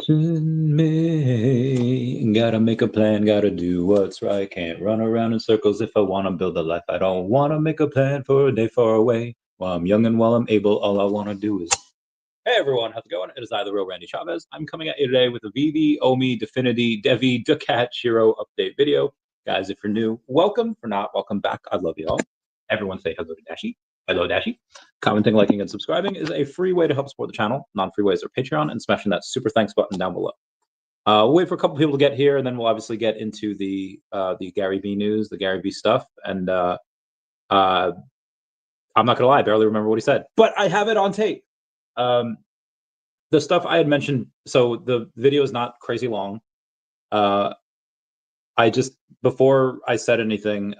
watching me. Gotta make a plan, gotta do what's right. Can't run around in circles if I wanna build a life. I don't wanna make a plan for a day far away. While I'm young and while I'm able, all I wanna do is... Hey everyone, how's it going? It is I, the real Randy Chavez. I'm coming at you today with a VeVe, OMI, DEFFinity, DEVVE, daCAT, SHIRO update video. Guys, if you're new, welcome. For not, welcome back. I love you all. Everyone say hello to Dashi. Hello, Dashi. Commenting, liking, and subscribing is a free way to help support the channel. Non-free ways are Patreon and smashing that super thanks button down below. We'll wait for a couple people to get here, and then we'll obviously get into the Gary V news, the Gary V stuff. And I'm not gonna lie, I barely remember what he said, but I have it on tape. The stuff I had mentioned, so the video is not crazy long. I just, before I said anything,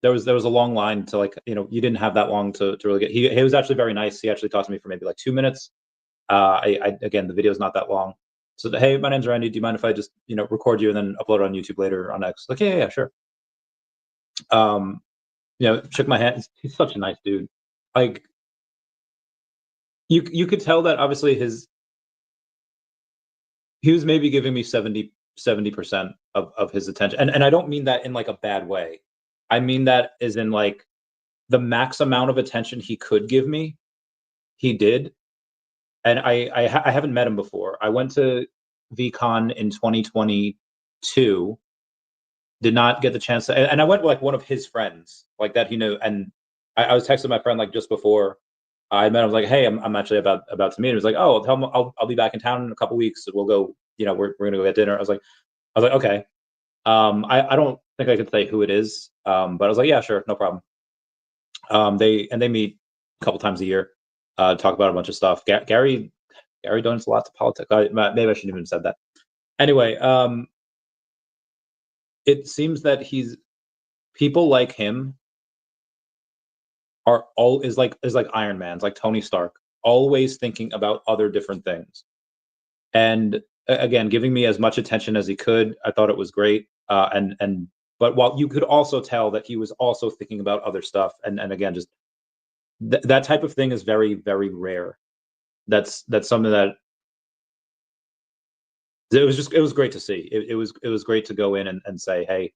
there was a long line to, like, you didn't have that long to really get. He was actually very nice. He actually talked to me for maybe like 2 minutes. Again, the video is not that long. So hey, my name's Randy. Do you mind if I just record you and then upload it on YouTube later on X? Like, yeah, sure. Shook my hand. He's such a nice dude. Like, you could tell that obviously he was maybe giving me 70% of his attention, and I don't mean that in like a bad way. I mean that as in, like, the max amount of attention he could give me, he did. And I haven't met him before. I went to VCon in 2022, did not get the chance to, and I went with like one of his friends, like, that he knew. And I was texting my friend like just before I met him. I was like, hey, I'm actually about to meet him. He was like, oh, tell him I'll be back in town in a couple weeks. We'll go, we're gonna go get dinner. I was like, okay. I don't think I could say who it is, but I was like, yeah, sure, no problem. They meet a couple times a year, talk about a bunch of stuff. Gary donates a lot to politics. Maybe I shouldn't even have said that. Anyway, it seems that people like him is like Iron Man's, like Tony Stark, always thinking about other different things. And again, giving me as much attention as he could. I thought it was great. But while you could also tell that he was also thinking about other stuff, and again, just that type of thing is very, very rare. That's something that it was great to see. It was great to go in and say, hey,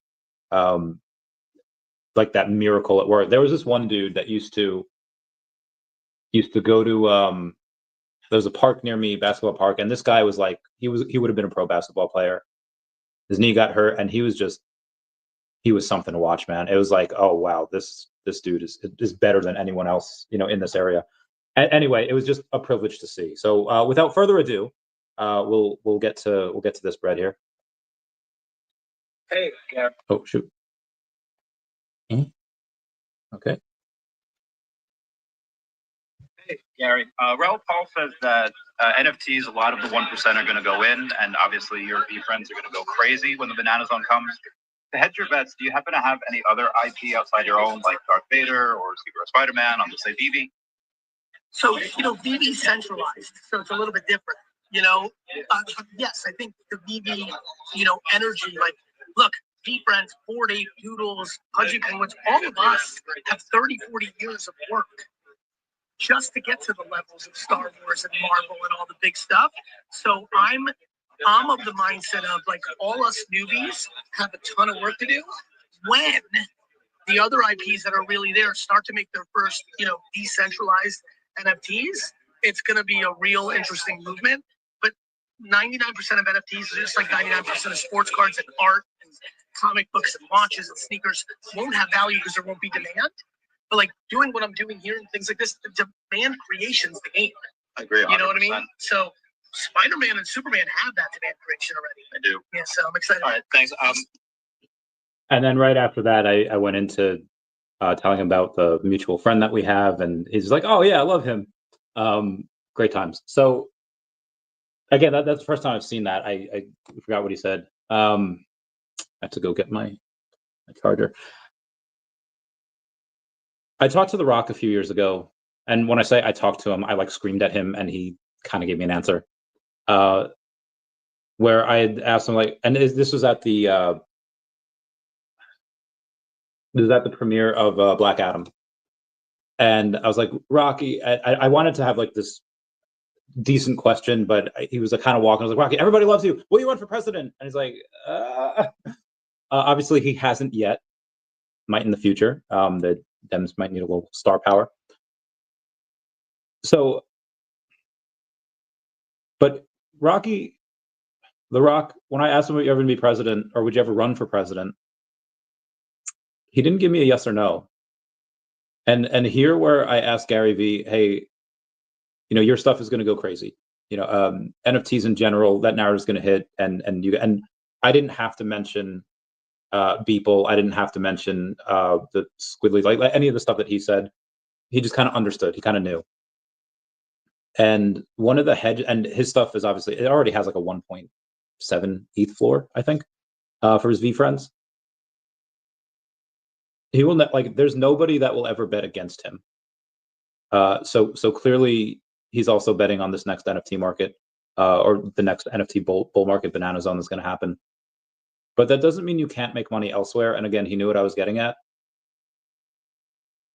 like that miracle at work. There was this one dude that used to go to there's a park near me, basketball park, and this guy was like, he would have been a pro basketball player. His knee got hurt, and he was something to watch, man. It was like, oh wow, this dude is better than anyone else, in this area. Anyway, it was just a privilege to see. So without further ado, we'll get to this bread here. Hey, Gary. Oh shoot. Okay. Hey, Gary. Raul Paul says that NFTs, a lot of the 1% are going to go in, and obviously your V friends are going to go crazy when the banana zone comes. To hedge your bets, do you happen to have any other IP outside your own, like Darth Vader or Spider-Man on, say, VeVe? So, VeVe is centralized, so it's a little bit different, yes, I think the VeVe, energy, like, look, V-Friends, Bored Ape, Doodles, Pudgy Penguins, all of us have 30, 40 years of work just to get to the levels of Star Wars and Marvel and all the big stuff. So I'm of the mindset of, like, all us newbies have a ton of work to do. When the other IPs that are really there start to make their first, decentralized NFTs, it's going to be a real interesting movement. But 99% of NFTs, just like 99% of sports cards and art and comic books and watches and sneakers, won't have value because there won't be demand. But like doing what I'm doing here and things like this, the demand creation's the game. I agree. 100%. You know what I mean? So Spider-Man and Superman have that demand creation already. I do. Yeah, so I'm excited. All right, thanks. And then right after that, I went into telling him about the mutual friend that we have, and he's like, "Oh yeah, I love him." Great times. So again, that's the first time I've seen that. I forgot what he said. I have to go get my charger. I talked to The Rock a few years ago, and when I say I talked to him, I like screamed at him, and he kind of gave me an answer. Where I had asked him, like, and this was at the premiere of Black Adam, and I was like, Rocky, I wanted to have like this decent question, but he was kind of walking. I was like, Rocky, everybody loves you. Will you run for president? And he's like, obviously he hasn't yet. Might in the future. The Dems might need a little star power. So, but Rocky, The Rock, when I asked him, would you ever be president or would you ever run for president? He didn't give me a yes or no. And here where I asked Gary V, hey, your stuff is going to go crazy. NFTs in general, that narrative is going to hit, and I didn't have to mention Beeple. I didn't have to mention the squiddly, like any of the stuff that he said. He just kind of understood. He kind of knew. And one of the and his stuff is obviously, it already has like a 1.7 ETH floor, I think, for his V friends. He will not, like, there's nobody that will ever bet against him. So clearly he's also betting on this next NFT market, or the next NFT bull market banana zone that's going to happen. But that doesn't mean you can't make money elsewhere. And again, he knew what I was getting at.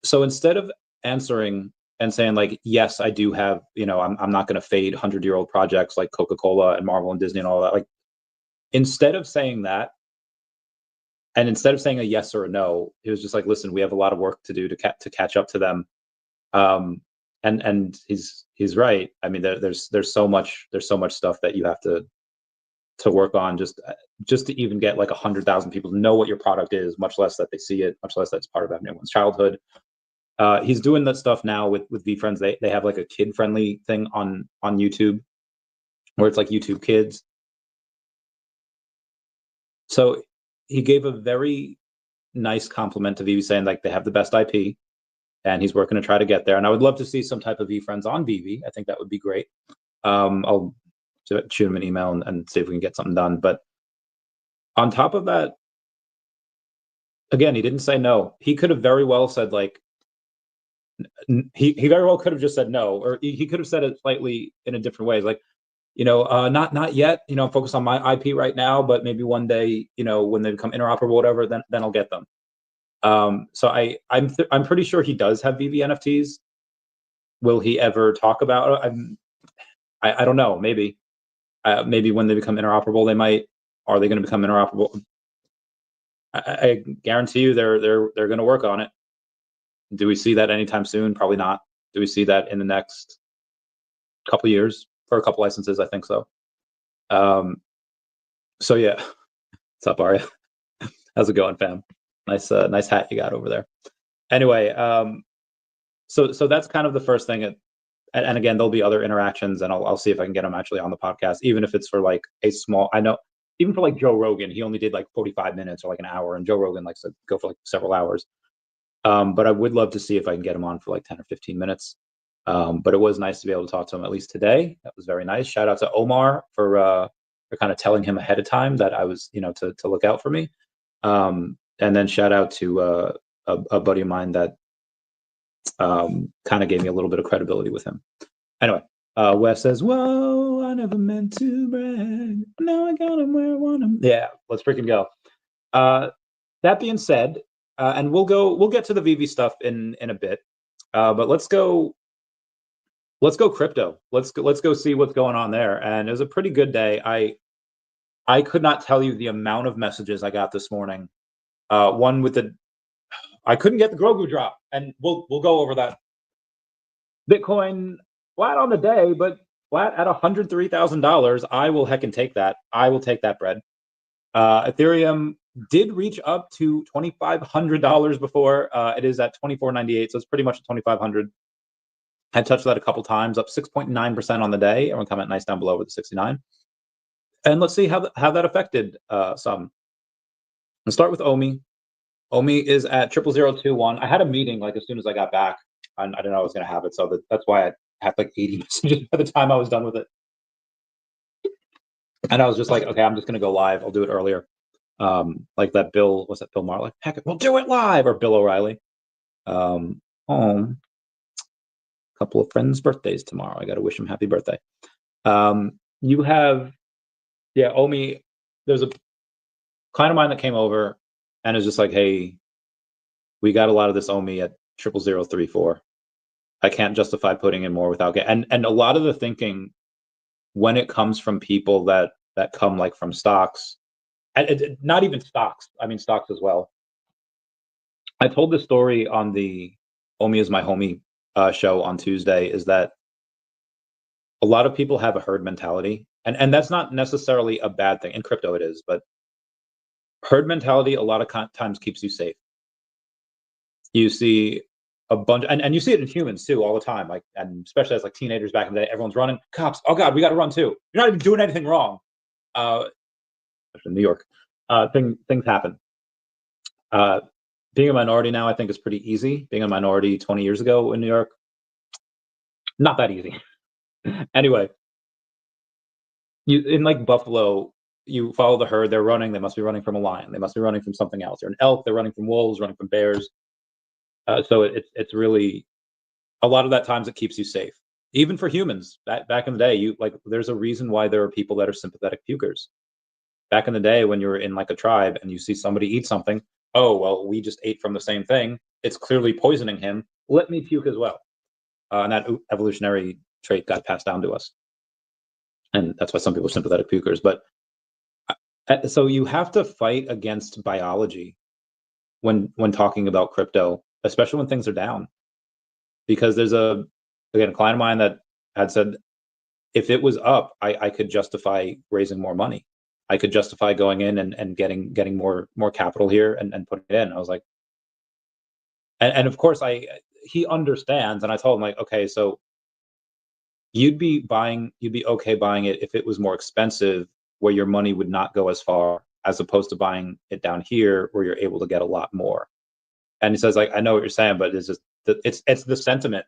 So instead of answering and saying like, yes, I do have, I'm not going to fade 100-year-old projects like Coca-Cola and Marvel and Disney and all that. Like, instead of saying that, and instead of saying a yes or a no, he was just like, listen, we have a lot of work to do to catch up to them. And he's right. I mean, there's so much stuff that you have to work on just to even get like 100,000 people to know what your product is, much less that they see it, much less that's part of everyone's childhood. He's doing that stuff now with VeFriends. They have like a kid-friendly thing on YouTube where it's like YouTube Kids. So he gave a very nice compliment to VeVe, saying like they have the best IP and he's working to try to get there. And I would love to see some type of VeFriends on VeVe. I think that would be great. I'll shoot him an email and see if we can get something done. But on top of that, again, he didn't say no. He could have very well said like, he very well could have just said no, or he could have said it slightly in a different way. Like, not yet, focus on my IP right now, but maybe one day, when they become interoperable, whatever, then I'll get them. So I'm pretty sure he does have VeVe NFTs. Will he ever talk about it? I don't know. Maybe when they become interoperable, they might. Are they going to become interoperable? I guarantee you they're going to work on it. Do we see that anytime soon? Probably not. Do we see that in the next couple years? For a couple licenses, I think so. So yeah, what's up, Aria? How's it going, fam? Nice hat you got over there. Anyway, so that's kind of the first thing. And again, there'll be other interactions, and I'll see if I can get them actually on the podcast, even if it's for like a small. I know even for like Joe Rogan, he only did like 45 minutes or like an hour, and Joe Rogan likes to go for like several hours. But I would love to see if I can get him on for like 10 or 15 minutes. But it was nice to be able to talk to him at least today. That was very nice. Shout out to Omar for kind of telling him ahead of time that I was, to look out for me. And then shout out to a buddy of mine that kind of gave me a little bit of credibility with him. Anyway, Wes says, "Whoa, I never meant to brag. Now I got him where I want him." Yeah, let's freaking go. That being said, and we'll get to the VeVe stuff in a bit. But let's go crypto. Let's go see what's going on there. And it was a pretty good day. I could not tell you the amount of messages I got this morning. One with I couldn't get the Grogu drop, and we'll go over that. Bitcoin flat on the day, but flat at $103,000. I will heckin' take that. I will take that bread. Ethereum did reach up to $2,500 before. It is at $2,498, so it's pretty much $2,500. I touched that a couple times, up 6.9% on the day. Everyone comment nice down below with the 69. And let's see how that affected some. Let's start with OMI. OMI is at 00021. I had a meeting like as soon as I got back. I didn't know I was going to have it, so that's why I had like 80 messages by the time I was done with it. And I was just like, okay, I'm just going to go live. I'll do it earlier. Like that Bill, was that Bill Maher? Like, heck, we'll do it live, or Bill O'Reilly. Couple of friends' birthdays tomorrow. I got to wish them happy birthday. You have, OMI. There's a client of mine that came over and is just like, hey, we got a lot of this OMI at 00034. I can't justify putting in more without getting, and a lot of the thinking when it comes from people that come like from stocks, and not even stocks, I mean stocks as well. I told this story on the OMI is my homie show on Tuesday, is that a lot of people have a herd mentality, and that's not necessarily a bad thing. In crypto it is, but herd mentality a lot of times keeps you safe. You see a bunch, and you see it in humans too all the time, like, and especially as like teenagers back in the day, everyone's running, cops, oh god, we got to run too. You're not even doing anything wrong. In New York, things happen. Being a minority now, I think, is pretty easy. Being a minority 20 years ago in New York, not that easy. Anyway, in like Buffalo, you follow the herd, they're running, they must be running from a lion, they must be running from something else. Or an elk, they're running from wolves, running from bears. So it's really, a lot of that times it keeps you safe. Even for humans, back in the day, there's a reason why there are people that are sympathetic pukers. Back in the day, when you were in like a tribe and you see somebody eat something, oh, well, we just ate from the same thing. It's clearly poisoning him. Let me puke as well. And that evolutionary trait got passed down to us. And that's why some people are sympathetic pukers. But so you have to fight against biology when talking about crypto, especially when things are down. Because there's a client of mine that had said, if it was up, I could justify raising more money. I could justify going in and getting more capital here and putting it in. I was like, and of course he understands, and I told him, like, okay, so you'd be okay buying it if it was more expensive, where your money would not go as far, as opposed to buying it down here where you're able to get a lot more. And he says, like, I know what you're saying, but it's just it's the sentiment,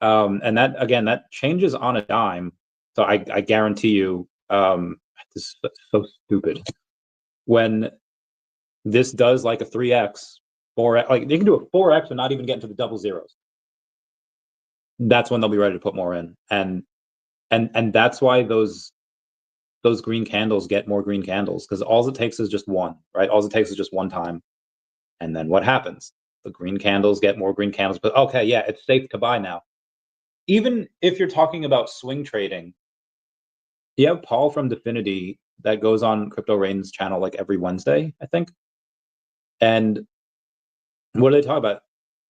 and that, again, that changes on a dime. So I guarantee you, this is so stupid. When this does like a 3x, 4x, like they can do a 4x and not even get into the double zeros. That's when they'll be ready to put more in, and that's why those green candles get more green candles, because all it takes is just one, right? All it takes is just one time, and then what happens? The green candles get more green candles. But okay, yeah, it's safe to buy now. Even if you're talking about swing trading, you have Paul from Definity that goes on Crypto Rain's channel like every Wednesday, I think. And what do they talk about?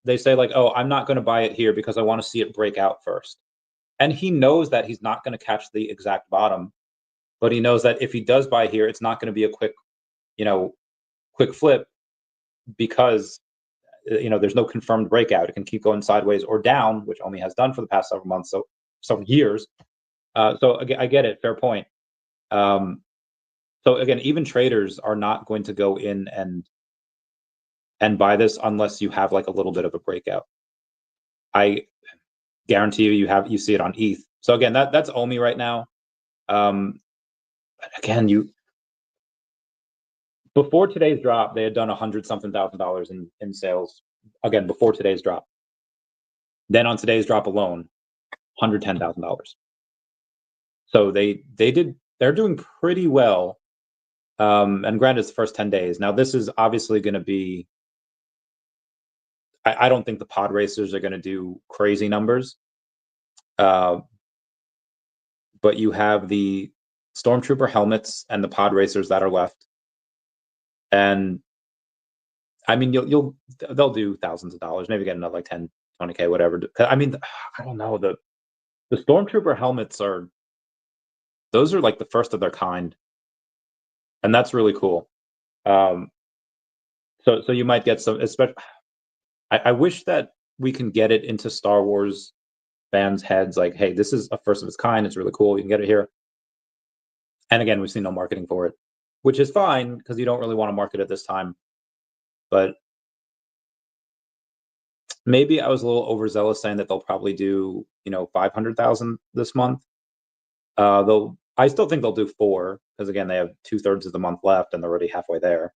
They say, like, oh, I'm not going to buy it here because I want to see it break out first. And he knows that he's not going to catch the exact bottom, but he knows that if he does buy here, it's not going to be a quick flip, because there's no confirmed breakout. It can keep going sideways or down, which OMI has done for the past several months, so several years. So I get it, fair point. So again, even traders are not going to go in and buy this unless you have like a little bit of a breakout. I guarantee you see it on ETH. So again, that's OMI right now. Again, before today's drop, they had done $100-something thousand in sales. Again, before today's drop. Then on today's drop alone, $110,000. So they're doing pretty well. And granted, it's the first 10 days. Now, this is obviously going to be, I don't think the pod racers are going to do crazy numbers. But you have the Stormtrooper helmets and the pod racers that are left. And I mean, they'll do thousands of dollars, maybe get another like 10, 20K, whatever. I mean, I don't know. The Stormtrooper helmets those are like the first of their kind. And that's really cool. So you might get some, especially, I wish that we can get it into Star Wars fans' heads, like, hey, this is a first of its kind. It's really cool. You can get it here. And again, we've seen no marketing for it, which is fine because you don't really want to market it this time. But maybe I was a little overzealous saying that they'll probably do, 500,000 this month. I still think they'll do 4, because again, they have 2/3 of the month left and they're already halfway there.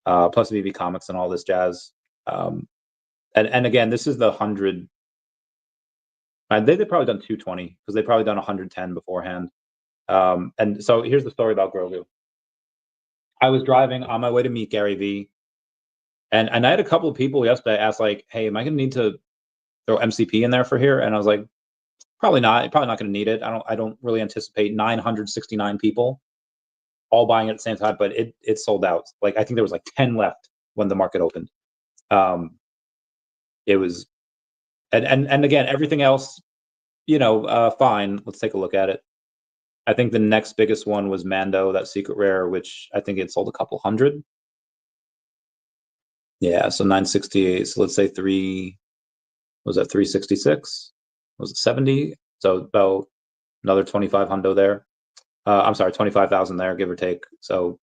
Plus VeVe Comics and all this jazz. And again, this is the 100. They've probably done 220 because they've probably done 110 beforehand. And so here's the story about Grogu. I was driving on my way to meet Gary Vee, and I had a couple of people yesterday ask, like, hey, am I going to need to throw MCP in there for here, and I was like, probably not going to need it. I don't really anticipate 969 people all buying it at the same time, but it sold out. Like I think there was like 10 left when the market opened. It was, and again, everything else, fine. Let's take a look at it. I think the next biggest one was Mando, that secret rare, which I think it sold a couple hundred. Yeah, so 968. So let's say was that 366? Was it 70? So about another 25 hundo there. I'm sorry, 25,000 there, give or take. So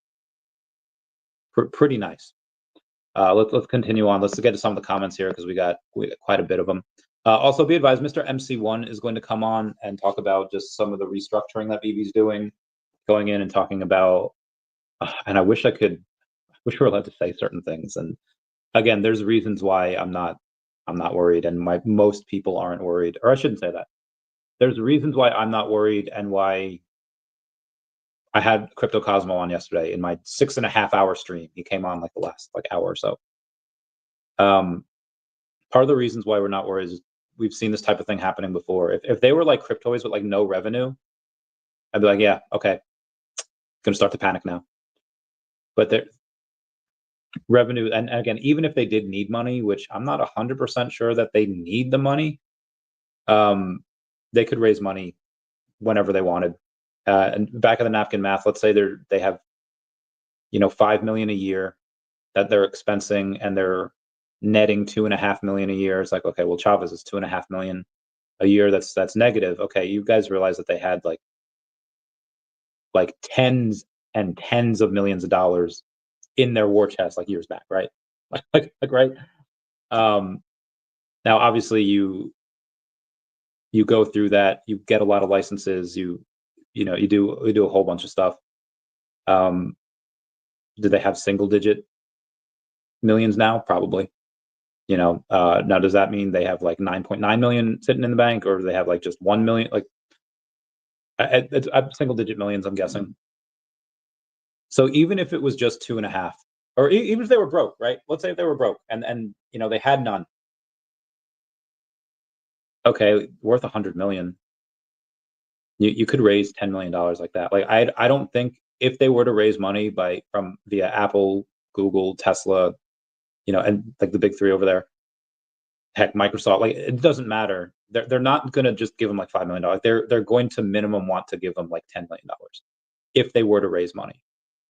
pretty nice. Let's continue on. Let's get to some of the comments here because we got quite a bit of them. Also, be advised, Mr. MC1 is going to come on and talk about just some of the restructuring that VeVe's doing, going in and talking about. And I wish we were allowed to say certain things. And again, there's reasons why I'm not worried, and most people aren't worried, or I shouldn't say that. There's reasons why I'm not worried, and why I had Crypto Cosmo on yesterday in my 6.5-hour stream. He came on like the last hour or so. Part of the reasons why we're not worried is we've seen this type of thing happening before. If they were like cryptoids with like no revenue, I'd be like, yeah, okay, gonna start to panic now. But their revenue, and again, even if they did need money, which I'm not 100% sure that they need the money, they could raise money whenever they wanted. And back of the napkin math, let's say they have, 5 million a year that they're expensing, and they're netting 2.5 million a year. It's like, okay, well, Chavez is 2.5 million a year. That's negative. Okay, you guys realize that they had like tens and tens of millions of dollars in their war chest like years back, right? like right. Now, obviously, you go through that. You get a lot of licenses. You do a whole bunch of stuff. Do they have single-digit millions now? Probably. Now does that mean they have like 9.9 million sitting in the bank, or do they have like just 1 million? Like it's single-digit millions, I'm guessing. So even if it was just 2.5, or even if they were broke, right? Let's say if they were broke and they had none. Okay, worth 100 million. You could raise $10 million like that. Like I don't think if they were to raise money via Apple, Google, Tesla, and like the big three over there, heck, Microsoft, like it doesn't matter. They're not gonna just give them like $5 million. They're going to minimum want to give them like $10 million if they were to raise money.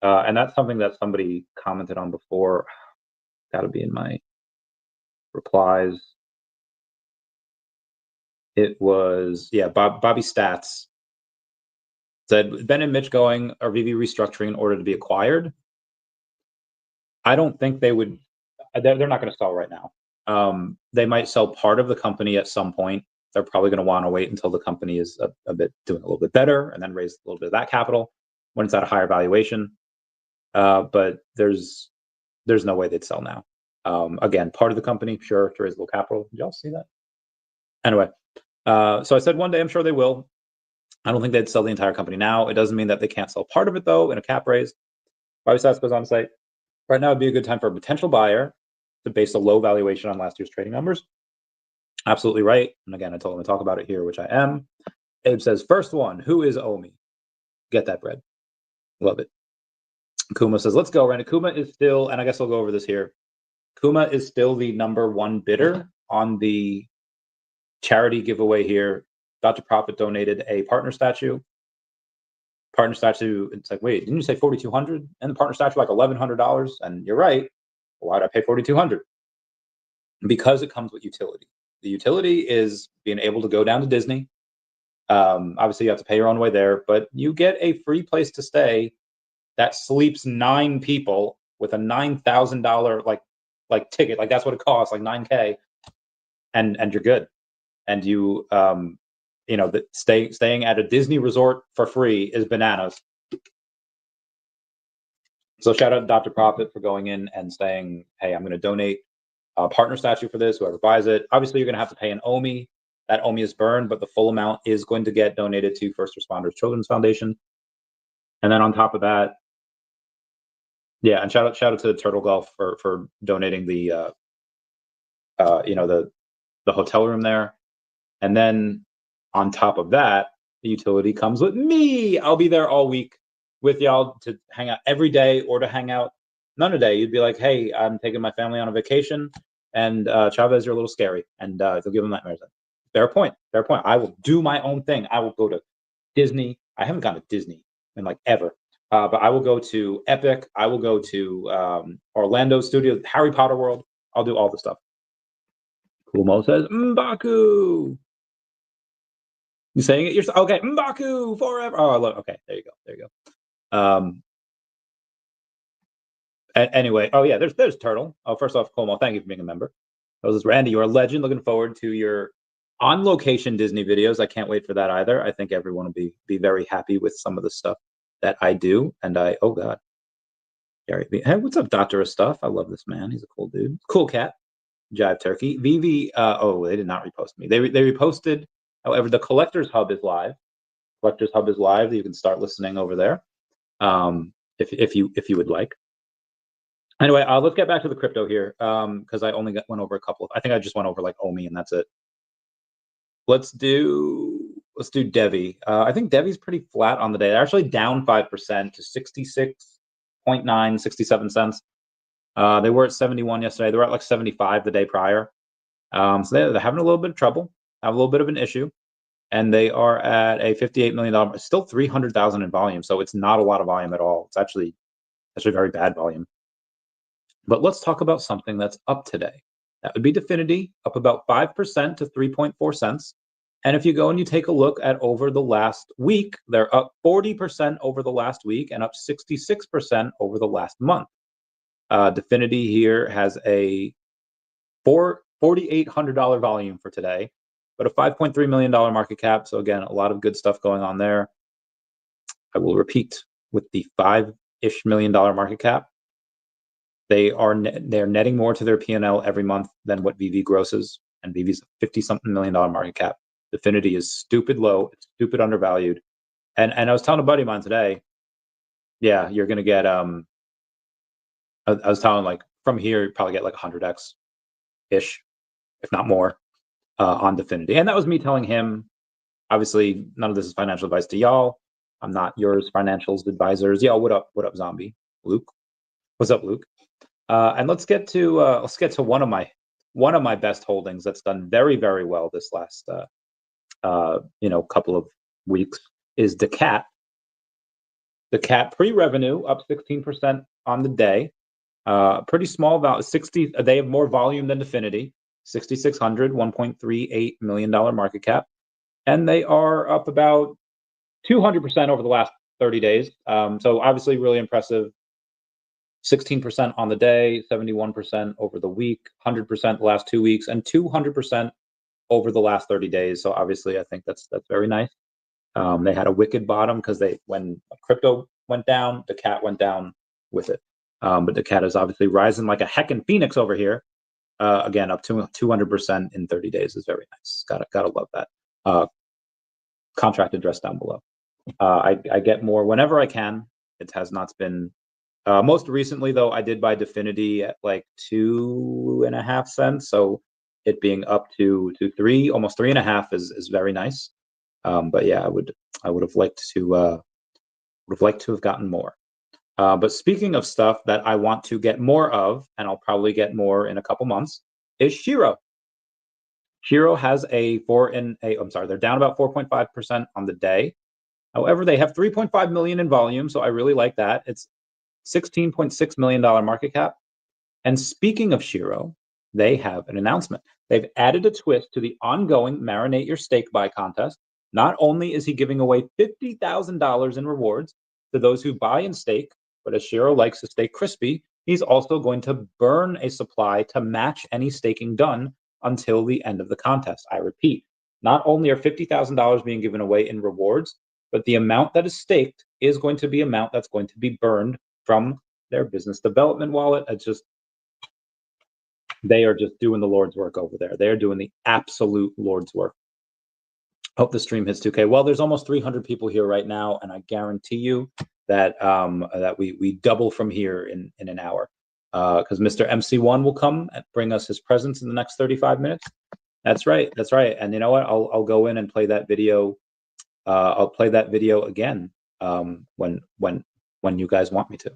And that's something that somebody commented on before. Got to be in my replies. It was, yeah, Bobby Stats said, Ben and Mitch are VeVe restructuring in order to be acquired? I don't think they would. They're not going to sell right now. They might sell part of the company at some point. They're probably going to want to wait until the company is doing a little bit better, and then raise a little bit of that capital when it's at a higher valuation. But there's no way they'd sell now. Again, part of the company, sure, to raise a little capital. Did y'all see that? Anyway, so I said one day I'm sure they will. I don't think they'd sell the entire company now. It doesn't mean that they can't sell part of it, though, in a cap raise. Bobby Stats goes on to say, right now would be a good time for a potential buyer to base a low valuation on last year's trading numbers. Absolutely right. And again, I told him to talk about it here, which I am. Abe says, first one, who is OMI? Get that bread. Love it. Kuma says, let's go, Randy. Kuma is still, and I guess I'll go over this here. Kuma is still the #1 bidder on the charity giveaway here. Dr. Profit donated a partner statue. Partner statue, it's like, wait, didn't you say $4,200? And the partner statue like $1,100? And you're right. Why did I pay $4,200? Because it comes with utility. The utility is being able to go down to Disney. Obviously, you have to pay your own way there, but you get a free place to stay that sleeps 9 people with a $9,000 like ticket. Like that's what it costs, like $9K, and you're good. And you staying at a Disney resort for free is bananas. So shout out to Dr. Profit for going in and saying, hey, I'm going to donate a partner statue for this, whoever buys it. Obviously, you're going to have to pay an OMI. That OMI is burned, but the full amount is going to get donated to First Responders Children's Foundation. And then on top of that, yeah, and shout out to Turtle Golf for donating the the hotel room there. And then on top of that, the utility comes with me. I'll be there all week with y'all to hang out every day or to hang out none a day. You'd be like, hey, I'm taking my family on a vacation, and Chavez, you're a little scary, and they'll give them nightmares. Fair point. Fair point. I will do my own thing. I will go to Disney. I haven't gone to Disney in like ever, but I will go to Epic. I will go to Orlando Studios, Harry Potter World. I'll do all the stuff. Kumo says, M'Baku. You saying it yourself? Okay, M'Baku forever. Oh, look. Okay, there you go. There you go. Anyway, oh yeah, there's Turtle. Oh, first off, Kumo, thank you for being a member. That was Randy. You're a legend. Looking forward to your on-location Disney videos. I can't wait for that either. I think everyone will be very happy with some of the stuff that I do. And oh god, Gary, hey, what's up, Doctor of Stuff? I love this man. He's a cool dude. Cool cat. Jive Turkey. VeVe. Oh, they did not repost me. They reposted. However, the Collectors Hub is live. Collectors Hub is live. You can start listening over there, if you would like. Anyway, let's get back to the crypto here, because I only went over a couple of. I think I just went over like OMI, and that's it. Let's do DEVVE. I think DEVVE's pretty flat on the day. They're actually down 5% to 66.9, 67 cents. They were at 71 yesterday. They were at like 75 the day prior. So they're having a little bit of trouble, have a little bit of an issue, and they are at a $58 million, still 300,000 in volume. So it's not a lot of volume at all. It's actually very bad volume. But let's talk about something that's up today. That would be DEFINITY, up about 5% to 3.4 cents. And if you go and you take a look at over the last week, they're up 40% over the last week and up 66% over the last month. DEFINITY here has a $4,800 volume for today, but a $5.3 million market cap. So again, a lot of good stuff going on there. I will repeat, with the $5-ish million market cap, they're netting more to their P&L every month than what VeVe grosses, and VeVe's a 50-something million market cap. DEFINITY is stupid low, it's stupid undervalued. And I was telling a buddy of mine today, yeah, you're gonna get I was telling, like, from here you probably get like 100x ish, if not more, on DEFINITY. And that was me telling him. Obviously, none of this is financial advice to y'all. I'm not yours financials advisors. Yo, what up, zombie? Luke? What's up, Luke? And let's get to one of my best holdings that's done very, very well this last couple of weeks is daCAT. daCAT pre-revenue up 16% on the day. Pretty small value. They have more volume than DEFINITY. 6,600, $1.38 million market cap, and they are up about 200% over the last 30 days. So obviously, really impressive. 16% on the day, 71% over the week, 100% the last 2 weeks, and 200% over the last 30 days. So obviously, I think that's very nice. They had a wicked bottom because when crypto went down, daCAT went down with it. But daCAT is obviously rising like a heckin' phoenix over here. Again, up to 200% in 30 days is very nice. Gotta love that. Contract address down below. I get more whenever I can. It has not been. Most recently, though, I did buy DEFINITY at like 2.5 cents. So it being up to 3, almost 3.5 is very nice. But yeah, I would have liked to have gotten more. But speaking of stuff that I want to get more of, and I'll probably get more in a couple months, is SHIRO. SHIRO has they're down about 4.5% on the day. However, they have 3.5 million in volume, so I really like that. It's $16.6 million market cap. And speaking of SHIRO, they have an announcement. They've added a twist to the ongoing Marinate Your Steak Buy contest. Not only is he giving away $50,000 in rewards to those who buy and stake, but as SHIRO likes to stay crispy, he's also going to burn a supply to match any staking done until the end of the contest. I repeat, not only are $50,000 being given away in rewards, but the amount that is staked is going to be amount that's going to be burned from their business development wallet. They are just doing the Lord's work over there. They're doing the absolute Lord's work. Hope the stream hits 2K. Well, there's almost 300 people here right now, and I guarantee you that we double from here in an hour, because Mr. MC1 will come and bring us his presence in the next 35 minutes. That's right. That's right. And you know what? I'll go in and play that video. I'll play that video again when you guys want me to.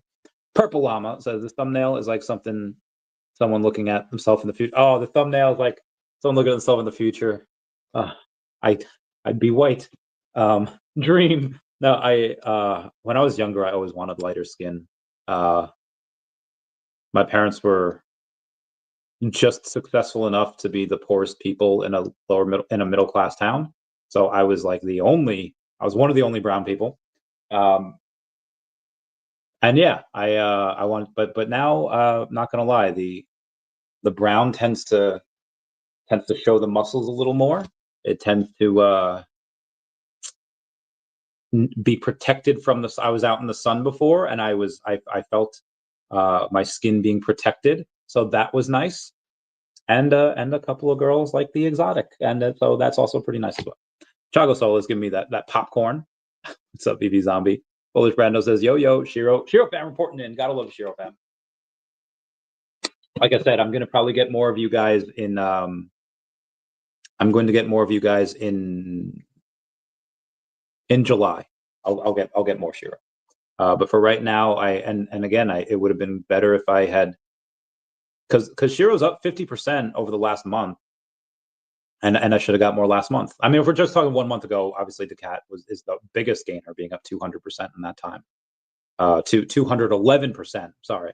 Purple Llama says the thumbnail is like someone looking at themselves in the future. Oh, the thumbnail is like someone looking at themselves in the future. I'd be white. Dream. No, when I was younger, I always wanted lighter skin. My parents were just successful enough to be the poorest people in a middle class town. So I was like I was one of the only brown people. And yeah, I want, but now, not gonna lie, the brown tends to show the muscles a little more. It tends to be protected from the. I was out in the sun before, and I felt my skin being protected, so that was nice. And a couple of girls like the exotic, and so that's also pretty nice as well. Chago Soul is giving me that popcorn. What's up, VeVe Zombie? Polish Brando says, yo, Shiro fam reporting in. Gotta love Shiro fam. Like I said, I'm going to probably get more of you guys in, I'm going to get more of you guys in July. I'll get more Shiro. But for right now, it would have been better if I had, because Shiro's up 50% over the last month. And I should have got more last month. I mean, if we're just talking 1 month ago, obviously daCAT is the biggest gainer, being up 200% in that time, to 211%. Sorry,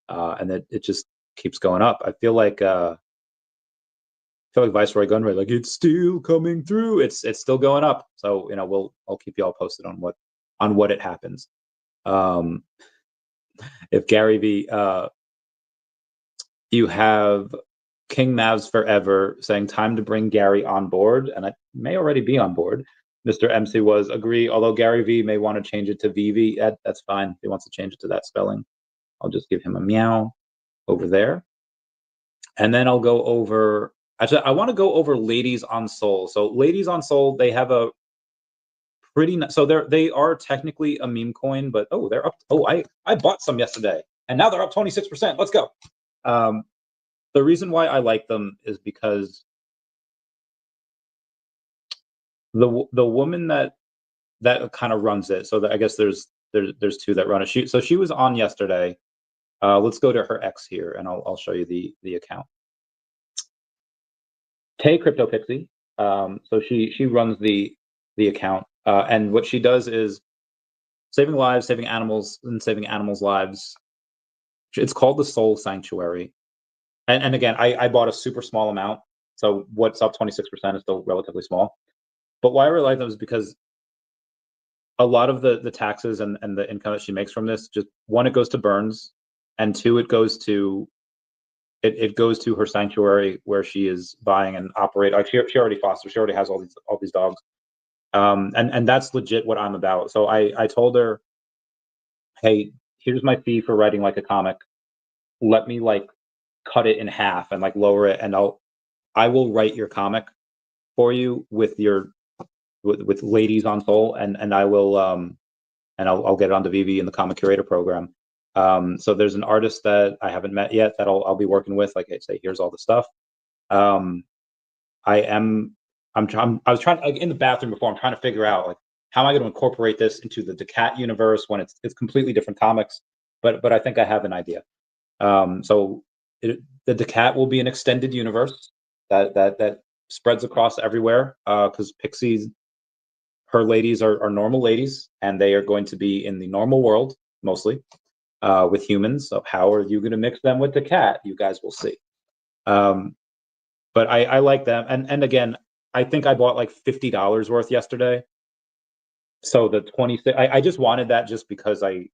and it just keeps going up. I feel like Viceroy Gunray, like it's still coming through. It's still going up. So I'll keep you all posted on what it happens. If Gary V, you have King Mavs Forever saying time to bring Gary on board, and I may already be on board. Mr. MC was agree, although Gary V may want to change it to VeVe. That's fine. If he wants to change it to that spelling, I'll just give him a meow over there. And then I'll go over, actually, I want to go over Ladies on Soul. So Ladies on Soul, they have a pretty, so they are technically a meme coin, but they're up. I bought some yesterday, and now they're up 26%. Let's go. The reason why I like them is because the woman that kind of runs it. So I guess there's two that run it. So she was on yesterday. Let's go to her X here, and I'll show you the account. Tay Crypto Pixie. So she runs the account, and what she does is saving lives, saving animals, and saving animals' lives. It's called the Soul Sanctuary. And again, I bought a super small amount, so what's up 26% is still relatively small. But why I really like them is because a lot of the taxes and the income that she makes from this, just one, it goes to Burns, and two, it goes to her sanctuary where she is buying and operate. Like she already fosters, she already has all these dogs, and that's legit what I'm about. So I told her, hey, here's my fee for writing like a comic. Let me like cut it in half and like lower it, and I will write your comic for you with Ladies on Soul, and I will and I'll get it onto VeVe in the comic curator program. So there's an artist that I haven't met yet that I'll be working with. Like I say, here's all the stuff. I was trying, like, in the bathroom before, I'm trying to figure out like how am I going to incorporate this into the daCAT universe when it's completely different comics, but I think I have an idea. So the daCAT will be an extended universe that spreads across everywhere, because Pixie's, her ladies are normal ladies, and they are going to be in the normal world mostly, with humans. So how are you going to mix them with daCAT? You guys will see. But I like them, and again, I think I bought like $50 worth yesterday. So the 26, I just wanted that just because I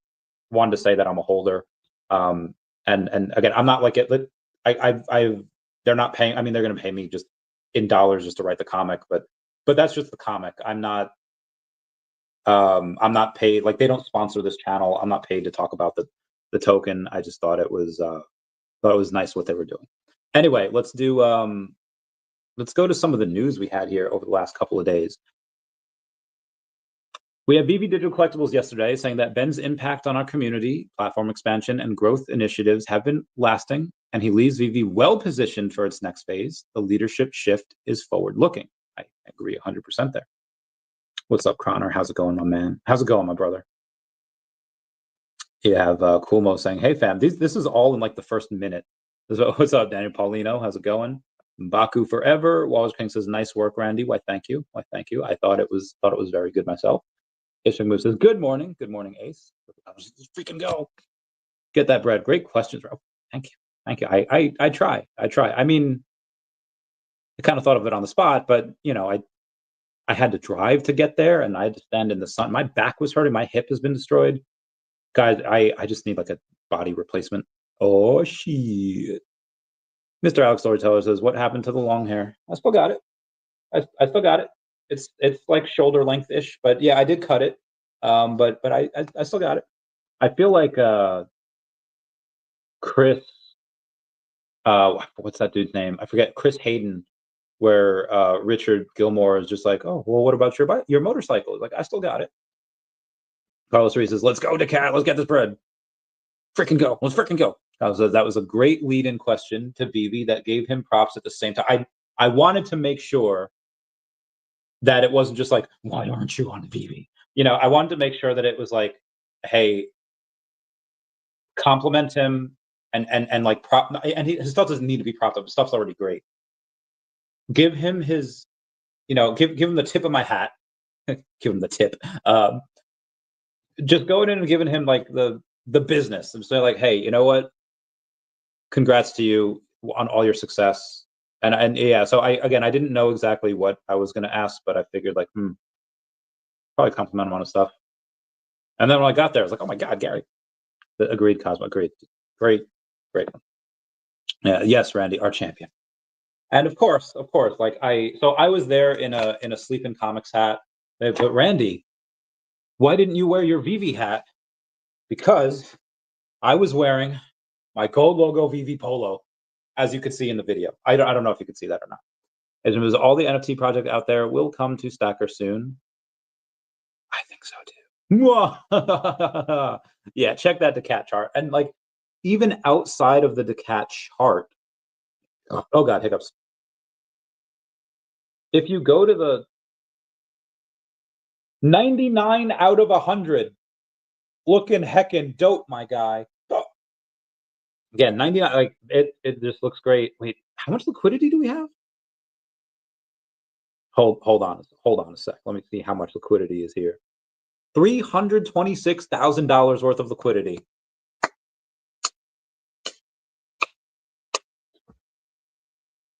wanted to say that I'm a holder. And again, I'm not like it. They're not paying. I mean, they're going to pay me just in dollars just to write the comic, but that's just the comic. I'm not paid. Like, they don't sponsor this channel. I'm not paid to talk about the token. I just thought it was nice what they were doing. Anyway, let's go to some of the news we had here over the last couple of days. We had VeVe Digital Collectibles yesterday saying that Ben's impact on our community, platform expansion, and growth initiatives have been lasting, and he leaves VeVe well positioned for its next phase. The leadership shift is forward-looking. I agree 100% there. What's up, Connor? How's it going, my man? How's it going, my brother? You have Coolmo saying, "Hey, fam, this is all in like the first minute." What's up, Daniel Paulino? How's it going? Baku forever. Wallace King says, "Nice work, Randy." Why, thank you. Why, thank you. I thought it was very good myself. Ishing Move says, "Good morning. Good morning, Ace. Let's freaking go. Get that bread." Great questions, bro. Thank you. Thank you. I try. I mean, I kind of thought of it on the spot, but you know, I had to drive to get there, and I had to stand in the sun. My back was hurting. My hip has been destroyed. Guys, I just need like a body replacement. Oh shit. Mr. Alex Storyteller says, "What happened to the long hair?" I still got it. I still got it. It's like shoulder length ish, but yeah, I did cut it. But I still got it. I feel like Chris, what's that dude's name? I forget. Chris Hayden, where Richard Gilmore is just like, "Oh, well, what about your motorcycle?" Like, I still got it. Carlos Reese says, "Let's go, DeCat. Let's get this bread. Freaking go. Let's freaking go." That was a great lead-in question to VeVe that gave him props at the same time. I wanted to make sure that it wasn't just like, "Why aren't you on VeVe?" You know, I wanted to make sure that it was like, "Hey, compliment him and like prop." And his stuff doesn't need to be propped up. His stuff's already great. Give him his, you know, give him the tip of my hat. Give him the tip. Just going in and giving him like the business and say like, "Hey, you know what? Congrats to you on all your success." And yeah, so I didn't know exactly what I was going to ask, but I figured like, probably compliment him on his stuff. And then when I got there, I was like, "Oh my God, Gary." Agreed, Cosmo. Agreed. Great. Yeah, yes, Randy, our champion. And of course, like I was there in a Sleeping Comics hat. But Randy, why didn't you wear your VeVe hat? Because I was wearing my gold logo VeVe polo, as you could see in the video. I don't know if you could see that or not. As it was, all the NFT project out there will come to Stacker soon. I think so too. Yeah, check that daCAT chart. And like, even outside of the daCAT chart, oh God, hiccups. If you go to the 99 out of 100, looking heckin' dope, my guy. Oh. Again, 99, like it just looks great. Wait, how much liquidity do we have? Hold on a sec. Let me see how much liquidity is here. $326,000 worth of liquidity.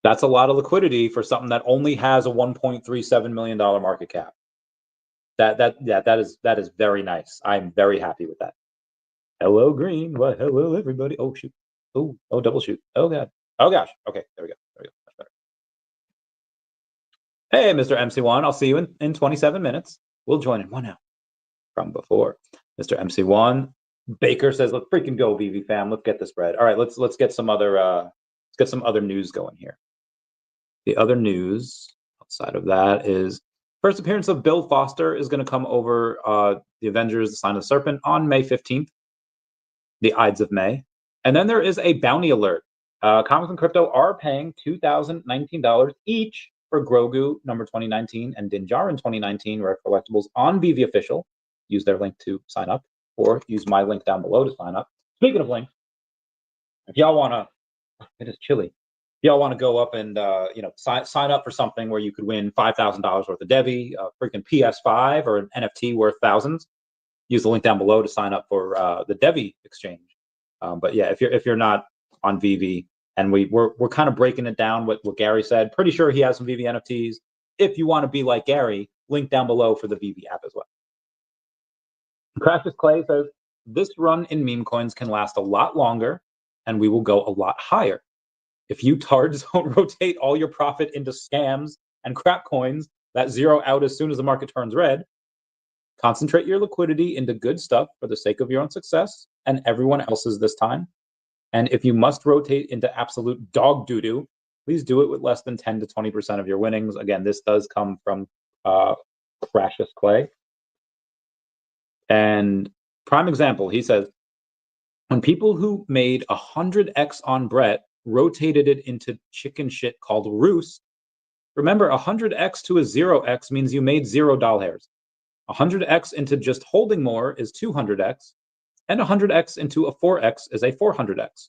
That's a lot of liquidity for something that only has a $1.37 million market cap. That is very nice. I'm very happy with that. Hello, Green. Well, hello, everybody. Oh shoot. Oh, double shoot. Oh God. Oh gosh. Okay, there we go. Much better. Hey, Mr. MC1. I'll see you in 27 minutes. We'll join in 1 hour from before. Mr. MC1. Baker says, "Let's freaking go, VeVe fam. Let's get this bread." All right, let's get some other news going here. The other news outside of that is first appearance of Bill Foster is going to come over the Avengers: The Sign of the Serpent on May 15th, the Ides of May. And then there is a bounty alert. Comics and Crypto are paying $2,019 each for Grogu number 2019 and Dinjarin 2019 rare collectibles on VeVe Official. Use their link to sign up, or use my link down below to sign up. Speaking of links, if y'all want to, it is chilly. Y'all want to go up and sign up for something where you could win $5,000 worth of DEVVE, freaking PS5, or an NFT worth thousands, use the link down below to sign up for the DEVVE exchange. But yeah, if you're not on VeVe, and we're kind of breaking it down what Gary said. Pretty sure he has some VeVe NFTs. If you want to be like Gary, link down below for the VeVe app as well. Crassus Clay says, "This run in meme coins can last a lot longer, and we will go a lot higher. If you tards don't rotate all your profit into scams and crap coins that zero out as soon as the market turns red, concentrate your liquidity into good stuff for the sake of your own success and everyone else's this time. And if you must rotate into absolute dog doo-doo, please do it with less than 10 to 20% of your winnings." Again, this does come from Crassus Clay. And prime example, he says, when people who made 100x on Brett rotated it into chicken shit called Roost, remember 100x to a 0x means you made $0 hairs. 100x into just holding more is 200x, and 100x into a 4x is a 400x.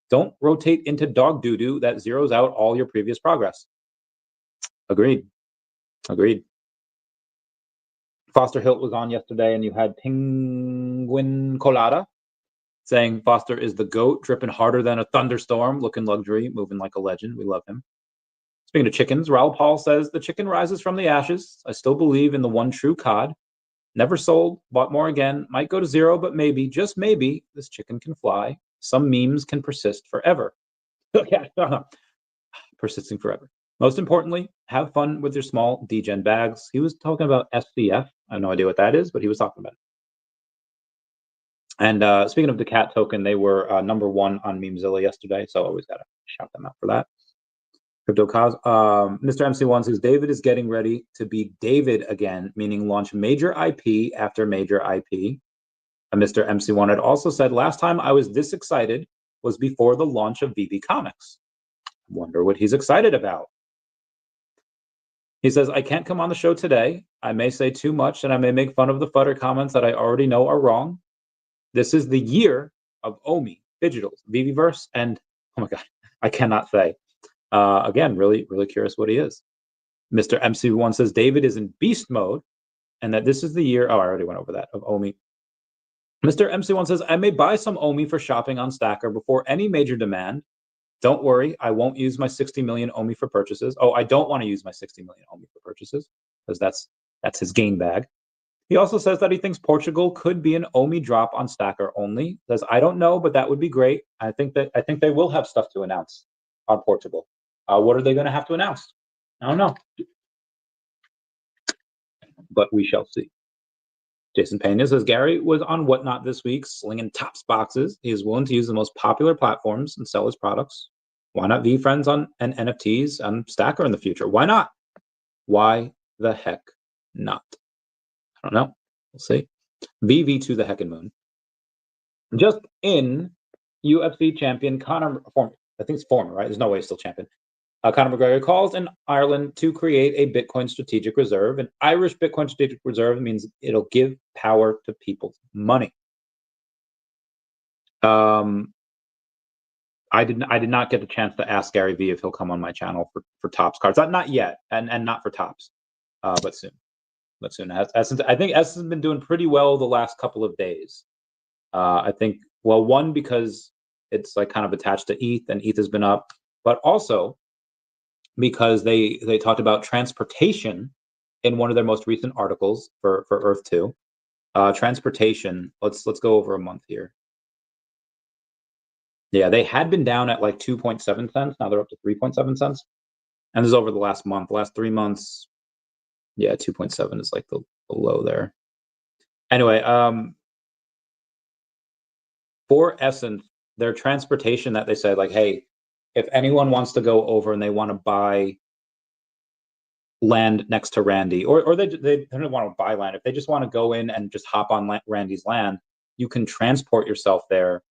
Don't rotate into dog doo-doo that zeroes out all your previous progress. Agreed. Agreed. Foster Hilt was on yesterday, and you had Penguin Colada saying Foster is the GOAT, dripping harder than a thunderstorm, looking luxury, moving like a legend. We love him. Speaking of chickens, Raoul Paul says, the chicken rises from the ashes. I still believe in the one true cod. Never sold, bought more again. Might go to zero, but maybe, just maybe, this chicken can fly. Some memes can persist forever. Yeah, persisting forever. Most importantly, have fun with your small degen bags. He was talking about SCF. I have no idea what that is, but he was talking about it. And speaking of the DACAT token, they were #1 on Memezilla yesterday, so always got to shout them out for that. Crypto Cos, Mr. MC1 says, David is getting ready to be David again, meaning launch major IP after major IP. Mr. MC1 had also said, last time I was this excited was before the launch of VeVe Comics. Wonder what he's excited about. He says, I can't come on the show today. I may say too much and I may make fun of the fodder comments that I already know are wrong. This is the year of OMI, Digitals, VeVeverse, and oh my God, I cannot say. Again, really, really curious what he is. Mr. MC1 says David is in beast mode and that this is the year, oh, I already went over that, of OMI. Mr. MC1 says, I may buy some OMI for shopping on Stacker before any major demand. Don't worry, I won't use my 60 million OMI for purchases. Oh, I don't want to use my 60 million OMI for purchases because that's his game bag. He also says that he thinks Portugal could be an OMI drop on Stacker only. Says, I don't know, but that would be great. I think they will have stuff to announce on Portugal. What are they going to have to announce? I don't know. But we shall see. Jason Pena says, Gary was on Whatnot this week, slinging tops boxes. He is willing to use the most popular platforms and sell his products. Why not VeFriends on and NFTs on Stacker in the future? Why not? Why the heck not? I don't know. We'll see. VeVe to the heckin' moon. Just in, UFC champion Conor, I think it's former, right? There's no way he's still champion. Conor McGregor calls in Ireland to create a Bitcoin strategic reserve. An Irish Bitcoin strategic reserve means it'll give power to people's money. I did not get the chance to ask Gary V if he'll come on my channel for Tops cards. Not yet, and not for Tops, but soon. But soon. Essence, I think Essence has been doing pretty well the last couple of days. I think, well, one, because it's like kind of attached to ETH, and ETH has been up, but also because they talked about transportation in one of their most recent articles for Earth 2. Transportation, let's go over a month here. Yeah, they had been down at like 2.7 cents. Now they're up to 3.7 cents. And this is over the last month, the last 3 months. Yeah, 2.7 is like the low there. Anyway, for Essence, their transportation that they said, like, hey, if anyone wants to go over and they want to buy land next to Randy, or they don't want to buy land, if they just want to go in and just hop on Randy's land, you can transport yourself there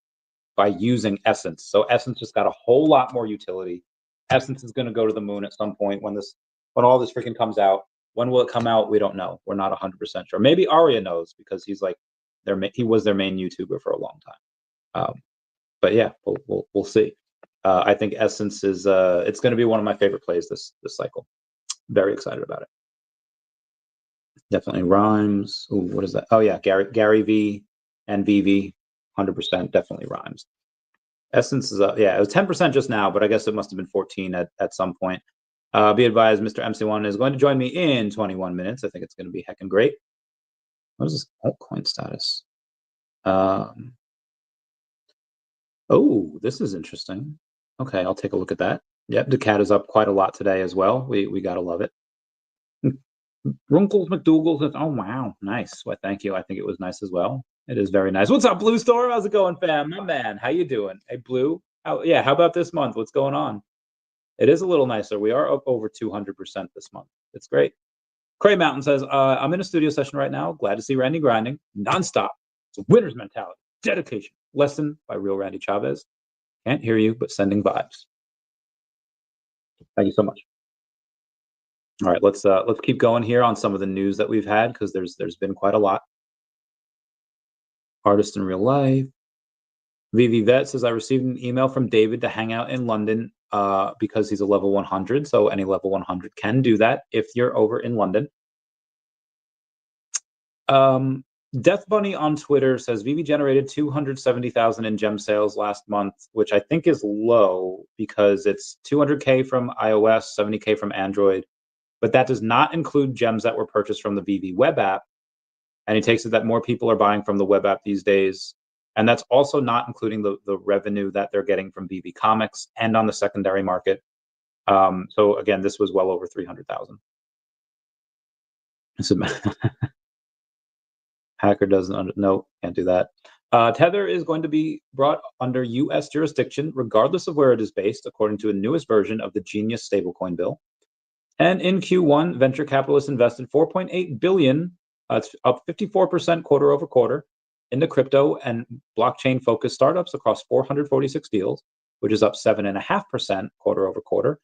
by using Essence. So Essence just got a whole lot more utility. Essence is going to go to the moon at some point when all this freaking comes out. When will it come out? We don't know. We're not 100% sure. Maybe Arya knows because he's like he was their main YouTuber for a long time. But yeah, we'll see. I think Essence is it's going to be one of my favorite plays this cycle. Very excited about it. Definitely rhymes. Ooh, what is that? Oh yeah, Gary V and VeVe, 100% definitely rhymes. Essence is yeah, it was 10% just now, but I guess it must have been 14 at some point. Be advised, Mr. MC1 is going to join me in 21 minutes. I think it's going to be heckin' great. What is this altcoin status? Oh, this is interesting. Okay, I'll take a look at that. Yep, daCAT is up quite a lot today as well. We gotta love it. Runkles McDougal says, oh wow, nice. Well, thank you. I think it was nice as well. It is very nice. What's up, Blue Storm? How's it going, fam? My man, how you doing? Hey, Blue. How about this month? What's going on? It is a little nicer. We are up over 200% this month. It's great. Cray Mountain says, I'm in a studio session right now. Glad to see Randy grinding nonstop. It's a winner's mentality, dedication. Lesson by real Randy Chavez. Can't hear you, but sending vibes. Thank you so much. All right, let's keep going here on some of the news that we've had, because there's been quite a lot. Artist in real life. VeVe Vet says, I received an email from David to hang out in London because he's a level 100. So any level 100 can do that if you're over in London. Death Bunny on Twitter says, VeVe generated 270,000 in gem sales last month, which I think is low because it's 200K from iOS, 70K from Android. But that does not include gems that were purchased from the VeVe web app. And he takes it that more people are buying from the web app these days. And that's also not including the revenue that they're getting from VeVe Comics and on the secondary market. So again, this was well over 300,000. Hacker doesn't, no, can't do that. Tether is going to be brought under US jurisdiction, regardless of where it is based, according to a newest version of the Genius stablecoin bill. And in Q1, venture capitalists invested $4.8 billion, it's up 54% quarter over quarter, into crypto and blockchain-focused startups across 446 deals, which is up 7.5% quarter over quarter.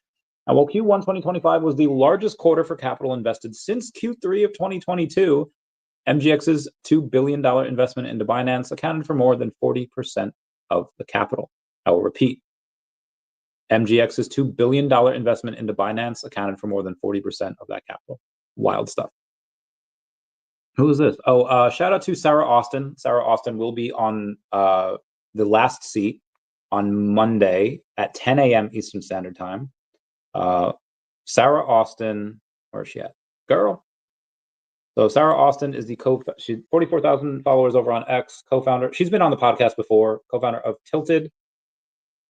And while Q1 2025 was the largest quarter for capital invested since Q3 of 2022, MGX's $2 billion investment into Binance accounted for more than 40% of the capital. I will repeat. MGX's $2 billion investment into Binance accounted for more than 40% of that capital. Wild stuff. Who is this? Oh, shout out to Sarah Austin. Sarah Austin will be on the last seat on Monday at 10 a.m. Eastern Standard Time. Sarah Austin, where is she at? Girl. So Sarah Austin is the she's 44,000 followers over on X, co-founder. She's been on the podcast before, co-founder of Tilted.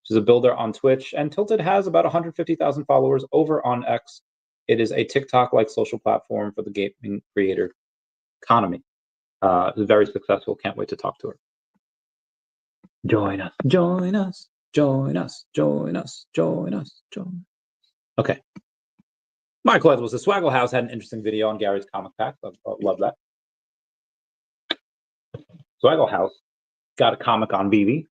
She's a builder on Twitch, and Tilted has about 150,000 followers over on X. It is a TikTok-like social platform for the gaming creator economy. It's very successful. Can't wait to talk to her. Join us, join us, join us, join us, join us, join us. Okay. Michael Edwards, the Swaggle House had an interesting video on Gary's comic pack. I love that. Swaggle House got a comic on VeVe,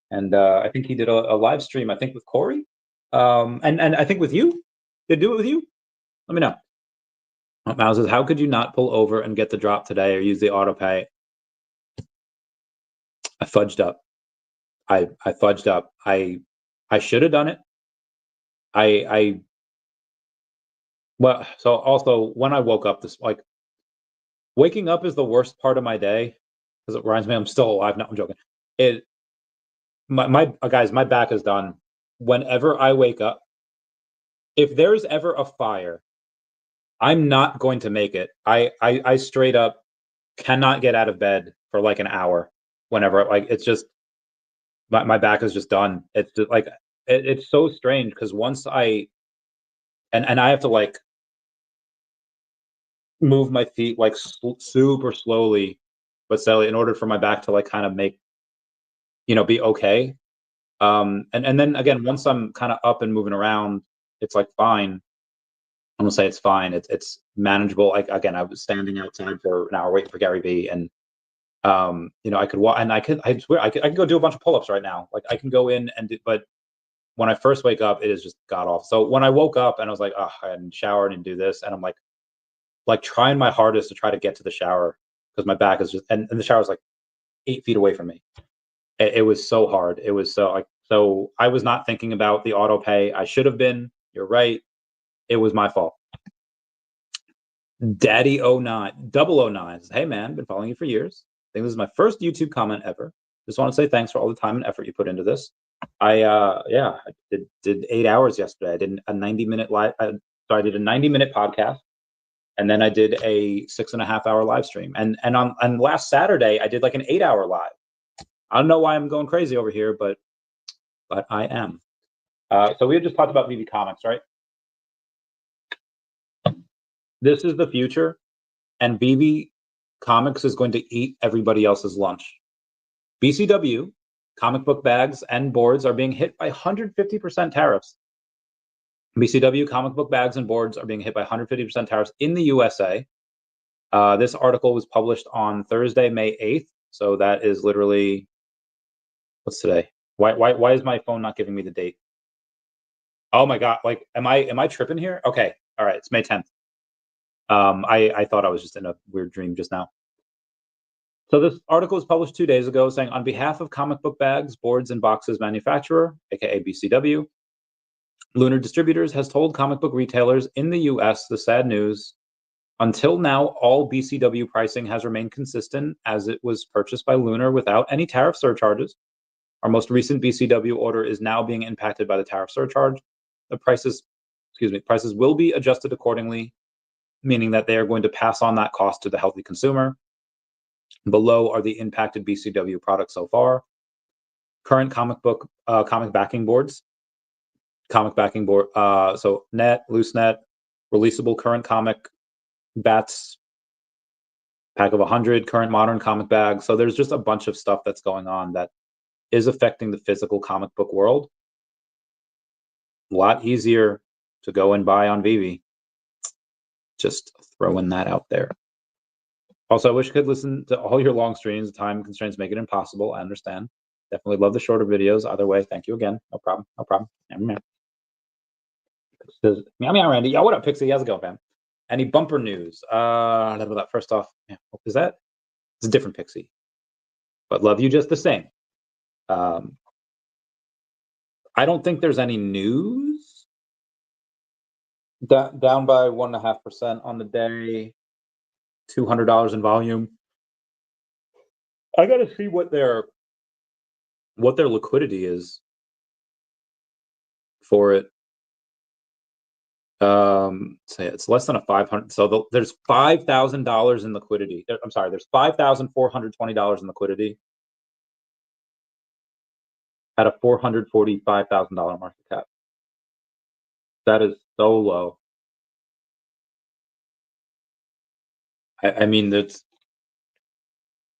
and I think he did a live stream, I think with Corey, and I think with you. Did he do it with you? Let me know. Mouse says, how could you not pull over and get the drop today or use the auto pay? I fudged up. I fudged up. I should have done it. Well, so also when I woke up, waking up is the worst part of my day because it reminds me I'm still alive. No, I'm joking. Guys, my back is done. Whenever I wake up, if there's ever a fire, I'm not going to make it. I straight up cannot get out of bed for like an hour. Whenever it's just my back is just done. It's just, it's so strange because once I have to move my feet super slowly but steadily in order for my back to kind of make be okay. And then again, once I'm kind of up and moving around, it's fine. I'm gonna say it's fine. It's manageable. Again, I was standing outside for an hour waiting for Gary V, and I could walk, and I swear I could go do a bunch of pull-ups right now. I can go in and do, but when I first wake up, it is just god off. So when I woke up and I was like, oh, I hadn't showered and do this, and I'm like trying my hardest to try to get to the shower because my back is just, and the shower is 8 feet away from me. It was so hard. It was so I was not thinking about the auto pay. I should have been. You're right. It was my fault. Daddy 009 says, hey man, been following you for years. I think this is my first YouTube comment ever. Just want to say thanks for all the time and effort you put into this. I did 8 hours yesterday. I did a 90-minute live. So I did a 90-minute podcast, and then I did a 6.5 hour live stream. And on last Saturday, I did an 8 hour live. I don't know why I'm going crazy over here, but I am. So we had just talked about VeVe Comics, right? This is the future, and VeVe Comics is going to eat everybody else's lunch. BCW, comic book bags and boards are being hit by 150% tariffs. BCW comic book bags and boards are being hit by 150% tariffs in the USA. This article was published on Thursday, May 8th. So that is literally, what's today? Why is my phone not giving me the date? Oh my God, like, am I tripping here? Okay, all right, it's May 10th. I thought I was just in a weird dream just now. So this article was published 2 days ago saying, on behalf of comic book bags, boards, and boxes manufacturer, aka BCW, Lunar Distributors has told comic book retailers in the US the sad news. Until now, all BCW pricing has remained consistent as it was purchased by Lunar without any tariff surcharges. Our most recent BCW order is now being impacted by the tariff surcharge. The prices will be adjusted accordingly, meaning that they are going to pass on that cost to the healthy consumer. Below are the impacted BCW products so far. Current comic backing boards. So net, loose net, releasable current comic bats, pack of 100, current modern comic bags. So there's just a bunch of stuff that's going on that is affecting the physical comic book world. A lot easier to go and buy on VeVe. Just throwing that out there. Also, I wish I could listen to all your long streams. Time constraints make it impossible. I understand. Definitely love the shorter videos. Either way, thank you again. No problem. No problem. Says, meow meow Randy. Yo, what up, Pixie? How's it going, fam? Any bumper news? First off, yeah, is that? It's a different Pixie, but love you just the same. I don't think there's any news. Down by 1.5% on the day. $200 in volume. I got to see what their liquidity is for it. Say it's less than a 500. So there's $5,000 in liquidity. I'm sorry, there's $5,420 in liquidity at a $445,000 market cap. That is so low. I mean, that's,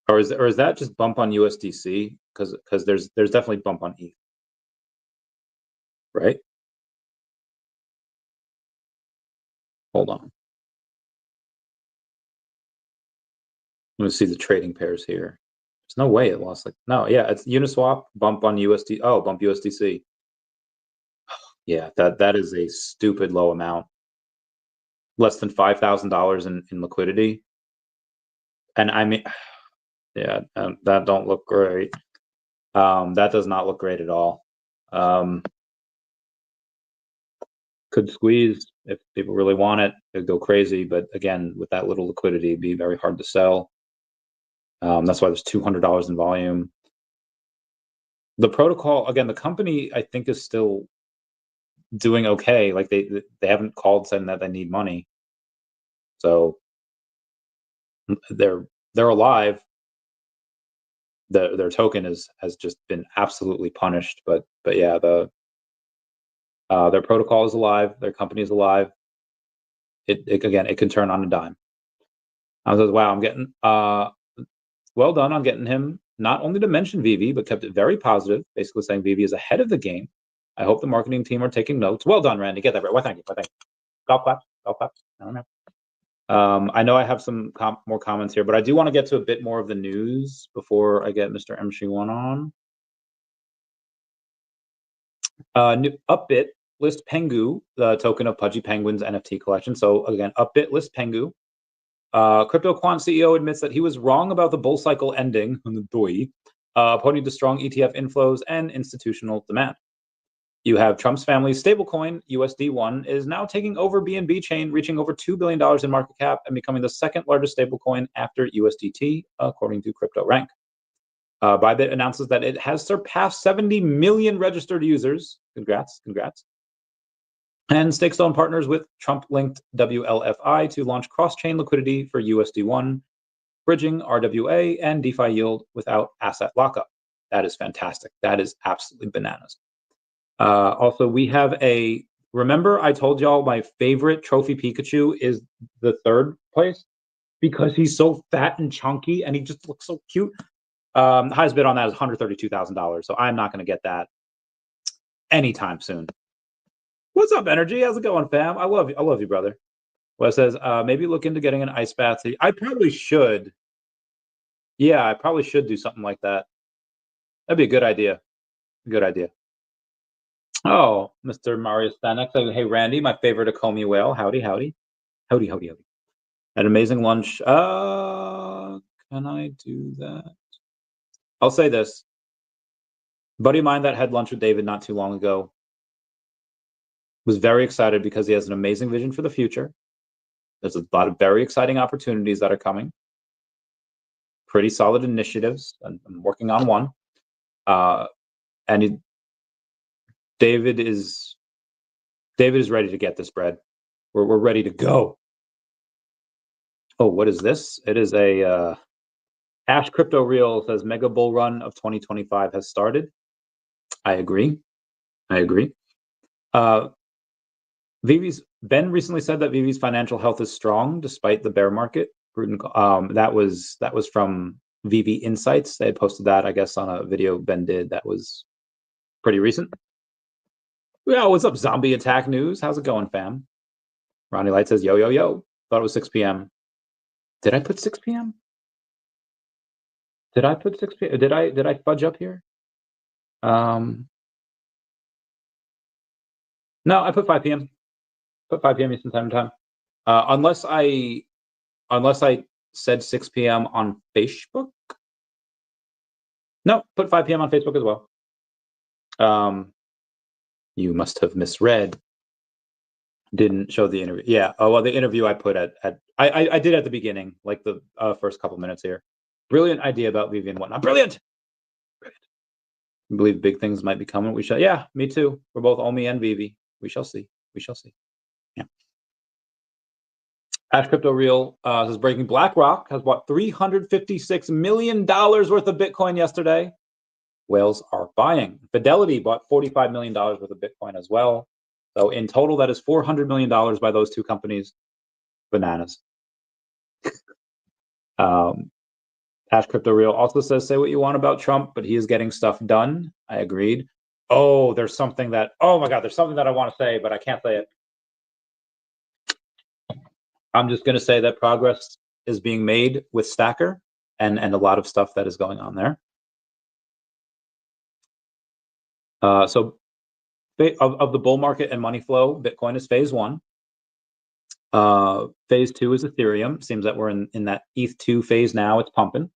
or is that just bump on USDC? Because there's definitely bump on ETH, right? Hold on. I'm gonna see the trading pairs here. There's no way it lost no, yeah, it's Uniswap, bump on USD. Oh, bump USDC. Yeah, that is a stupid low amount. Less than $5,000 in liquidity. And I mean, yeah, that don't look great. That does not look great at all. Could squeeze if people really want it. It'd go crazy, but again, with that little liquidity, it'd be very hard to sell. That's why there's $200 in volume. The protocol, again, the company I think is still doing okay. Like they haven't called saying that they need money, so they're alive. Their token has just been absolutely punished. But yeah, their protocol is alive. Their company is alive. It can turn on a dime. I was like, wow, I'm getting well done on getting him not only to mention VeVe, but kept it very positive, basically saying VeVe is ahead of the game. I hope the marketing team are taking notes. Well done, Randy. Get that right. Well, thank you. Well, thank you. Golf claps. Golf claps. I don't know. I know I have some more comments here, but I do want to get to a bit more of the news before I get Mr. MC1 on. New Upbit list Pengu, the token of Pudgy Penguin's NFT collection. So again, Upbit list Pengu. CryptoQuant CEO admits that he was wrong about the bull cycle ending, pointing to strong ETF inflows and institutional demand. You have Trump's family's stablecoin, USD1, is now taking over BNB chain, reaching over $2 billion in market cap and becoming the second largest stablecoin after USDT, according to CryptoRank. Bybit announces that it has surpassed 70 million registered users. Congrats. And Stakestone partners with Trump-linked WLFI to launch cross-chain liquidity for USD1, bridging RWA and DeFi yield without asset lockup. That is fantastic. That is absolutely bananas. Also, we have remember I told y'all my favorite trophy Pikachu is the third place because he's so fat and chunky and he just looks so cute. Highest bid on that is $132,000. So I'm not going to get that anytime soon. What's up, Energy? How's it going, fam? I love you. I love you, brother. Well, it says, maybe look into getting an ice bath. I probably should. Yeah, I probably should do something like that. That'd be a good idea. Good idea. Oh, Mr. Mario Stanek. Hey, Randy, my favorite Akomi whale. Howdy, howdy. Howdy, howdy, howdy. An amazing lunch. Can I do that? I'll say this. Buddy of mine that had lunch with David not too long ago was very excited because he has an amazing vision for the future. There's a lot of very exciting opportunities that are coming. Pretty solid initiatives. I'm working on one. And David is ready to get this bread. We're ready to go. Oh, what is this? It is a Ash Crypto Reel says mega bull run of 2025 has started. I agree. VeVe's Ben recently said that VeVe's financial health is strong despite the bear market. That was from VeVe Insights. They had posted that, I guess, on a video Ben did that was pretty recent. Yeah, what's up, Zombie Attack News? How's it going, fam? Ronnie Light says, yo, yo, yo. Thought it was 6 p.m. Did I put 6 p.m.? Did I put 6 p.m.? Did I fudge up here? No, I put 5 p.m. Put 5 p.m. Eastern Time. Unless I said 6 p.m. on Facebook. No, put 5 p.m. on Facebook as well. You must have misread. Didn't show the interview. Yeah. Oh well, the interview I put I did at the beginning, like the first couple minutes here. Brilliant idea about VeVe and whatnot. Brilliant. I believe big things might be coming. We shall. Yeah, me too. We're both OMI and VeVe. We shall see. Yeah. Ash Crypto Reel says breaking BlackRock has bought $356 million worth of Bitcoin yesterday. Whales are buying. Fidelity bought $45 million worth of Bitcoin as well. So in total, that is $400 million by those two companies. Bananas. Ash Crypto Reel also says, say what you want about Trump, but he is getting stuff done. I agreed. Oh, there's something that, oh my God, there's something that I want to say, but I can't say it. I'm just going to say that progress is being made with Stacker and a lot of stuff that is going on there. So of the bull market and money flow, Bitcoin is phase one. Phase two is Ethereum. Seems that we're in that ETH2 phase now. It's pumping.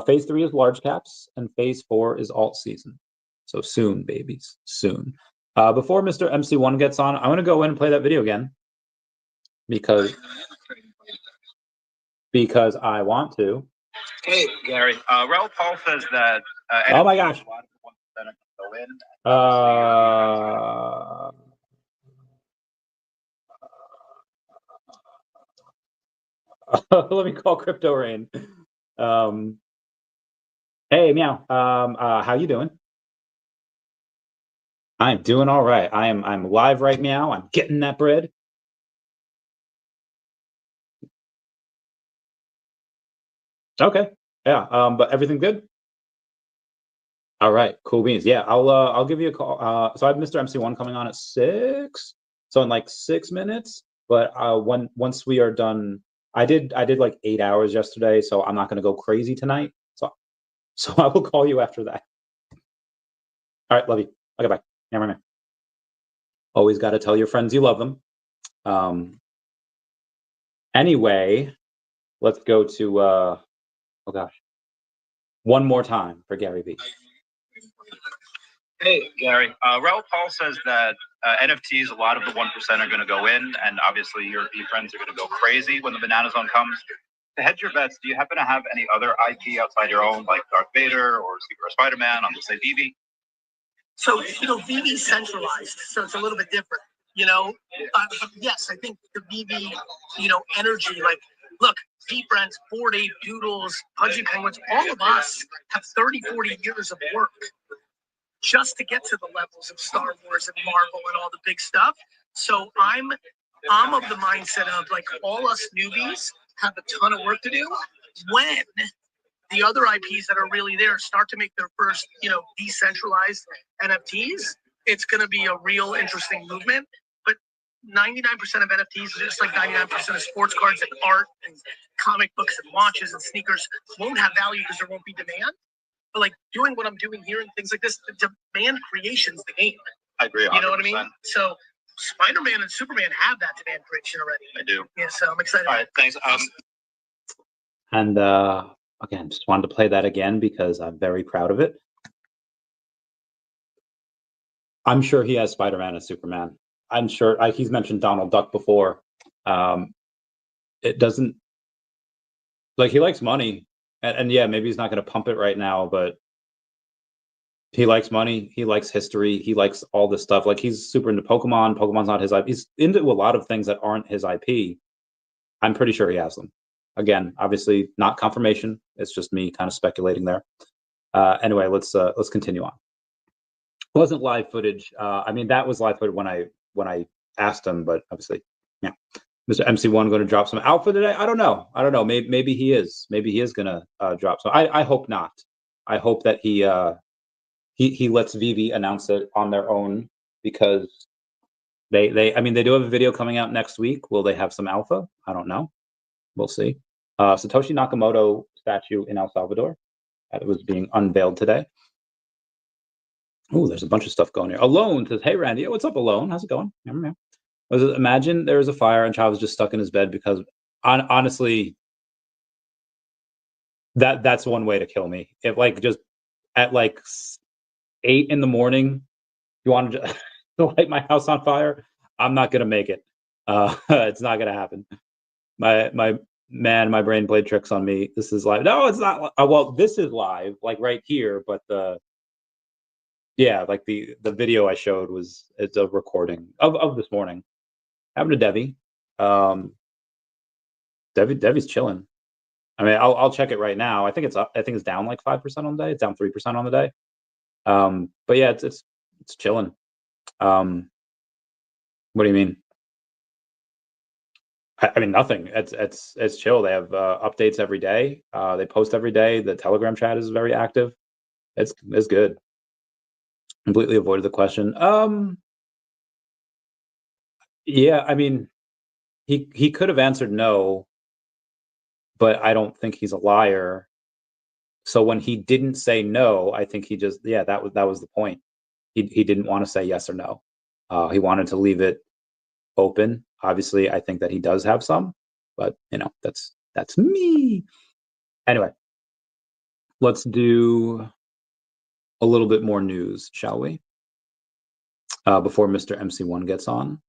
Phase three is large caps, and phase four is alt season. So soon, babies, soon. Before Mr. MC1 gets on, I'm going to go in and play that video again because I want to. Hey, Gary. Raul Paul says that. Oh my gosh. Let me call Crypto Rain. Hey, Meow. How you doing? I'm doing all right. I'm live right now. I'm getting that bread. Okay. Yeah. But everything good? All right. Cool beans. Yeah. I'll give you a call. So I have Mr. MC1 coming on at 6. So in like 6 minutes. But once we are done, I did like 8 hours yesterday, so I'm not going to go crazy tonight. So I will call you after that. All right. Love you. Okay. Bye. Yeah, always got to tell your friends you love them. Anyway, let's go to oh gosh, one more time for Gary V. Hey, Gary. Raul Paul says that NFTs, a lot of the 1% are going to go in, and obviously your friends are going to go crazy when the banana zone comes. To hedge your bets, do you happen to have any other IP outside your own, like Darth Vader or Secret Spider-Man on, say, VeVe? So, VeVe's centralized, so it's a little bit different, yes, I think the VeVe, energy, like, look, V-Friends, Bored Ape, Doodles, Pudgy Penguins, all of us have 30, 40 years of work just to get to the levels of Star Wars and Marvel and all the big stuff. So I'm of the mindset of, like, all us newbies have a ton of work to do. When the other IPs that are really there start to make their first, decentralized NFTs, it's going to be a real interesting movement. But 99% of NFTs, just like 99% of sports cards and art and comic books and watches and sneakers, won't have value because there won't be demand. But like doing what I'm doing here and things like this, the demand creation's the game. I agree. 100%. You know what I mean? So Spider-Man and Superman have that demand creation already. I do. Yeah, so I'm excited. All right, thanks. And again, just wanted to play that again because I'm very proud of it. I'm sure he has Spider-Man and Superman. I'm sure he's mentioned Donald Duck before. It doesn't, like, he likes money, and yeah, maybe he's not going to pump it right now, but he likes money. He likes history. He likes all this stuff. Like, he's super into Pokemon. Pokemon's not his IP. He's into a lot of things that aren't his IP. I'm pretty sure he has them. Again, obviously not confirmation. It's just me kind of speculating there. Anyway, let's continue on. It wasn't live footage. I mean, that was live footage when I asked him, but obviously, yeah. Mr. MC1 going to drop some alpha today? I don't know. Maybe he is. Maybe he is going to drop some. I hope not. I hope that he lets VeVe announce it on their own, because they do have a video coming out next week. Will they have some alpha? I don't know. We'll see. Satoshi Nakamoto statue in El Salvador that was being unveiled today. Oh, there's a bunch of stuff going here. Alone says, "Hey Randy, what's up, Alone? How's it going?" Imagine there was a fire and Chavez just stuck in his bed, because honestly, that's one way to kill me. If like just at like 8 in the morning, you want to light my house on fire, I'm not gonna make it. It's not gonna happen. My brain played tricks on me. This is live. No, it's not. Well, this is live, like right here, but like the video I showed it's a recording of this morning. Happened to DEVVE. DEVVE's chilling. I mean, I'll check it right now. I think it's up. I think it's down like 5% on the day. It's down 3% on the day. But yeah, it's chilling. What do you mean? I mean, nothing. It's chill. They have updates every day. They post every day. The Telegram chat is very active. It's good. Completely avoided the question. Yeah, I mean, he could have answered no, but I don't think he's a liar. So when he didn't say no, I think he just, yeah, that was the point. He didn't want to say yes or no. He wanted to leave it open. Obviously, I think that he does have some, but that's me. Anyway, let's do a little bit more news, shall we? Before Mr. MC1 gets on.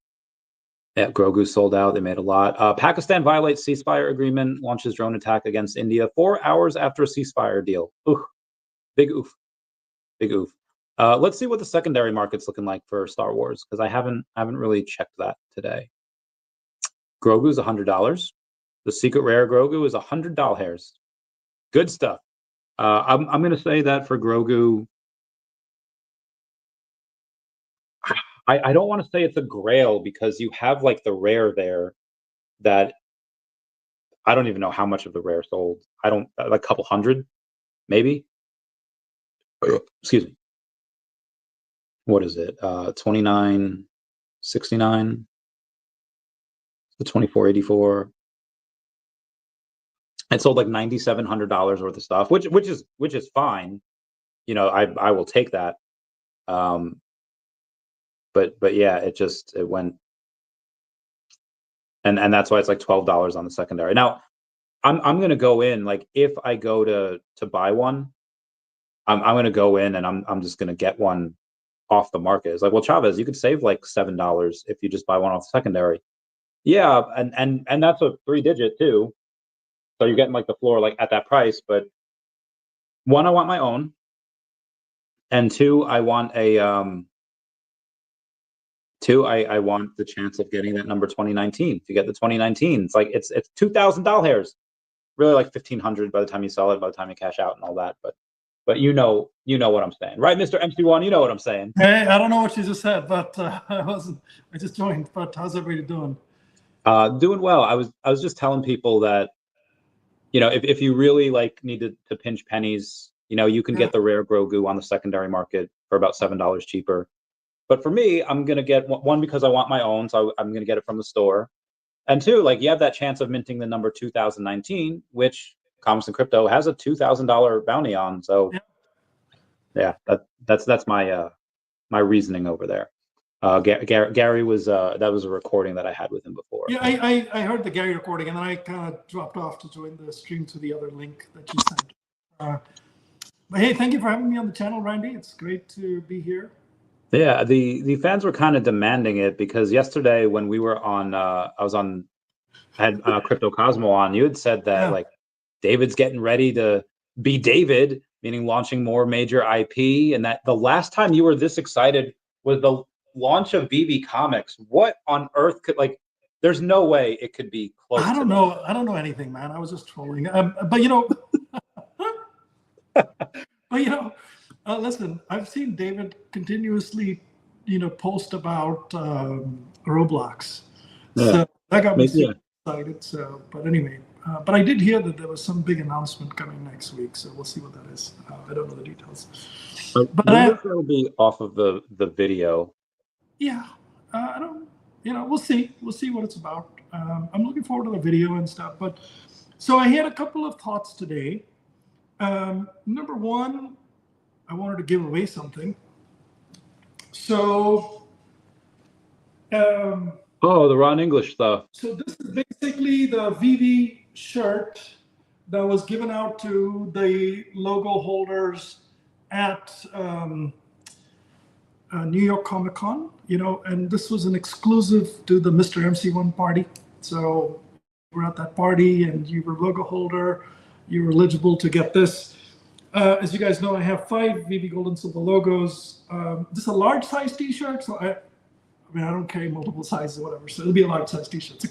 Yeah, Grogu sold out. They made a lot. Pakistan violates ceasefire agreement, launches drone attack against India 4 hours after a ceasefire deal. Oof. Big oof. Big oof. Let's see what the secondary market's looking like for Star Wars, because I haven't really checked that today. Grogu's $100. The secret rare Grogu is $100. Good stuff. I'm going to say that for Grogu, I don't want to say it's a grail, because you have like the rare there that I don't even know how much of the rare sold. I don't, like a couple hundred, maybe. Excuse me. What is it? 29.69. The 24.84. It sold like $9,700 worth of stuff, which is fine. I will take that. But yeah, it went, and that's why it's like $12 on the secondary. Now, I'm gonna go in, like, if I go to buy one, I'm gonna go in and I'm just gonna get one off the market. It's like, well, Chavez, you could save like $7 if you just buy one off the secondary. Yeah, and that's a 3-digit too. So you're getting like the floor like at that price. But one, I want my own, and two, I want a I want the chance of getting that number 2019. If you get the 2019, it's like it's $2,000. Really like $1,500 by the time you sell it, by the time you cash out and all that. But you know what I'm saying, right, Mr. MC1? You know what I'm saying. Hey, I don't know what you just said, but I just joined. But how's everybody doing? Doing well. I was just telling people that, if you really like need to pinch pennies, you can get the rare Grogu on the secondary market for about $7 cheaper. But for me, I'm gonna get one because I want my own, so I'm gonna get it from the store. And two, like you have that chance of minting the number 2019, which Comics and Crypto has a $2,000 bounty on. So yeah, that's my my reasoning over there. Gary was that was a recording that I had with him before. Yeah, I heard the Gary recording, and then I kind of dropped off to join the stream to the other link that you sent. But hey, thank you for having me on the channel, Randy. It's great to be here. Yeah, the fans were kind of demanding it because yesterday when we were on, I had Crypto Cosmo on. You had said that like David's getting ready to be David, meaning launching more major IP, and that the last time you were this excited was the launch of VeVe Comics. What on earth could there's no way it could be close. I don't know. I don't know anything, man. I was just trolling. But you know, listen, I've seen David continuously, post about Roblox. So that got me super excited. So, but anyway, but I did hear that there was some big announcement coming next week. So we'll see what that is. I don't know the details. But it'll be off of the video. Yeah, I don't. We'll see. We'll see what it's about. I'm looking forward to the video and stuff. But so I had a couple of thoughts today. Number one, I wanted to give away something. So, the Ron English stuff. So this is basically the VeVe shirt that was given out to the logo holders at New York Comic Con, and this was an exclusive to the Mr. MC1 party. So we're at that party and you were logo holder, you were eligible to get this. As you guys know, I have 5 VeVe Gold and Silver logos. This is a large size t-shirt, so I don't carry multiple sizes or whatever, so it'll be a large size t-shirt.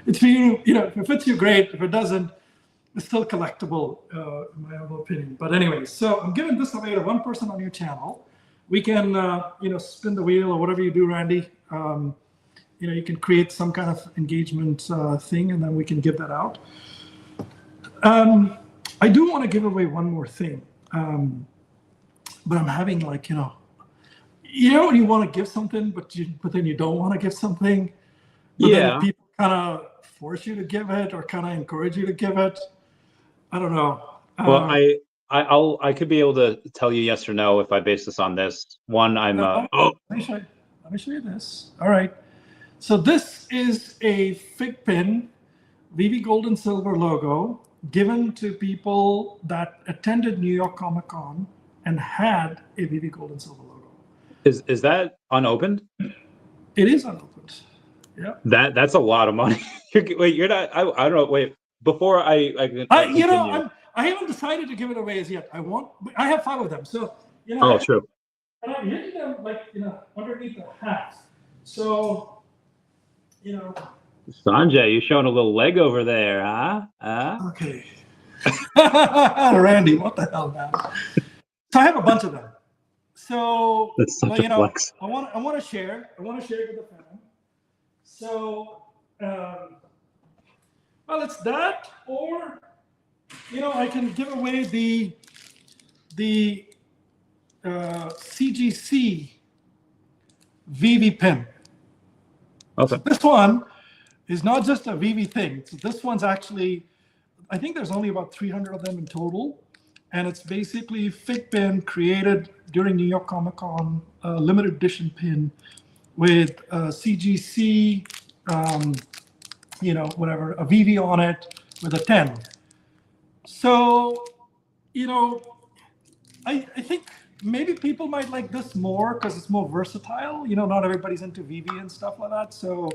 It's for you, if it fits you, great. If it doesn't, it's still collectible, in my humble opinion. But anyway, so I'm giving this away to one person on your channel. We can, spin the wheel or whatever you do, Randy. You can create some kind of engagement thing, and then we can give that out. I do want to give away one more thing, but I'm having when you want to give something, but then you don't want to give something. But then people kind of force you to give it or kind of encourage you to give it. I don't know. Well, I could be able to tell you yes or no if I base this on this. One, I'm let me show you this. All right. So this is a fig pin, VeVe Gold and Silver logo, given to people that attended New York Comic Con and had a VeVe Gold and Silver logo. Is that unopened? It is unopened. Yeah. That's a lot of money. Wait, you're not. I don't know. Wait, before I haven't decided to give it away as yet. I have 5 of them. So Oh, true. And I'm hitting them underneath the hat. So Sanjay, you're showing a little leg over there, huh? Okay. Randy, what the hell, man? So I have a bunch of them. So that's such a flex. I want to share. I want to share it with the fam. So well, it's that, or I can give away the CGC VeVe pin. Okay. So this one is not just a VeVe thing. So this one's actually, I think there's only about 300 of them in total. And it's basically fig pin created during New York Comic Con, limited edition pin with CGC, whatever, a VeVe on it with a 10. So, I think maybe people might like this more because it's more versatile. Not everybody's into VeVe and stuff like that. So,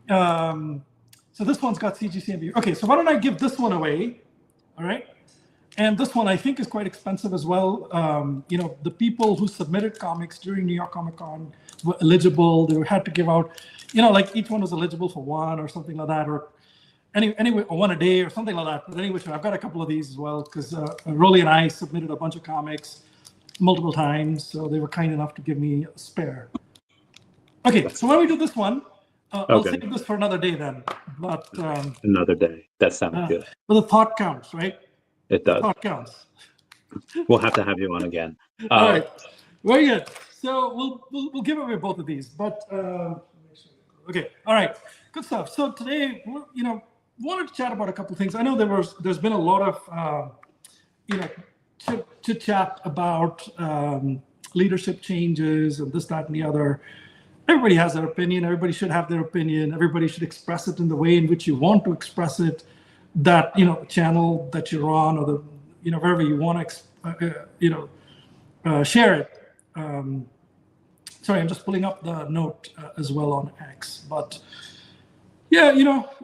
so this one's got CGC and VeVe. Okay, so why don't I give this one away? All right. And this one I think is quite expensive as well. The people who submitted comics during New York Comic Con were eligible. They had to give out, each one was eligible for one or something like that, or anyway, or one a day or something like that. But anyway, I've got a couple of these as well because Rolly and I submitted a bunch of comics multiple times, so they were kind enough to give me a spare. Okay, so when we do this one, I'll save this for another day then. But another day. That sounds good. But the thought counts, right? It does. The thought counts. We'll have to have you on again. All right, very good. So we'll give away both of these, but okay, all right, good stuff. So today, wanted to chat about a couple of things. I know there's been a lot of chit chat about leadership changes and this, that, and the other. Everybody has their opinion. Everybody should have their opinion. Everybody should express it in the way in which you want to express it. That the channel that you're on, or the wherever you want to share it. Sorry, I'm just pulling up the note as well on X. But yeah,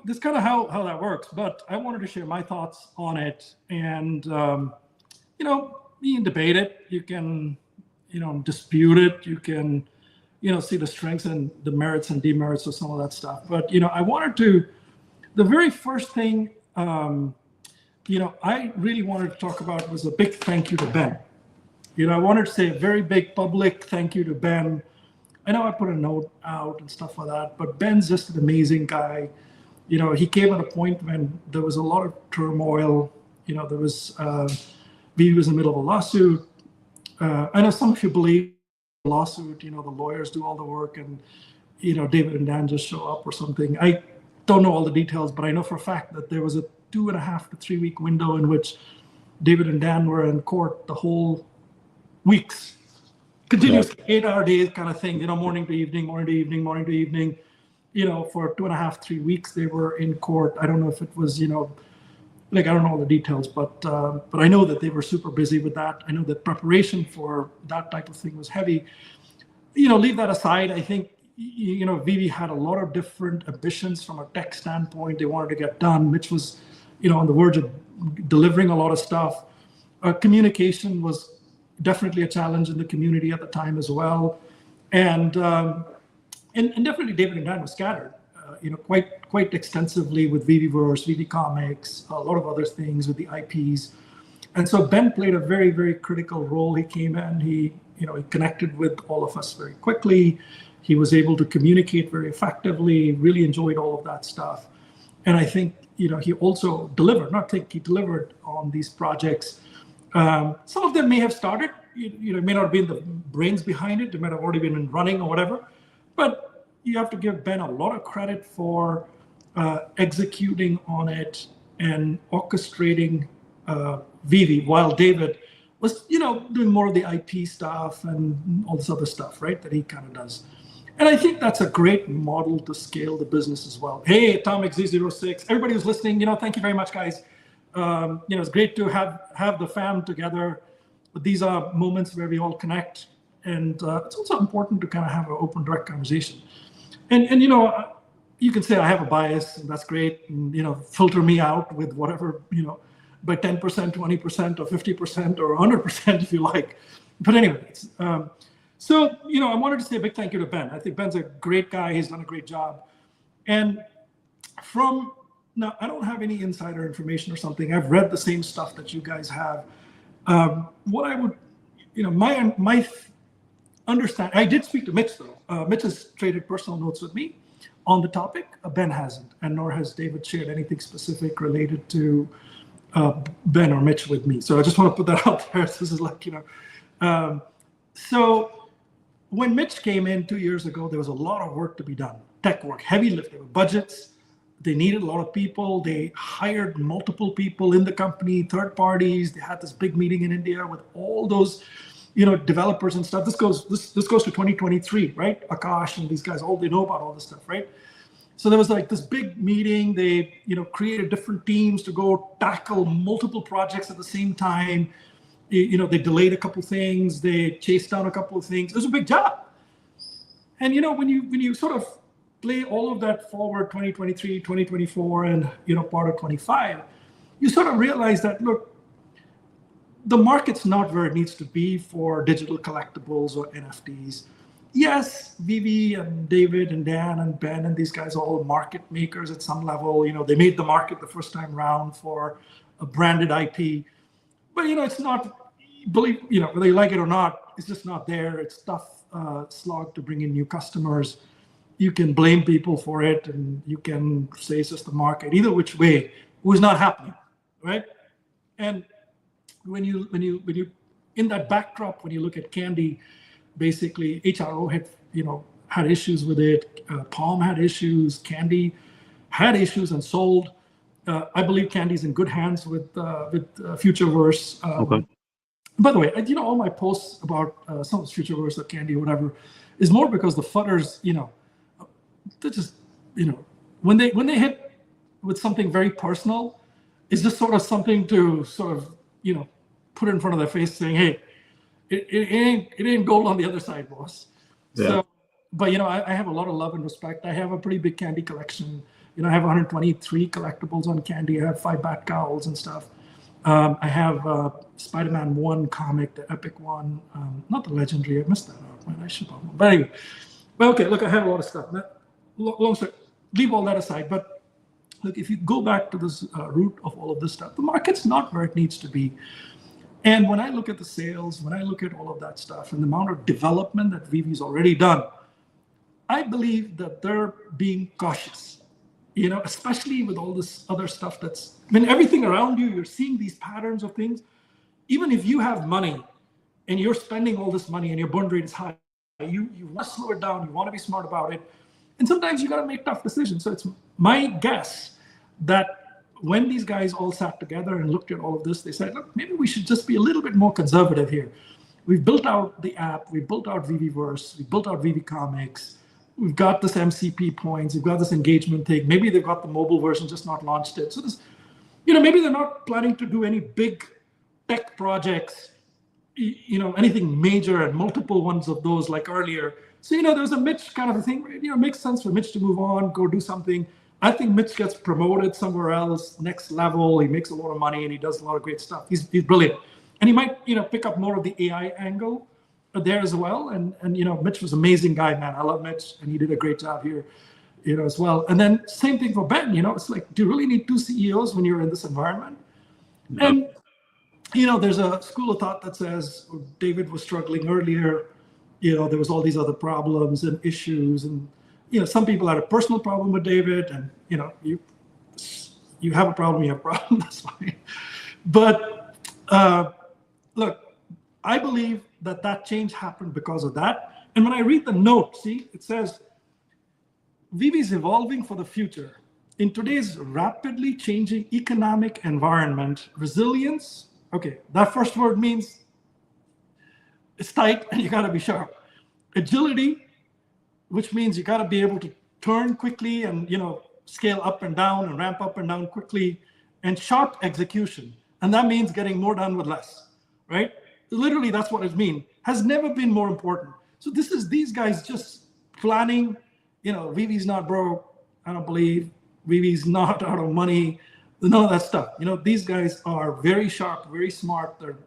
that's kind of how that works. But I wanted to share my thoughts on it, and you can debate it. You can dispute it. You can see the strengths and the merits and demerits of some of that stuff. But I wanted to, the very first thing I really wanted to talk about was a big thank you to Ben. I wanted to say a very big public thank you to Ben. I know I put a note out and stuff like that, but Ben's just an amazing guy. He came at a point when there was a lot of turmoil. There was, VeVe was in the middle of a lawsuit. I know some of you believe the lawsuit, the lawyers do all the work and, David and Dan just show up or something. I don't know all the details, but I know for a fact that there was a 2.5 to 3 week window in which David and Dan were in court the whole weeks, continuous 8-hour days kind of thing, morning to evening, morning to evening, morning to evening, for 2.5, 3 weeks they were in court. I don't know if it was, I don't know all the details, but I know that they were super busy with that. I know that preparation for that type of thing was heavy. Leave that aside. I think, VeVe had a lot of different ambitions from a tech standpoint. They wanted to get done. Mitch was, on the verge of delivering a lot of stuff. Communication was definitely a challenge in the community at the time as well, and definitely David and Dan was scattered, quite extensively with VeVeverse, VeVe Comics, a lot of other things with the IPs, and so Ben played a very, very critical role. He came in, he connected with all of us very quickly. He was able to communicate very effectively. Really enjoyed all of that stuff, and I think he also delivered. He delivered on these projects. Some of them may have started, may not have been the brains behind it. They might have already been running or whatever. But you have to give Ben a lot of credit for executing on it and orchestrating VeVe, while David was, doing more of the IP stuff and all this other stuff, right, that he kind of does. And I think that's a great model to scale the business as well. Hey, Atomic Z06, everybody who's listening, thank you very much, guys. It's great to have the fam together. But these are moments where we all connect, and it's also important to kind of have an open, direct conversation. And you can say I have a bias, and that's great, and filter me out with whatever by 10%, 20%, or 50%, or 100% if you like. But anyways, so I wanted to say a big thank you to Ben. I think Ben's a great guy. He's done a great job, and now, I don't have any insider information or something. I've read the same stuff that you guys have. What I would, my understand. I did speak to Mitch though. Mitch has traded personal notes with me on the topic. Ben hasn't, and nor has David shared anything specific related to Ben or Mitch with me. So I just want to put that out there. This is like, so when Mitch came in 2 years ago, there was a lot of work to be done. Tech work, heavy lift. There were budgets. They needed a lot of people. They hired multiple people in the company, third parties. They had this big meeting in India with all those, developers and stuff. This goes to 2023, right? Akash and these guys, they know about all this stuff, right? So there was like this big meeting. They, created different teams to go tackle multiple projects at the same time. They delayed a couple things. They chased down a couple of things. It was a big job. And when you sort of play all of that forward, 2023, 2024, and part of 25, you sort of realize that, look, the market's not where it needs to be for digital collectibles or NFTs. Yes, VeVe and David and Dan and Ben and these guys are all market makers at some level. They made the market the first time round for a branded IP. But it's not, whether you like it or not, it's just not there. It's tough slog to bring in new customers. You can blame people for it, and you can say it's just the market. Either which way, it was not happening, right? And when you in that backdrop, when you look at Candy, basically HRO had issues with it. Palm had issues. Candy had issues and sold. I believe Candy's in good hands with Futureverse. Okay. By the way, all my posts about some of Futureverse or Candy or whatever is more because the fudders, they're just, when they hit with something very personal, it's just sort of something to sort of, put in front of their face saying, hey, it ain't gold on the other side, boss. Yeah. So, but I have a lot of love and respect. I have a pretty big Candy collection. I have 123 collectibles on Candy. I have 5 Bat Cowls and stuff. I have Spider-Man 1 comic, the epic one, not the legendary. I missed that out, man. I should have. But anyway, okay. Look, I have a lot of stuff. Long story. Leave all that aside. But look, if you go back to this root of all of this stuff, the market's not where it needs to be. And when I look at the sales, when I look at all of that stuff and the amount of development that VeVe's already done, I believe that they're being cautious, especially with all this other stuff everything around you, you're seeing these patterns of things. Even if you have money and you're spending all this money and your burn rate is high, you want to slow it down, you want to be smart about it. And sometimes you got to make tough decisions. So it's my guess that when these guys all sat together and looked at all of this, they said, look, maybe we should just be a little bit more conservative here. We've built out the app, we built out VeVeverse, we built out VeVe Comics, we've got this MCP points, we've got this engagement thing. Maybe they've got the mobile version, just not launched it. So this, maybe they're not planning to do any big tech projects, anything major and multiple ones of those like earlier. So, there's a Mitch kind of a thing, it makes sense for Mitch to move on, go do something. I think Mitch gets promoted somewhere else, next level. He makes a lot of money and he does a lot of great stuff. He's brilliant. And he might, pick up more of the AI angle there as well. And Mitch was an amazing guy, man. I love Mitch and he did a great job here, as well. And then same thing for Ben, it's like, do you really need 2 CEOs when you're in this environment? No. And, there's a school of thought that says David was struggling earlier. There was all these other problems and issues and, some people had a personal problem with David, and you have a problem, you have a problem. That's fine. But look, I believe that change happened because of that. And when I read the note, see, it says, VeVe is evolving for the future. In today's rapidly changing economic environment, resilience. Okay, that first word means it's tight and you got to be sharp. Agility, which means you got to be able to turn quickly and scale up and down and ramp up and down quickly, and sharp execution. And that means getting more done with less, right? Literally, that's what it means. Has never been more important. So this is these guys just planning. VeVe's not broke. I don't believe VeVe's not out of money. None of that stuff. These guys are very sharp, very smart. They're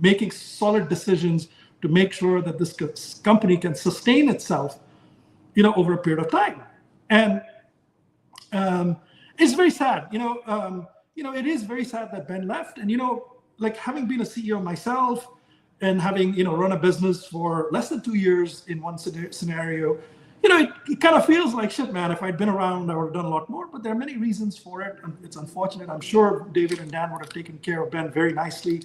making solid decisions to make sure that this company can sustain itself over a period of time. And it's very sad, it is very sad that Ben left. And, like having been a CEO myself and having, run a business for less than 2 years in one scenario, it kind of feels like shit, man. If I'd been around, I would have done a lot more, but there are many reasons for it. And it's unfortunate. I'm sure David and Dan would have taken care of Ben very nicely,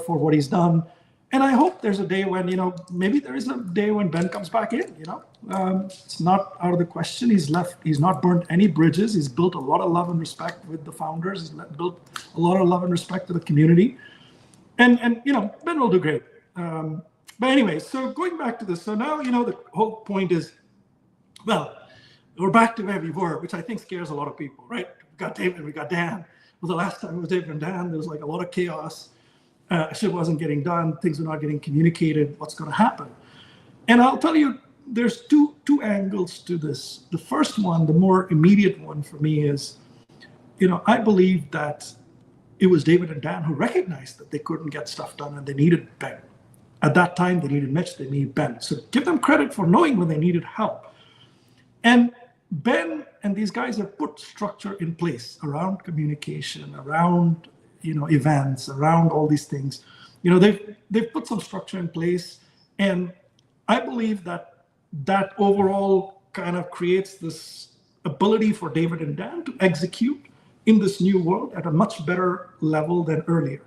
for what he's done. And I hope there's a day when, maybe there is a day when Ben comes back in, it's not out of the question. He's not burnt any bridges. He's built a lot of love and respect with the founders. He's built a lot of love and respect to the community. And Ben will do great. But anyway, so going back to this. So now, the whole point is, well, we're back to where we were, which I think scares a lot of people, right? We got David, we got Dan. Well, the last time it was David and Dan, there was like a lot of chaos. Shit wasn't getting done. Things were not getting communicated. What's going to happen? And I'll tell you, there's two angles to this. The first one, the more immediate one for me is, I believe that it was David and Dan who recognized that they couldn't get stuff done and they needed Ben. At that time, they needed Mitch, they needed Ben. So give them credit for knowing when they needed help. And Ben and these guys have put structure in place around communication, around events, around all these things. They've put some structure in place, and I believe that overall kind of creates this ability for David and Dan to execute in this new world at a much better level than earlier,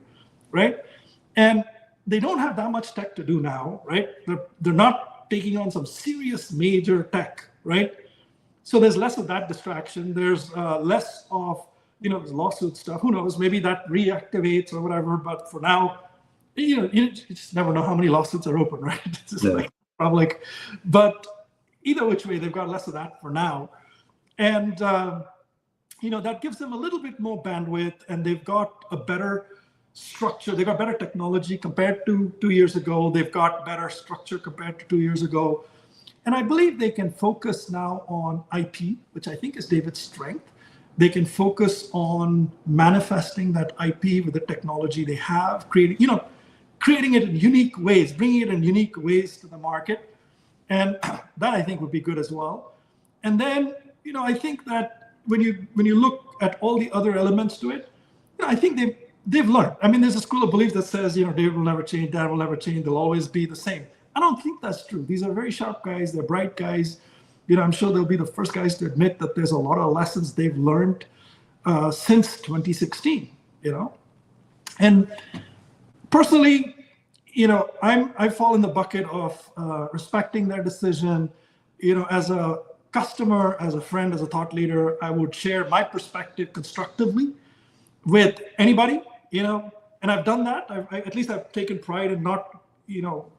right? And they don't have that much tech to do now, right? They're not taking on some serious major tech, right? So there's less of that distraction. There's less of, lawsuit stuff. Who knows? Maybe that reactivates or whatever. But for now, you just never know how many lawsuits are open, right? It's just like public. But either which way, they've got less of that for now. And, that gives them a little bit more bandwidth, and they've got a better structure. They've got better technology compared to 2 years ago. They've got better structure compared to 2 years ago. And I believe they can focus now on IP, which I think is David's strength. They can focus on manifesting that IP with the technology they have, creating it in unique ways, bringing it in unique ways to the market. And that I think would be good as well. And then, I think that when you look at all the other elements to it, I think they've learned. I mean, there's a school of belief that says, David will never change, Dad will never change, they'll always be the same. I don't think that's true. These are very sharp guys, they're bright guys. I'm sure they'll be the first guys to admit that there's a lot of lessons they've learned since 2016, And personally, I fall in the bucket of respecting their decision. As a customer, as a friend, as a thought leader, I would share my perspective constructively with anybody, and I've done that. At least I've taken pride in not,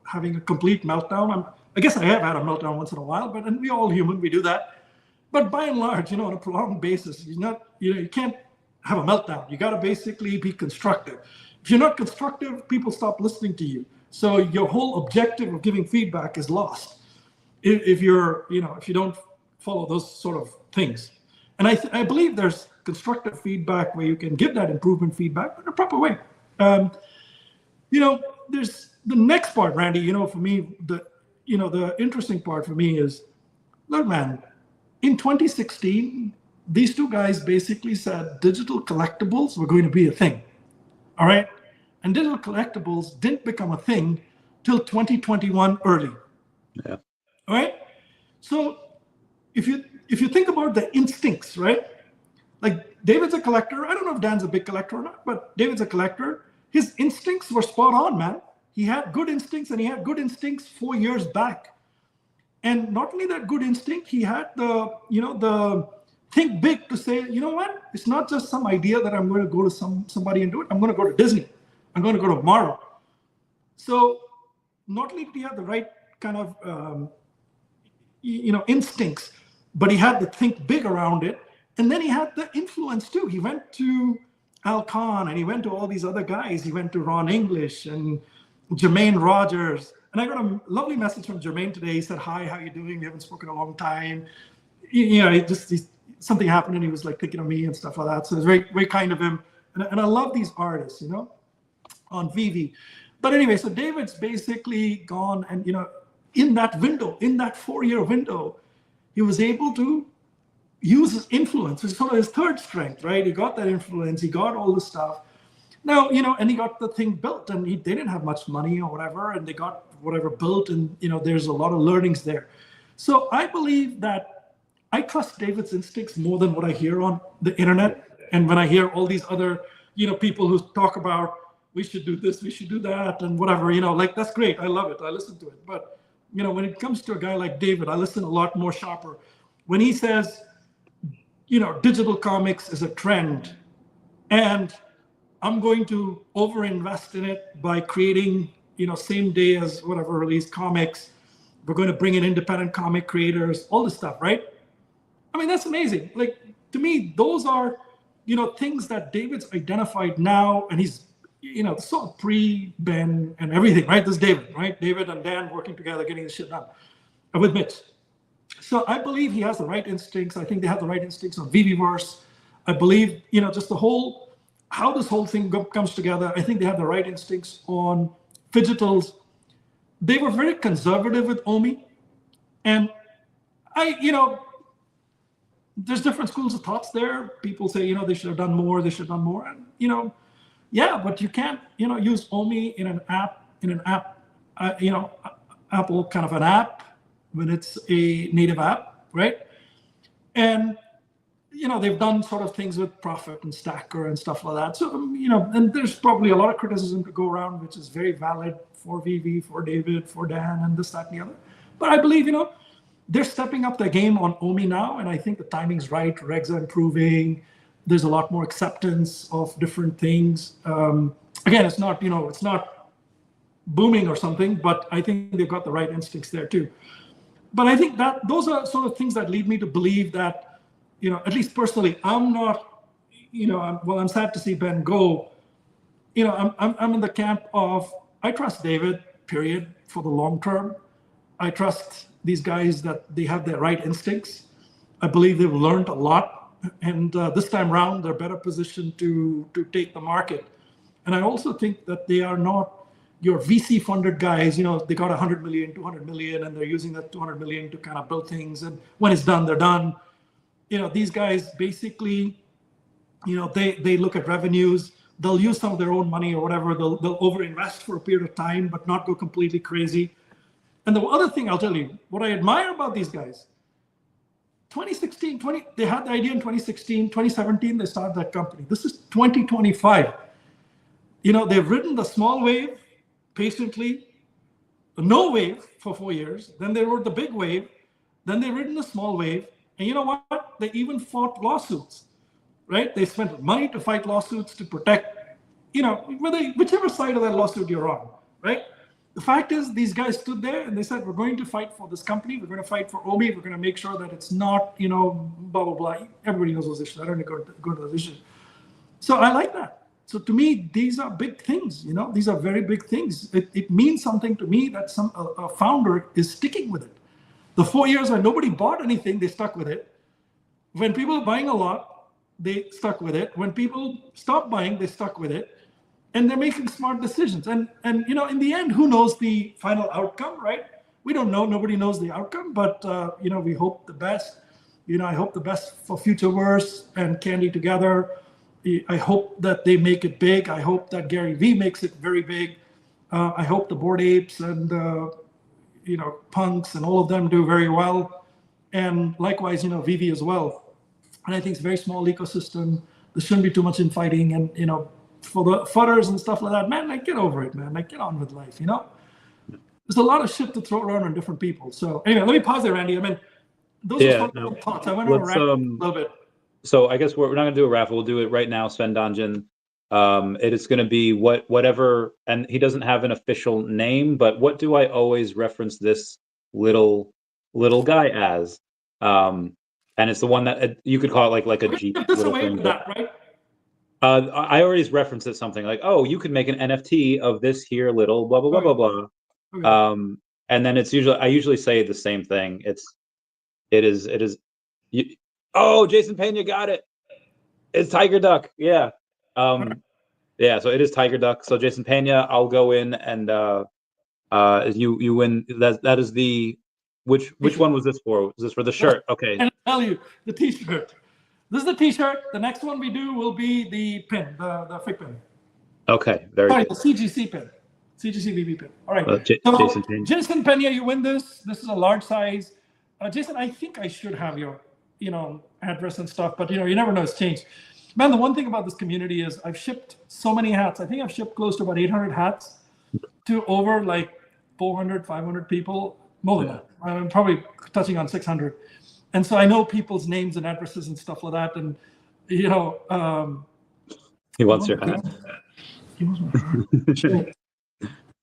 having a complete meltdown. I guess I have had a meltdown once in a while, and we're all human, we do that. But by and large, on a prolonged basis, you can't have a meltdown. You got to basically be constructive. If you're not constructive, people stop listening to you. So your whole objective of giving feedback is lost if you don't follow those sort of things. And I believe there's constructive feedback where you can give that improvement feedback in a proper way. There's the next part, Randy, for me, the interesting part for me is, look, man, in 2016, these two guys basically said digital collectibles were going to be a thing. All right. And digital collectibles didn't become a thing till 2021 early. Yeah. All right. So if you think about the instincts, right? Like David's a collector. I don't know if Dan's a big collector or not, but David's a collector. His instincts were spot on, man. He had good instincts, and he had good instincts 4 years back. And not only that good instinct, he had the think big to say, what? It's not just some idea that I'm going to go to somebody and do it. I'm going to go to Disney. I'm going to go tomorrow. So not only did he have the right kind of, instincts, but he had to think big around it. And then he had the influence too. He went to Altcoin, and he went to all these other guys. He went to Ron English and Jermaine Rogers. And I got a lovely message from Jermaine today. He said, hi, how you doing? We haven't spoken in a long time. Something happened, and he was like thinking of me and stuff like that. So it's very, very kind of him. And I love these artists, on VeVe. But anyway, so David's basically gone, and, in that window, in that 4-year window, he was able to use his influence, which is sort of his third strength, right? He got that influence, he got all the stuff. Now, and he got the thing built, and they didn't have much money or whatever, and they got whatever built, and, there's a lot of learnings there. So I believe that I trust David's instincts more than what I hear on the internet. And when I hear all these other, people who talk about, we should do this, we should do that, and whatever, that's great. I love it. I listen to it. But, when it comes to a guy like David, I listen a lot more sharper. When he says, digital comics is a trend, and I'm going to overinvest in it by creating, same day as whatever release comics. We're going to bring in independent comic creators, all this stuff, right? I mean, that's amazing. Like, to me, those are, things that David's identified now, and he's, sort of pre-Ben and everything, right? This is David, right? David and Dan working together, getting this shit done with Mitch. So I believe he has the right instincts. I think they have the right instincts on VeVeverse. I believe, just how this whole thing comes together. I think they have the right instincts on Fidgetals. They were very conservative with OMI. And there's different schools of thoughts there. People say, they should have done more, they should have done more. And, yeah, but you can't, use OMI in an app, Apple kind of an app when it's a native app, right? And, they've done sort of things with Profit and Stacker and stuff like that. So, and there's probably a lot of criticism to go around, which is very valid for VeVe, for David, for Dan, and this, that, and the other. But I believe, they're stepping up their game on OMI now, and I think the timing's right. Regs are improving. There's a lot more acceptance of different things. Again, it's not, it's not booming or something, but I think they've got the right instincts there too. But I think that those are sort of things that lead me to believe that, at least personally, I'm not, I'm sad to see Ben go. I'm in the camp of, I trust David, period, for the long term. I trust these guys that they have their right instincts. I believe they've learned a lot, and this time around, they're better positioned to take the market. And I also think that they are not your VC-funded guys. They got 100 million, 200 million, and they're using that 200 million to kind of build things. And when it's done, they're done. These guys basically, they look at revenues. They'll use some of their own money or whatever. They'll overinvest for a period of time, but not go completely crazy. And the other thing I'll tell you, what I admire about these guys, 2016, they had the idea in 2016, 2017, they started that company. This is 2025. They've ridden the small wave patiently, no wave for 4 years. Then they rode the big wave. Then they've ridden the small wave. And you know what? They even fought lawsuits, right? They spent money to fight lawsuits to protect, whichever side of that lawsuit you're on, right? The fact is, these guys stood there and they said, we're going to fight for this company. We're going to fight for OMI. We're going to make sure that it's not, blah, blah, blah. Everybody knows those issues. I don't need to go to those issues. So I like that. So to me, these are big things. These are very big things. It means something to me that a founder is sticking with it. The 4 years when nobody bought anything, they stuck with it. When people are buying a lot, they stuck with it. When people stop buying, they stuck with it. And they're making smart decisions. And in the end, who knows the final outcome, right? We don't know. Nobody knows the outcome. But, we hope the best. I hope the best for Futureverse and Candy together. I hope that they make it big. I hope that Gary Vee makes it very big. I hope the Bored Apes and, Punks and all of them do very well. And likewise, VeVe as well. And I think it's a very small ecosystem. There shouldn't be too much infighting. And, for the fudders and stuff like that, man, get over it, man. Get on with life, There's a lot of shit to throw around on different people. So anyway, let me pause there, Randy. Those are some thoughts. I went on a raffle a little bit. So I guess we're not going to do a raffle. We'll do it right now, Sven Donjan. It is going to be whatever, and he doesn't have an official name, but what do I always reference this little guy as? And it's the one that you could call it like a Jeep. Little thing, that, right? I already referenced it something like, oh, you could make an NFT of this here little blah blah blah blah blah. Okay. And then I usually say the same thing. It is. Oh, Jason Pena got it. It's Tiger Duck. Yeah. Yeah. So it is Tiger Duck. So Jason Pena, I'll go in and you win. That is the which one was this for? Was this for the shirt? Okay. And I'll tell you the T-shirt. This is the T-shirt. The next one we do will be the pin, the fake pin. Okay, very good. The CGC pin, CGC VeVe pin. All right. So, Jason Pena, you win this. This is a large size. Jason, I think I should have your, address and stuff, but you never know. It's changed. Man, the one thing about this community is I've shipped so many hats. I think I've shipped close to about 800 hats to over like 400, 500 people. More than that. I'm probably touching on 600. And so I know people's names and addresses and stuff like that. And, he wants your hat. He wants my hat.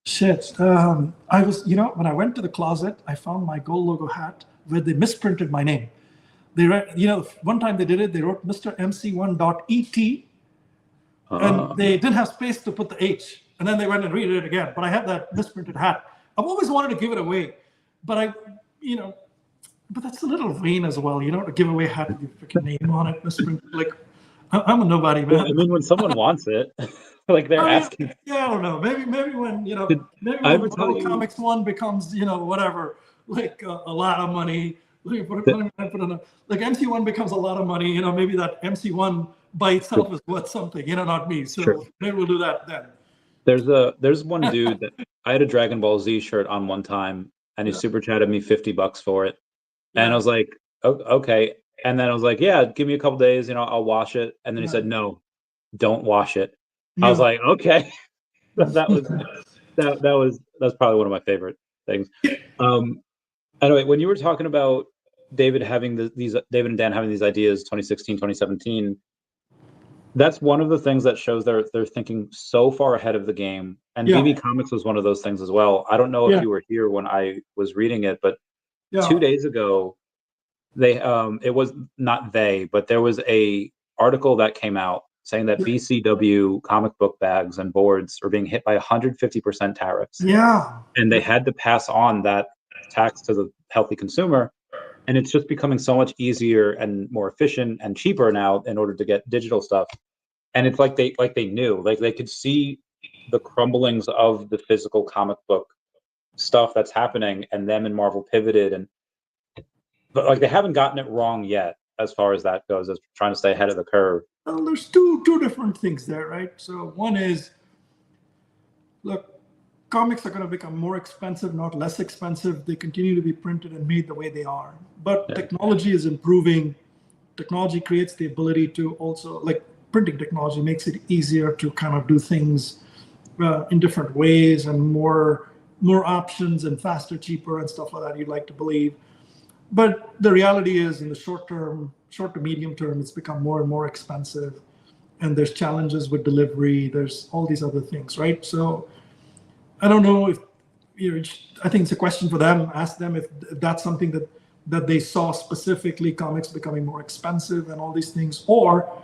Shit. I was, when I went to the closet, I found my gold logo hat where they misprinted my name. They read, one time they did it, they wrote Mr. MC1.et and they didn't have space to put the H. And then they went and read it again. But I had that misprinted hat. I've always wanted to give it away. But but that's a little vain as well, to give away a hat with your freaking name on it. Like, I'm a nobody, man. Well, I mean, when someone wants it, like they're asking. Yeah, I don't know. Maybe when maybe when Marvel Comics 1 becomes whatever, like a lot of money. Like MC1 becomes a lot of money. Maybe that MC1 by itself is worth something. Not me. So maybe we'll do that then. There's one dude that I had a Dragon Ball Z shirt on one time, and he super chatted me $50 for it. And I was like, okay. And then I was like, yeah, give me a couple days, I'll wash it. And then he said, no, don't wash it. I was like, okay. That's probably one of my favorite things. Anyway, when you were talking about David having David and Dan having these ideas 2016, 2017, that's one of the things that shows they're thinking so far ahead of the game. And VeVe Comics was one of those things as well. I don't know if you were here when I was reading it, but 2 days ago, it was not but there was a article that came out saying that BCW comic book bags and boards are being hit by 150% tariffs. Yeah. And they had to pass on that tax to the healthy consumer. And it's just becoming so much easier and more efficient and cheaper now in order to get digital stuff. And it's like they knew, like they could see the crumblings of the physical comic book stuff that's happening, and them and Marvel pivoted, but like they haven't gotten it wrong yet as far as that goes, as trying to stay ahead of the curve. Well, there's two different things there, right? So one is, look, comics are going to become more expensive, not less expensive. They continue to be printed and made the way they are. But technology is improving. Technology creates the ability to also, like printing technology makes it easier to kind of do things in different ways and more options and faster, cheaper and stuff like that, you'd like to believe. But the reality is in the short to medium term, it's become more and more expensive. And there's challenges with delivery. There's all these other things, right? So I don't know if, I think it's a question for them. Ask them if that's something that they saw specifically, comics becoming more expensive and all these things, or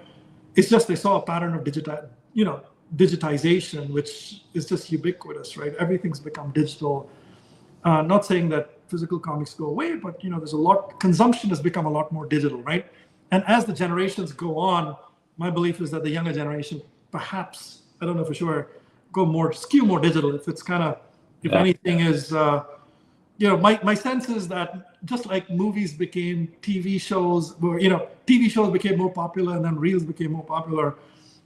it's just they saw a pattern of digitization, which is just ubiquitous, right? Everything's become digital. Not saying that physical comics go away, but there's consumption has become a lot more digital, right? And as the generations go on, my belief is that the younger generation, perhaps, I don't know for sure, skew more digital. If it's kind of, if anything is, my sense is that just like movies became TV shows, where TV shows became more popular and then reels became more popular.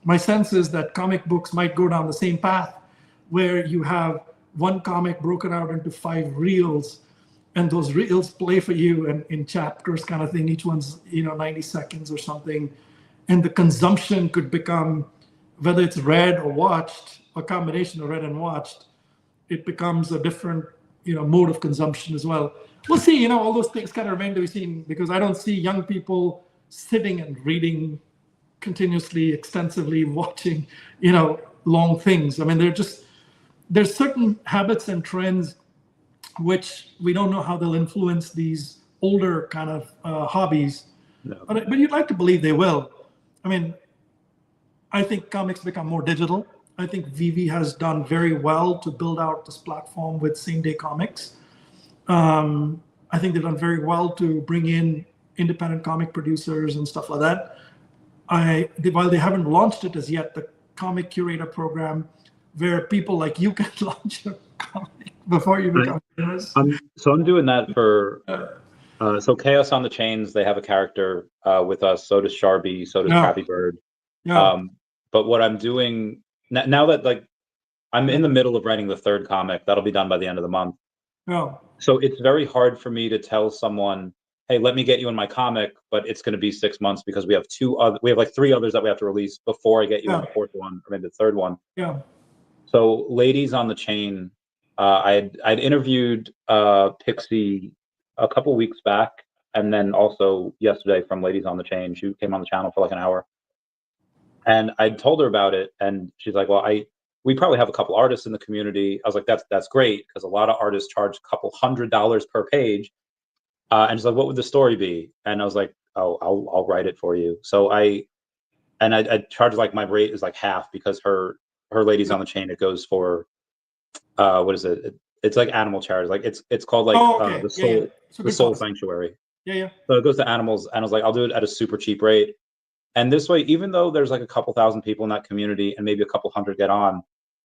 My sense is that comic books might go down the same path, where you have one comic broken out into 5 reels, and those reels play for you and in chapters kind of thing. Each one's 90 seconds or something, and the consumption could become, whether it's read or watched, a combination of read and watched, it becomes a different mode of consumption as well. We'll see. All those things kind of remain to be seen, because I don't see young people sitting and reading continuously, extensively, watching long things. I mean, there's certain habits and trends which we don't know how they'll influence these older kind of hobbies. No. But you'd like to believe they will. I mean, I think comics become more digital. I think VeVe has done very well to build out this platform with same-day comics. I think they've done very well to bring in independent comic producers and stuff like that. While they haven't launched it as yet, the Comic Curator program, where people like you can launch a comic before you become famous. So I'm doing that for, so Chaos on the Chains, they have a character with us, so does Sharby, so does Krabby Bird. But what I'm doing, now that like, I'm in the middle of writing the 3rd comic, that'll be done by the end of the month. So it's very hard for me to tell someone, hey, let me get you in my comic, but it's going to be 6 months because we have 3 others that we have to release before I get you in the 4th one, or maybe the 3rd one. So Ladies on the Chain, I'd interviewed Pixie a couple weeks back, and then also yesterday from Ladies on the Chain. She came on the channel for like an hour. And I told her about it, and she's like, well, we probably have a couple artists in the community. I was like, that's great, because a lot of artists charge a couple $100s per page. And she's like, what would the story be? And I was like, oh, I'll write it for you. So I charge, like, my rate is like half, because her Ladies on the Chain, it goes for what is it? It's like animal charities. Like it's called like the Soul Sanctuary. So it goes to animals, and I was like, I'll do it at a super cheap rate. And this way, even though there's like a couple thousand people in that community and maybe a couple hundred get on,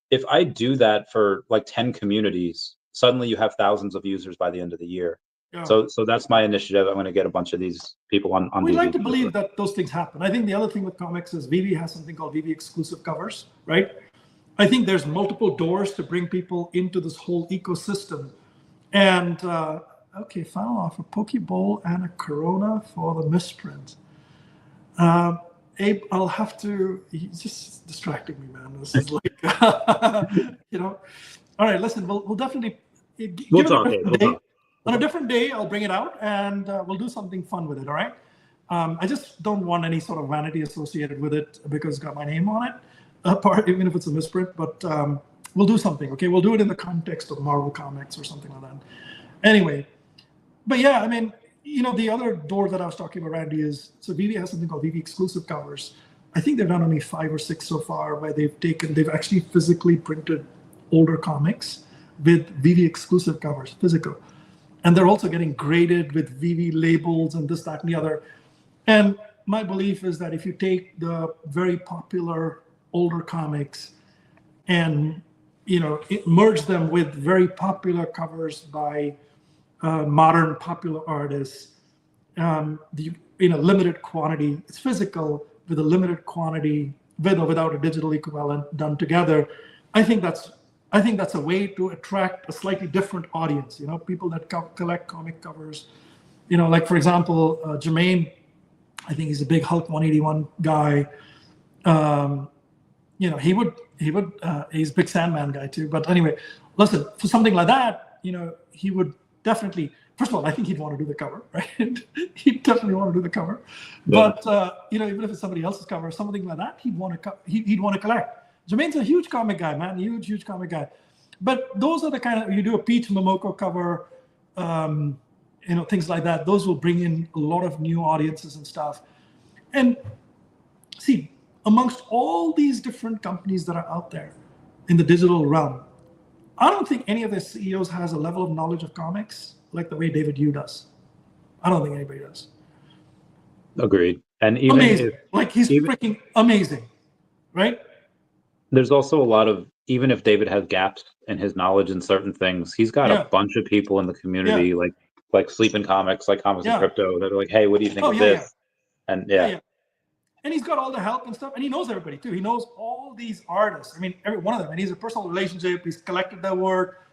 if I do that for like 10 communities, suddenly you have thousands of users by the end of the year. So that's my initiative. I'm going to get a bunch of these people on. We'd like to believe that those things happen. I think the other thing with comics is VeVe has something called VeVe exclusive covers, right? I think there's multiple doors to bring people into this whole ecosystem. And Okay, final offer, Pokeball and a Corona for the misprint. Abe, I'll have to, he's just distracting me, man. This is like, you know. All right, listen, we'll definitely, We'll talk, Abe. We'll talk. On a different day, I'll bring it out and we'll do something fun with it, all right? I just don't want any sort of vanity associated with it because it's got my name on it, even if it's a misprint, but we'll do something, okay? We'll do it in the context of Marvel Comics or something like that. Anyway, but yeah, I mean, you know, the other door that I was talking about, Randy, is, so VeVe has something called VeVe exclusive covers. I think they've done only 5 or 6 so far where they've actually physically printed older comics with VeVe exclusive covers, physical. And they're also getting graded with VeVe labels and this, that, and the other. And my belief is that if you take the very popular older comics and, you know, merge them with very popular covers by modern popular artists, in a limited quantity, it's physical with a limited quantity, with or without a digital equivalent done together. I think that's a way to attract a slightly different audience. You know, people that collect comic covers. You know, like for example, Jermaine, I think he's a big Hulk 181 guy. You know, he's a big Sandman guy too. But anyway, listen, for something like that, you know, he would definitely, first of all, I think he'd want to do the cover, right? He'd definitely want to do the cover. Yeah. But you know, even if it's somebody else's cover, something like that, he'd want to collect. Jermaine's a huge comic guy, man, huge comic guy. But those are the kind of, you do a Peach Momoko cover, you know, things like that. Those will bring in a lot of new audiences and stuff. And see, amongst all these different companies that are out there in the digital realm, I don't think any of their CEOs has a level of knowledge of comics like the way David Yu does. I don't think anybody does. Agreed. And even amazing. Like he's freaking amazing, right? There's also a lot of, even if David has gaps in his knowledge in certain things, he's got a bunch of people in the community, like Sleep in Comics, like Comics and Crypto, that are like, hey, what do you think of this? And and he's got all the help and stuff, and he knows everybody too. He knows all these artists. I mean, every one of them, and he's a personal relationship. He's collected their work,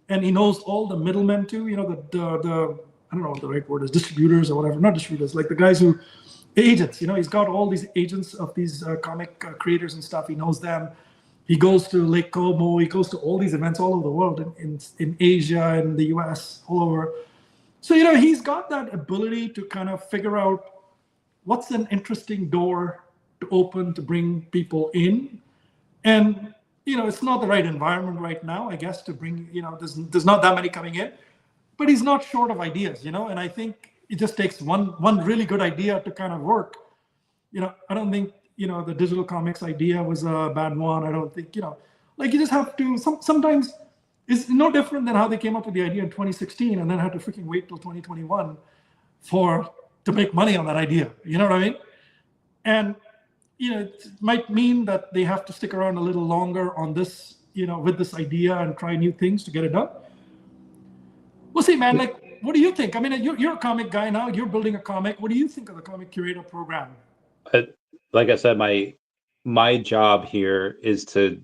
and he knows all the middlemen too. You know, the I don't know what the right word is, distributors or whatever. Not distributors, like the guys who, agents. You know, he's got all these agents of these comic creators and stuff. He knows them. He goes to Lake Como. He goes to all these events all over the world, in Asia and the US, all over. So, you know, he's got that ability to kind of figure out what's an interesting door to open to bring people in. And, you know, it's not the right environment right now, I guess, to bring, you know, there's not that many coming in, but he's not short of ideas, you know, and I think it just takes one really good idea to kind of work. You know, I don't think, you know, the digital comics idea was a bad one. I don't think, you know, like you just have to, sometimes it's no different than how they came up with the idea in 2016 and then had to freaking wait till 2021 to make money on that idea. You know what I mean? And, you know, it might mean that they have to stick around a little longer on this, you know, with this idea and try new things to get it done. We'll see, man. Like, what do you think? I mean, you're a comic guy now. You're building a comic. What do you think of the Comic Curator program? Like I said, my job here is to,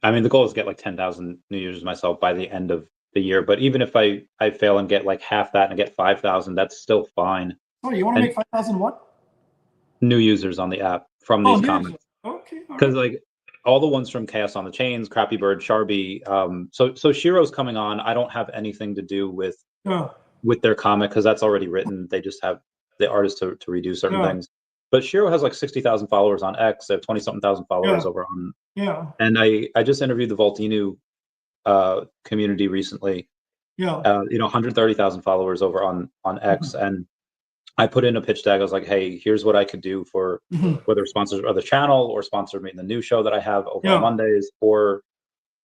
I mean, the goal is to get like 10,000 new users myself by the end of the year. But even if I fail and get like half that and get 5,000, that's still fine. Oh, you want to make 5,000 what? New users on the app from these comics. Okay. Because like all the ones from Chaos on the Chains, Crappy Bird, Sharby. So SHIRO's coming on. I don't have anything to do with their comic because that's already written. They just have the artist to redo certain things. But SHIRO has like 60,000 followers on X. They have 20-something thousand followers over on. Yeah. And I just interviewed the Voltinu community recently. Yeah. You know, 130,000 followers over on X, and I put in a pitch tag. I was like, hey, here's what I could do for whether sponsors or the channel or sponsor me in the new show that I have over on Mondays, or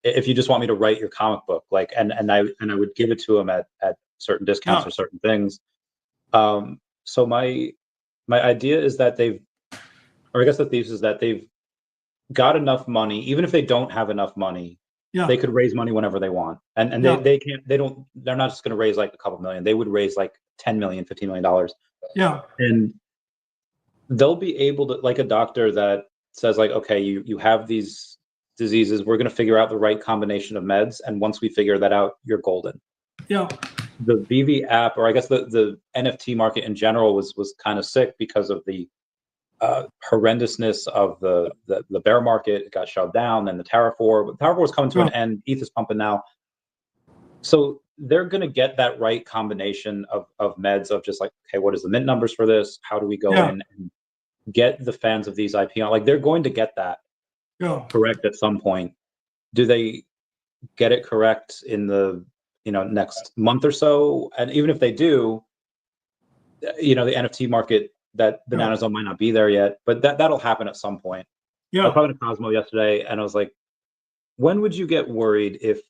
if you just want me to write your comic book, like, and I would give it to them at certain discounts or certain things. So my idea is that the thesis is that they've got enough money, even if they don't have enough money, they could raise money whenever they want. And they're not just going to raise like a couple million. They would raise like $10 million, $15 million. Yeah. And they'll be able to, like a doctor that says like, okay, you have these diseases, we're going to figure out the right combination of meds. And once we figure that out, you're golden. Yeah. the VeVe app, or I guess the NFT market in general was kind of sick because of the horrendousness of the bear market. It got shoved down, and the tariff war. But tariff war is coming to an end. ETH is pumping now, so they're going to get that right combination of meds of just like, okay, what is the mint numbers for this? How do we go in and get the fans of these IP on? Like, they're going to get that correct at some point. Do they get it correct in the next month or so? And even if they do, the NFT market, that Banana Zone might not be there yet, but that'll happen at some point. I was talking to Cosmo yesterday, and I was like, when would you get worried if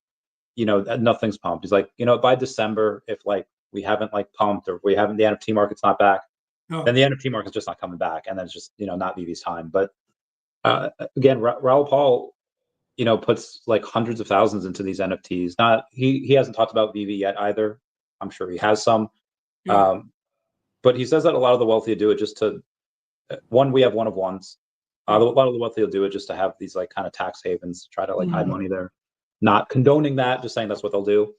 nothing's pumped? He's like, by December, if like we haven't like pumped, or if we haven't, the NFT market's not back, then the NFT market's just not coming back, and then it's just not VeVe's time. But again, Raoul Pal puts like hundreds of thousands into these NFTs. Not he hasn't talked about VeVe yet either. I'm sure he has some. But he says that a lot of the wealthy do it just to, we have one of ones. A lot of the wealthy will do it just to have these like kind of tax havens to try to like hide money there. Not condoning that, just saying that's what they'll do.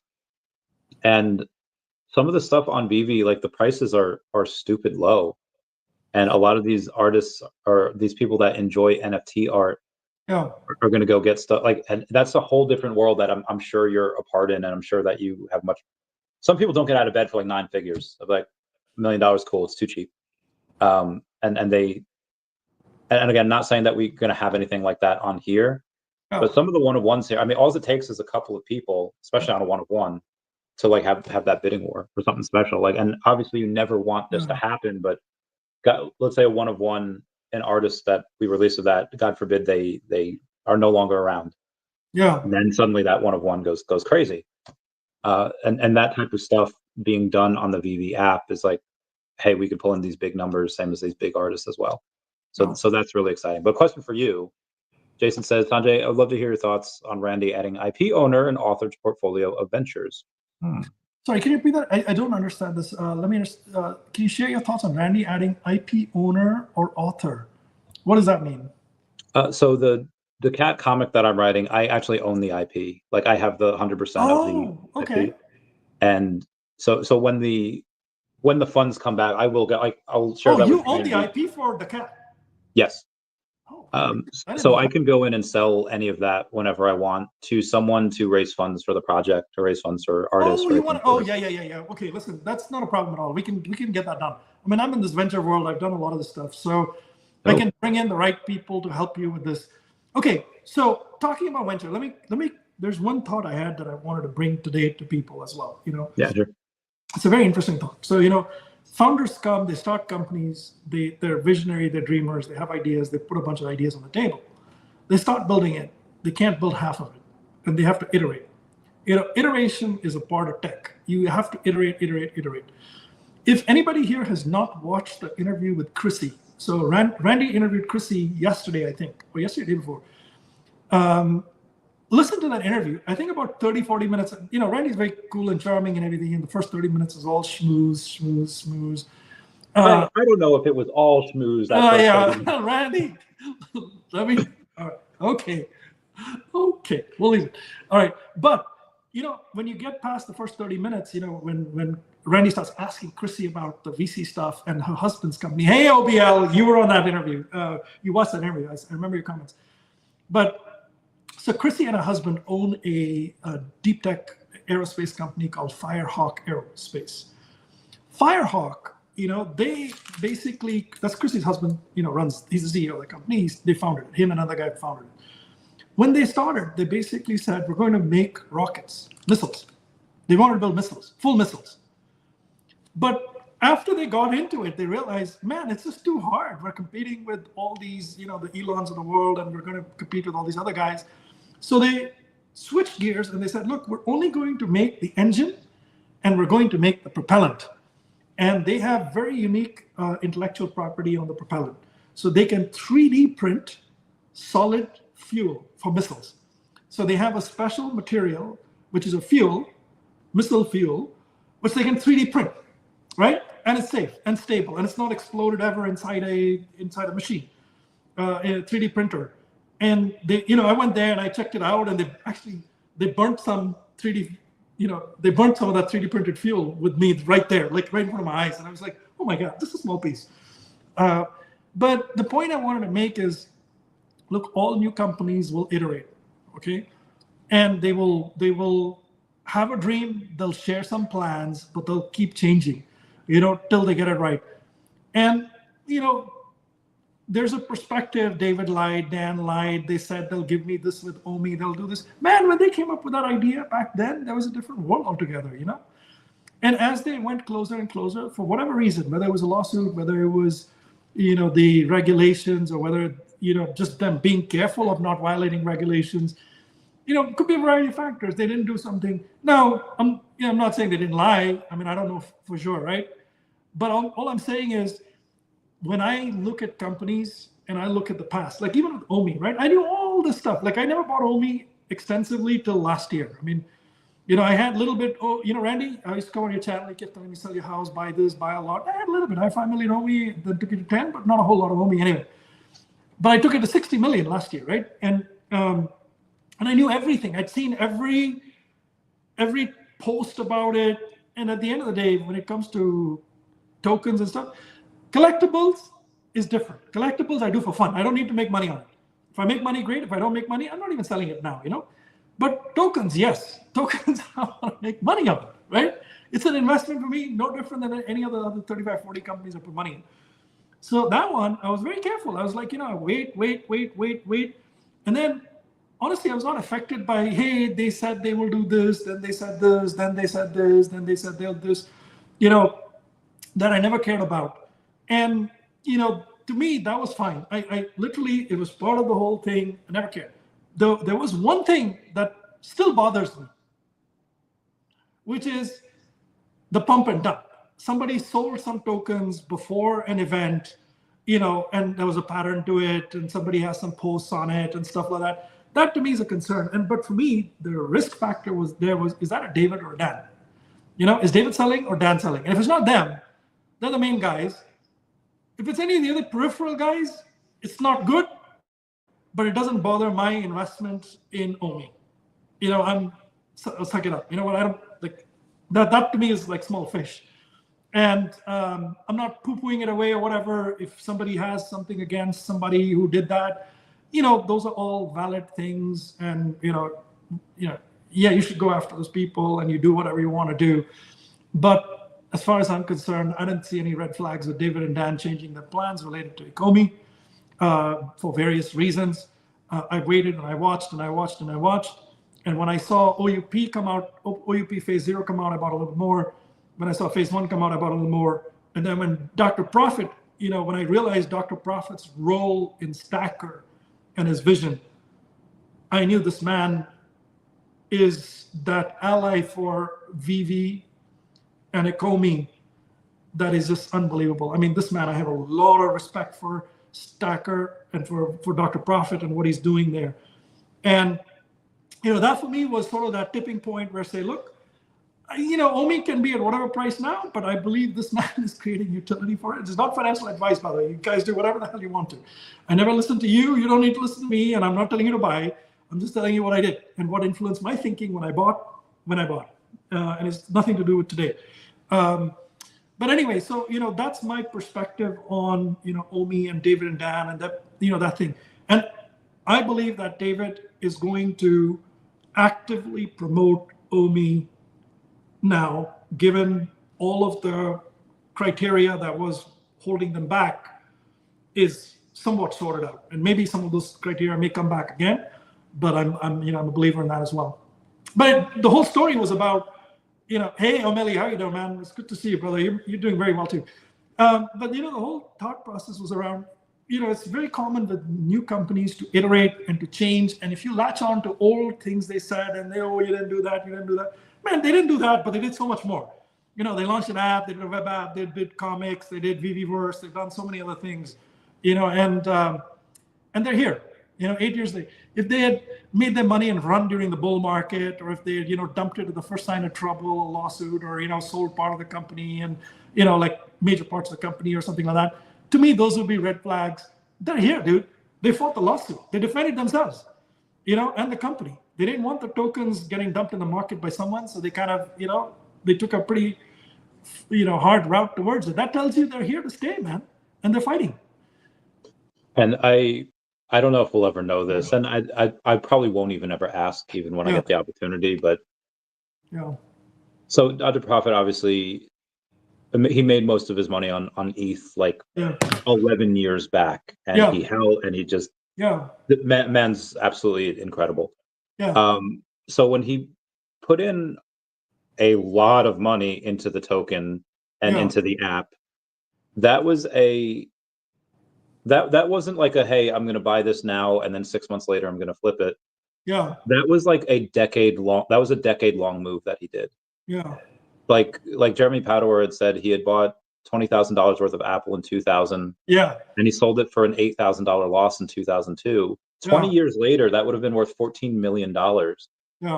And some of the stuff on VeVe, like the prices are stupid low. And a lot of these artists, or these people that enjoy NFT art, are going to go get stuff like, and that's a whole different world that I'm sure you're a part in, and I'm sure that you have much. Some people don't get out of bed for like 9 figures of like $1 million. Cool, it's too cheap. And again, not saying that we're going to have anything like that on here, but some of the one-of-ones here, I mean, all it takes is a couple of people, especially on a one-of-one, to like have that bidding war for something special. Like, and obviously you never want this to happen, but let's say a one-of-one, an artist that we release of that, God forbid they are no longer around. And then suddenly that one-of-one goes crazy. And that type of stuff being done on the VeVe app is like, hey, we could pull in these big numbers, same as these big artists as well. So that's really exciting. But question for you, Jason says, Sanjay, I would love to hear your thoughts on Randy adding IP owner and author to portfolio of ventures. Sorry, can you repeat that? I don't understand this. Can you share your thoughts on Randy adding IP owner or author? What does that mean? So the daCAT comic that I'm writing, I actually own the IP. Like, I have the 100% of the IP. And so when the funds come back, I will get, like, I'll share that with you. You own the IP for daCAT? Yes. So I can go in and sell any of that whenever I want to someone to raise funds for the project, to raise funds for artists. Yeah. Okay, listen, that's not a problem at all. We can get that done. I mean, I'm in this venture world. I've done a lot of this stuff, so I can bring in the right people to help you with this. Okay, so talking about venture, let me. There's one thought I had that I wanted to bring today to people as well. Yeah, sure. It's a very interesting thought. So founders come, they start companies, they're visionary, they're dreamers, they have ideas, they put a bunch of ideas on the table. They start building it. They can't build half of it, and they have to iterate. Iteration is a part of tech. You have to iterate. If anybody here has not watched the interview with Chrissy, so Randy interviewed Chrissy yesterday, I think, or yesterday, the day before. Listen to that interview. I think about 30, 40 minutes. Randy's very cool and charming and everything. And the first 30 minutes is all schmooze. I don't know if it was all schmooze. Randy. Let me. All right. Okay. We'll leave it. All right. But when you get past the first 30 minutes, when Randy starts asking Chrissy about the VC stuff and her husband's company. Hey, OBL, you were on that interview. You watched that interview. I remember your comments. But so Chrissy and her husband own a deep tech aerospace company called Firehawk Aerospace. Firehawk, they basically, that's Chrissy's husband, runs, he's the CEO of the company. They founded it. Him and another guy founded it. When they started, they basically said, we're going to make rockets, missiles. They wanted to build missiles, full missiles. But after they got into it, they realized, man, it's just too hard. We're competing with all these, the Elons of the world, and we're going to compete with all these other guys. So they switched gears and they said, look, we're only going to make the engine and we're going to make the propellant. And they have very unique intellectual property on the propellant. So they can 3D print solid fuel for missiles. So they have a special material, which is a fuel, missile fuel, which they can 3D print, right? And it's safe and stable, and it's not exploded ever inside a machine, in a 3D printer. And they, I went there and I checked it out, and they burnt some 3D they burnt some of that 3D printed fuel with me right there, like right in front of my eyes. And I was like, oh my God, just a small piece. But the point I wanted to make is, look, all new companies will iterate, okay? And they will have a dream, they'll share some plans, but they'll keep changing, till they get it right. And, there's a perspective, David lied, Dan lied, they said they'll give me this with OMI, they'll do this. Man, when they came up with that idea back then, there was a different world altogether, And as they went closer and closer, for whatever reason, whether it was a lawsuit, whether it was, the regulations, or whether, just them being careful of not violating regulations, it could be a variety of factors. They didn't do something. Now, I'm not saying they didn't lie. I mean, I don't know for sure, right? But all I'm saying is, when I look at companies and I look at the past, like even with OMI, right? I knew all this stuff. Like I never bought OMI extensively till last year. I mean, I had a little bit, Randy, I used to come on your channel, you kept telling me, sell your house, buy this, buy a lot. I had a little bit. I had 5 million OMI, then took it to 10, but not a whole lot of OMI anyway. But I took it to 60 million last year, right? And I knew everything. I'd seen every post about it. And at the end of the day, when it comes to tokens and stuff, collectibles is different. Collectibles I do for fun. I don't need to make money on it. If I make money, great. If I don't make money, I'm not even selling it now, But tokens, yes. Tokens, I want to make money on it, right? It's an investment for me, no different than any other 35, 40 companies I put money in. So that one, I was very careful. I was like, wait. And then, honestly, I was not affected by, hey, they said they will do this, then they said this, then they said this, then they said they'll do this, that I never cared about. And, to me, that was fine. I literally, it was part of the whole thing. I never cared. Though there was one thing that still bothers me, which is the pump and dump. Somebody sold some tokens before an event, and there was a pattern to it, and somebody has some posts on it and stuff like that. That to me is a concern. But for me, the risk factor was, is that a David or a Dan? Is David selling or Dan selling? And if it's not them, they're the main guys. If it's any of the other peripheral guys, it's not good, but it doesn't bother my investment in OMI. I'll suck it up. What I don't like that to me is like small fish. And I'm not poo-pooing it away or whatever. If somebody has something against somebody who did that, those are all valid things. And, yeah, you should go after those people and you do whatever you want to do. But as far as I'm concerned, I didn't see any red flags with David and Dan changing their plans related to OMI for various reasons. I waited and I watched and I watched and I watched. And when I saw OUP come out, OUP phase 0 come out, I bought a little more. When I saw phase 1 come out, I bought a little more. And then when Dr. Profit, when I realized Dr. Profit's role in Stacker and his vision, I knew this man is that ally for VeVe and OMI that is just unbelievable. I mean, this man, I have a lot of respect for Stacker and for Dr. Profit and what he's doing there. And, that for me was sort of that tipping point where I say, look, OMI can be at whatever price now, but I believe this man is creating utility for it. It's not financial advice, by the way. You guys do whatever the hell you want to. I never listen to you. You don't need to listen to me. And I'm not telling you to buy. I'm just telling you what I did and what influenced my thinking when I bought. And it's nothing to do with today. But anyway, so, that's my perspective on, OMI and David and Dan and that, that thing. And I believe that David is going to actively promote OMI now, given all of the criteria that was holding them back is somewhat sorted out. And maybe some of those criteria may come back again, but I'm a believer in that as well. But the whole story was about, hey, O'Malley, how you doing, man? It's good to see you, brother. You're doing very well too. But the whole thought process was around, it's very common with new companies to iterate and to change. And if you latch on to old things they said and you didn't do that, you didn't do that. Man, they didn't do that, but they did so much more. They launched an app, they did a web app, they did comics, they did VeVeverse, they've done so many other things, and they're here. 8 years later. If they had made their money and run during the bull market, or if they had, dumped it at the first sign of trouble, a lawsuit, or, sold part of the company and, like major parts of the company or something like that, to me, those would be red flags. They're here, dude. They fought the lawsuit. They defended themselves, and the company. They didn't want the tokens getting dumped in the market by someone, so they kind of, they took a pretty, hard route towards it. That tells you they're here to stay, man, and they're fighting. And I don't know if we'll ever know this, and I probably won't even ever ask, even when I get the opportunity. But so Dr. Profit, obviously, he made most of his money on ETH like 11 years back, and he held, and he just the man's absolutely incredible. So when he put in a lot of money into the token and into the app, that was that wasn't like a, hey, I'm going to buy this now and then 6 months later I'm going to flip it. That was like a decade long. That was a decade-long move that he did. Like Jeremy Padower had said, he had bought $20,000 worth of Apple in 2000. And he sold it for an $8,000 loss in 2002. 20 years later, that would have been worth $14 million.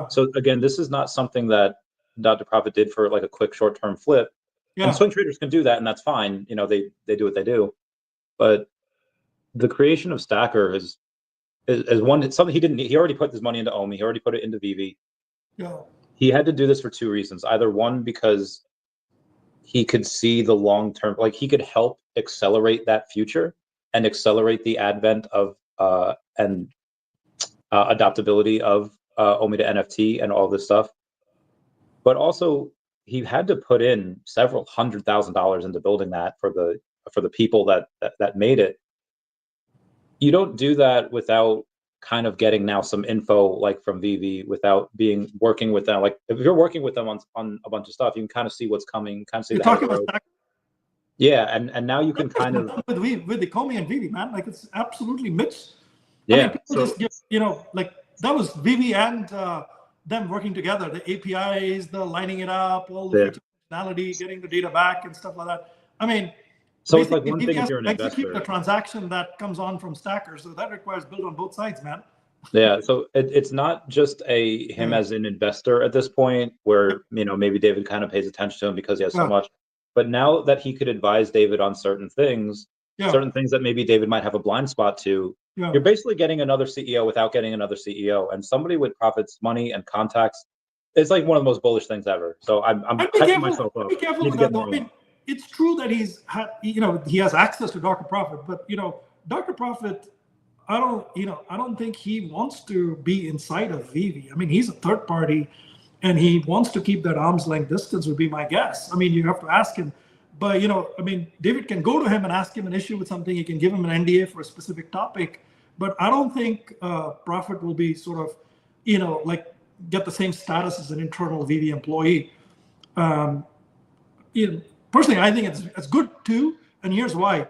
So again, this is not something that Dr. Profit did for like a quick short-term flip. And swing traders can do that, and that's fine. They do what they do. But the creation of Stacker is something he didn't need. He already put his money into OMI. He already put it into VeVe. He had to do this for two reasons. Either one, because he could see the long-term, like he could help accelerate that future and accelerate the advent of and adaptability of OMI to NFT and all this stuff. But also, he had to put in several $100,000 into building that for the people that made it. You don't do that without kind of getting now some info like from VeVe, without working with them. Like if you're working with them on a bunch of stuff, you can kind of see what's coming, kind of see. You're talking about Stacker? Yeah, and now you can kind of with the OMI and VeVe, man, like it's absolutely mixed. Yeah, like that was VeVe and them working together, the APIs, the lining it up, all the functionality, getting the data back and stuff like that. I mean, so it's like one thing if you're an investor. Execute the transaction that comes on from Stacker, so that requires build on both sides, man. Yeah, so it's not just him as an investor at this point, where maybe David kind of pays attention to him because he has so much. But now that he could advise David on certain things that maybe David might have a blind spot to, you're basically getting another CEO without getting another CEO, and somebody with Profit's money and contacts. It's like one of the most bullish things ever. So I'm hyping myself up. Be careful with that, though. I mean, it's true that he has access to Dr. Profit, but Dr. Profit, I don't think he wants to be inside of VeVe. I mean, he's a third party, and he wants to keep that arm's length distance, would be my guess. I mean, you have to ask him, but I mean, David can go to him and ask him an issue with something. He can give him an NDA for a specific topic, but I don't think Profit will be sort of, like get the same status as an internal VeVe employee. Personally, I think it's good too, and here's why.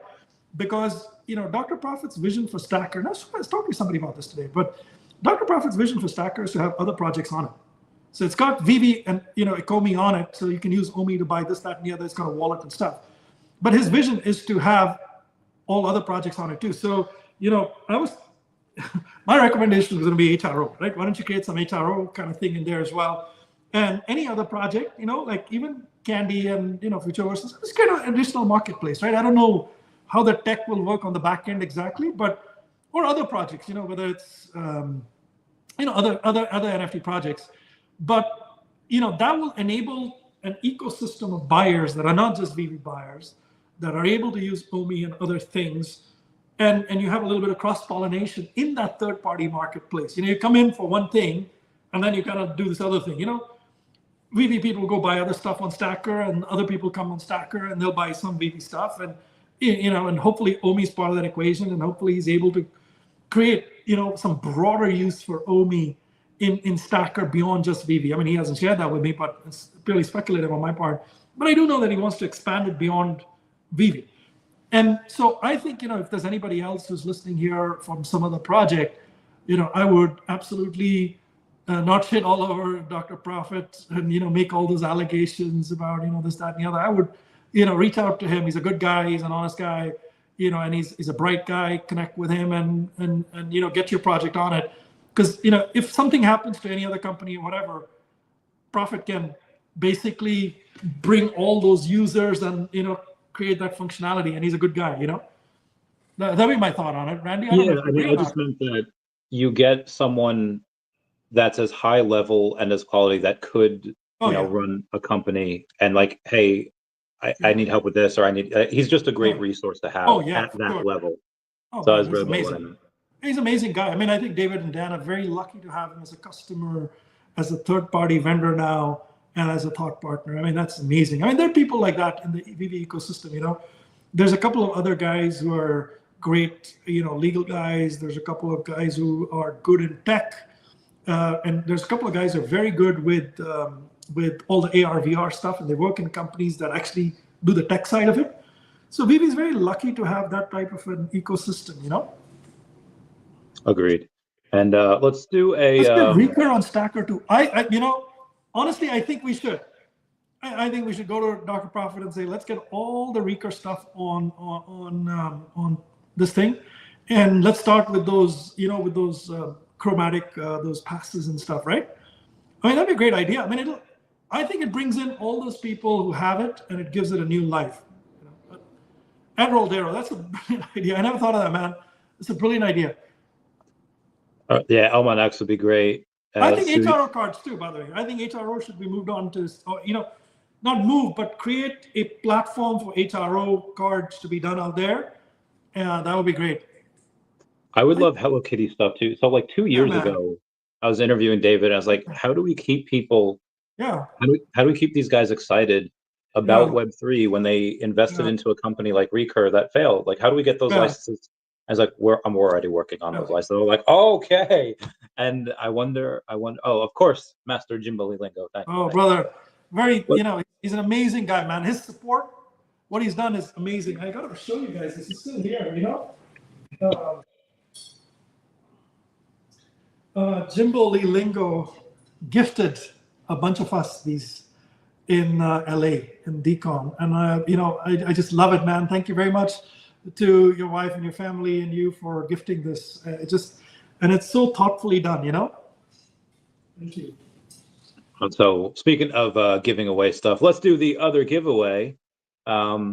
Because Dr. Profit's vision for Stacker, and I was talking to somebody about this today, but Dr. Profit's vision for Stacker is to have other projects on it. So it's got VeVe and OMI on it, so you can use OMI to buy this, that, and the other. It's got a wallet and stuff. But his vision is to have all other projects on it too. So my recommendation is going to be HRO, right? Why don't you create some HRO kind of thing in there as well? And any other project, like even Candy and Futureverse, it's kind of additional marketplace, right? I don't know how the tech will work on the back end exactly, but or other projects, whether it's other NFT projects, but that will enable an ecosystem of buyers that are not just VeVe buyers, that are able to use OMI and other things, and you have a little bit of cross-pollination in that third-party marketplace. You come in for one thing, and then you kind of do this other thing. VeVe people go buy other stuff on Stacker, and other people come on Stacker and they'll buy some VeVe stuff, and and hopefully OMI is part of that equation, and hopefully he's able to create some broader use for OMI in Stacker beyond just VeVe. I mean, he hasn't shared that with me, but it's purely speculative on my part. But I do know that he wants to expand it beyond VeVe. And so I think if there's anybody else who's listening here from some other project, I would absolutely not shit all over Dr. Profit and make all those allegations about this, that, and the other. I would reach out to him. He's a good guy. He's an honest guy. And he's a bright guy. Connect with him and get your project on it. Because if something happens to any other company or whatever, Profit can basically bring all those users and create that functionality. And he's a good guy. That'd be my thought on it, Randy. I just meant that you get someone that's as high level and as quality that could Oh, yeah. run a company and like, hey, I need help with this, or I need. He's just a great resource to have at that level. Oh, so man, I was he's really what I amazing. meant. He's an amazing guy. I mean, I think David and Dan are very lucky to have him as a customer, as a third-party vendor now, and as a thought partner. I mean, that's amazing. I mean, there are people like that in the VeVe ecosystem, you know. There's a couple of other guys who are great, you know, legal guys. There's a couple of guys who are good in tech. And there's a couple of guys who are very good with all the AR, VR stuff, and they work in companies that actually do the tech side of it. So VeVe is very lucky to have that type of an ecosystem, you know? Agreed. And let's do a... Let's get Recur on Stacker too. You know, honestly, I think we should. I think we should go to Dr. Profit and say, let's get all the Recur stuff on this thing. And let's start with those, you know, with those chromatic, those passes and stuff, right? I mean, that'd be a great idea. I mean, I think it brings in all those people who have it and it gives it a new life. You know? Ed Roldero, that's a brilliant idea. I never thought of that, man. It's a brilliant idea. Yeah, Elmon X would be great. I think HRO cards too, by the way. I think HRO should be moved on to, you know, not move, but create a platform for HRO cards to be done out there. That would be great. I would love Hello Kitty stuff too. So like 2 years ago, I was interviewing David and I was like, how do we keep people, how do we keep these guys excited about Web3 when they invested into a company like Recur that failed? Like, how do we get those licenses? I was like, I'm already working on those licenses. They're like, okay. And I wonder, oh, of course, Master Jimbo Lingo. Thank you. Oh, brother. Very, you know, he's an amazing guy, man. His support, what he's done is amazing. I got to show you guys this. He's still here, you know? Jimbo Lee Lingo gifted a bunch of us these in LA, in DCon. And, you know, I just love it, man. Thank you very much to your wife and your family and you for gifting this. And it's so thoughtfully done, you know? Thank you. So speaking of giving away stuff, let's do the other giveaway. By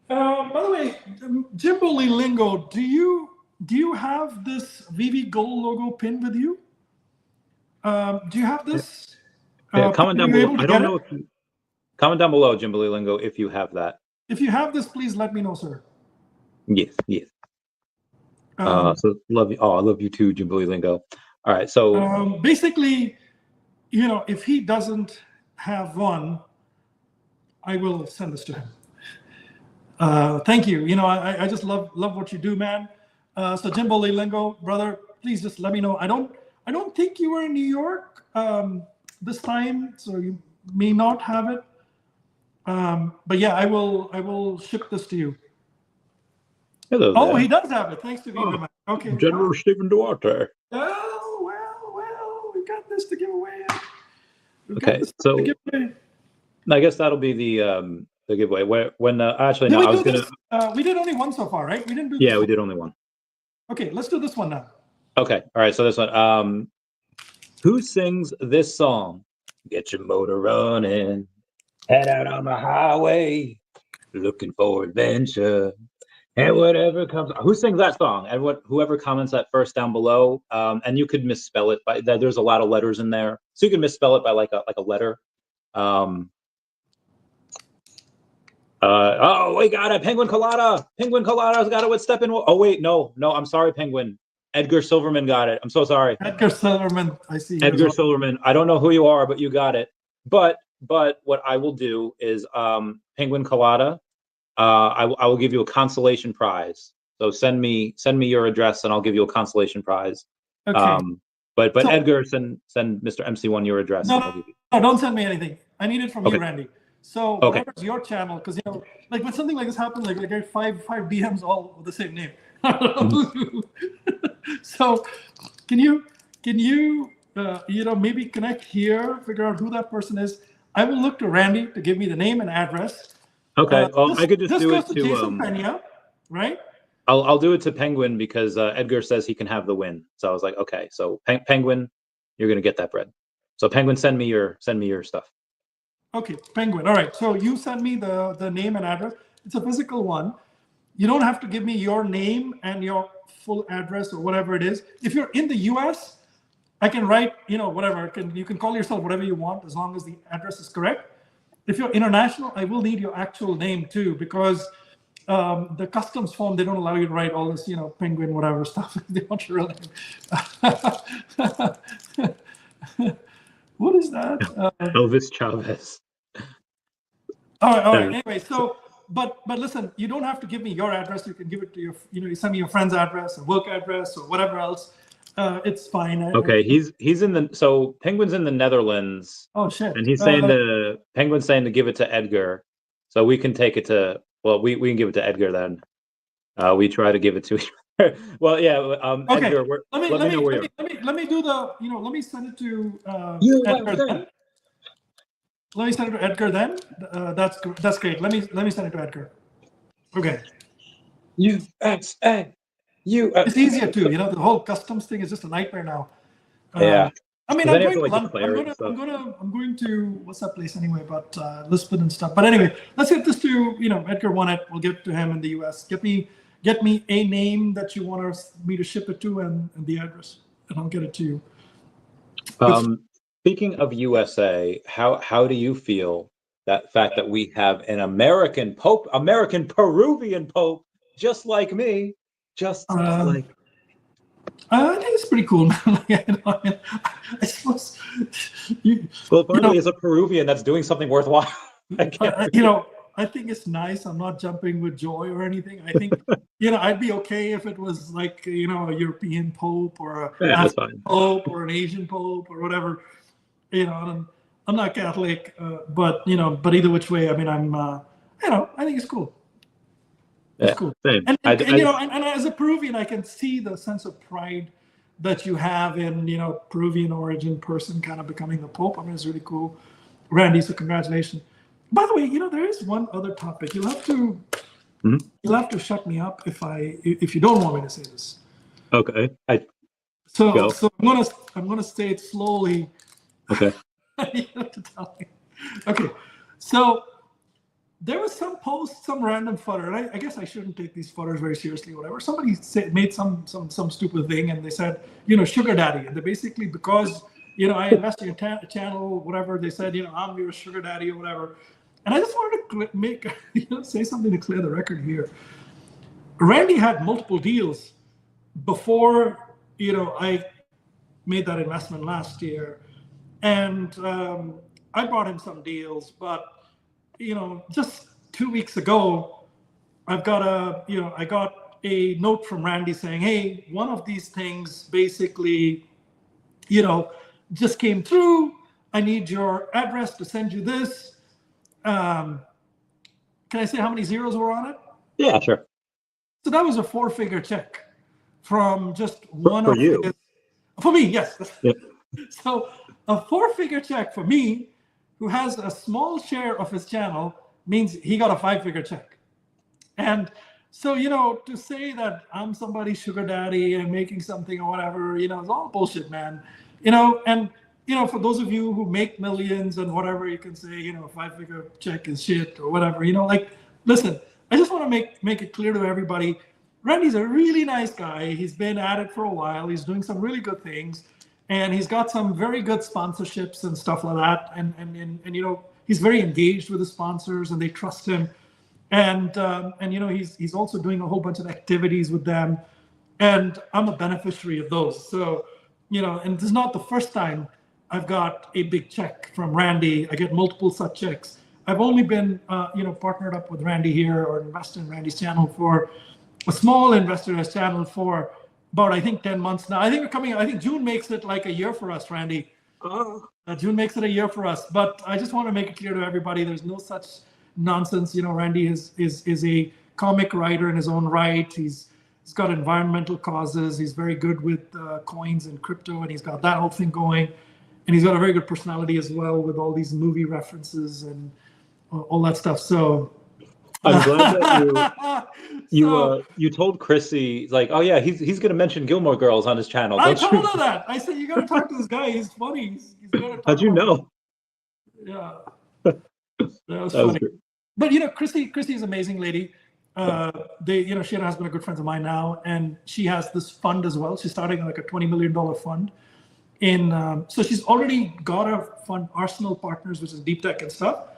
the way, Jimbo Lee Lingo, do you have this VeVe Gold logo pin with you? Do you have this? Yeah, comment down below. I don't know if you, comment down below, Jimbo Lee Lingo, if you have that. If you have this, please let me know, sir. Yes, yes. So love you. Oh, I love you too, Jimbo Lee Lingo. All right, so basically, you know, if he doesn't have one, I will send this to him. Thank you. You know, I just love what you do, man. So Jimbo Lee Lingo, brother, please just let me know. I don't think you were in New York this time, so you may not have it. But yeah, I will ship this to you. Hello. Oh, there. he does have it. Thanks to VeVe. Okay. General Stephen Duarte. Oh, well, we got this to give away. Okay, so I guess that'll be the giveaway. When actually no, I was gonna. We did only one so far, right? We didn't do. Yeah, we did only one. Okay, let's do this one now. Okay, all right. So this one. Who sings this song? Get your motor running, head out on the highway, looking for adventure, and whatever comes. Who sings that song? And whoever comments that first down below. And you could misspell it by. There's a lot of letters in there, so you can misspell it by like a letter. Oh, we got it. Penguin Colada. Penguin Colada's got it with Stephen. Oh, wait, no, I'm sorry, Penguin. Edgar Silverman got it. I'm so sorry. Edgar Silverman, I see. Edgar Silverman. I don't know who you are, but you got it. But what I will do is Penguin Colada, I will give you a consolation prize. So send me your address and I'll give you a consolation prize. Okay. But so, Edgar, send Mr. MC1 your address. No, don't send me anything. I need it from you, Randy. So whatever's your channel, because you know, like when something like this happens, like I get five DMs all with the same name. So can you you know, maybe connect here, figure out who that person is. I will look to Randy to give me the name and address. Okay. I could just do it to Jason Pena, right? I'll do it to Penguin because Edgar says he can have the win. So I was like, okay, so Penguin, you're gonna get that bread. So Penguin, send me your stuff. Okay, Penguin. All right. So you send me the name and address. It's a physical one. You don't have to give me your name and your full address or whatever it is. If you're in the US, I can write, whatever. You can call yourself whatever you want as long as the address is correct. If you're international, I will need your actual name too, because the customs form, they don't allow you to write all this, penguin, whatever stuff. They want your real name. What is that? Elvis Chavez. All right. Anyway, so, but listen, you don't have to give me your address. You can give it to your, you send me your friend's address, a work address, or whatever else. It's fine. Okay, he's in the, so Penguin's in the Netherlands. Oh shit! And he's saying Penguin's saying to give it to Edgar, so we can take it to. Well, we can give it to Edgar then. We try to give it to each other. Well, yeah. Okay. Edgar, let me do the. Let me send it to Edgar then. Let me send it to Edgar then. That's great. Let me send it to Edgar. Okay. USA. It's easier too. The whole customs thing is just a nightmare now. Yeah. I mean, I'm going to what's that place anyway? But Lisbon and stuff. But anyway, let's get this to Edgar won it. We'll get it to him in the US. Get me a name that you want me to ship it to and the address, and I'll get it to you. Speaking of USA, how do you feel that fact that we have an American Pope, American Peruvian Pope, just like me, like. I think it's pretty cool, man. I suppose. Well, partly as a Peruvian, that's doing something worthwhile. I think it's nice. I'm not jumping with joy or anything. I think, I'd be okay if it was like, a European Pope or a Pope or an Asian Pope or whatever. I'm not Catholic, but either which way, I mean, I think it's cool. It's cool. Same. And as a Peruvian, I can see the sense of pride that you have in, Peruvian origin person kind of becoming the Pope. I mean, it's really cool. Randy, so congratulations. By the way, there is one other topic. You'll have to shut me up if you don't want me to say this. Okay. So I'm gonna say it slowly. Okay. You have to tell me. Okay. So there was some post, some random fodder, and I guess I shouldn't take these fodders very seriously or whatever. Somebody made some stupid thing, and they said, sugar daddy. And they basically, because, I invested in your channel, whatever, they said, I'm your sugar daddy or whatever. And I just wanted to say something to clear the record here. Randy had multiple deals before, I made that investment last year. And I brought him some deals, but just 2 weeks ago, I got a note from Randy saying, hey, one of these things basically, just came through. I need your address to send you this. Can I say how many zeros were on it? Yeah, sure. So that was a 4-figure check from just one for of you. For me, yes. Yeah. So a 4-figure check for me, who has a small share of his channel, means he got a 5-figure check. And so, to say that I'm somebody's sugar daddy and making something or whatever, it's all bullshit, man. And, for those of you who make millions and whatever, you can say, a 5-figure check is shit or whatever, listen, I just want to make it clear to everybody, Randy's a really nice guy. He's been at it for a while. He's doing some really good things. And he's got some very good sponsorships and stuff like that. And he's very engaged with the sponsors and they trust him. And he's also doing a whole bunch of activities with them. And I'm a beneficiary of those. So, and this is not the first time I've got a big check from Randy. I get multiple such checks. I've only been, partnered up with Randy here or invested in Randy's channel for a small investor in his channel for about, I think, 10 months now. I think June makes it like a year for us, Randy. June makes it a year for us. But I just want to make it clear to everybody, there's no such nonsense. Randy is a comic writer in his own right. He's got environmental causes. He's very good with coins and crypto, and he's got that whole thing going. And he's got a very good personality as well with all these movie references and all that stuff. So I'm glad that you told Chrissy, like, oh yeah, he's going to mention Gilmore Girls on his channel. I told her that. I said, you got to talk to this guy. He's funny. He's how'd you know? Yeah, that was funny. Great. But Chrissy is an amazing lady. She and her husband are good friends of mine now, and she has this fund as well. She's starting like a $20 million fund, So she's already got a fund arsenal partners, which is deep tech and stuff.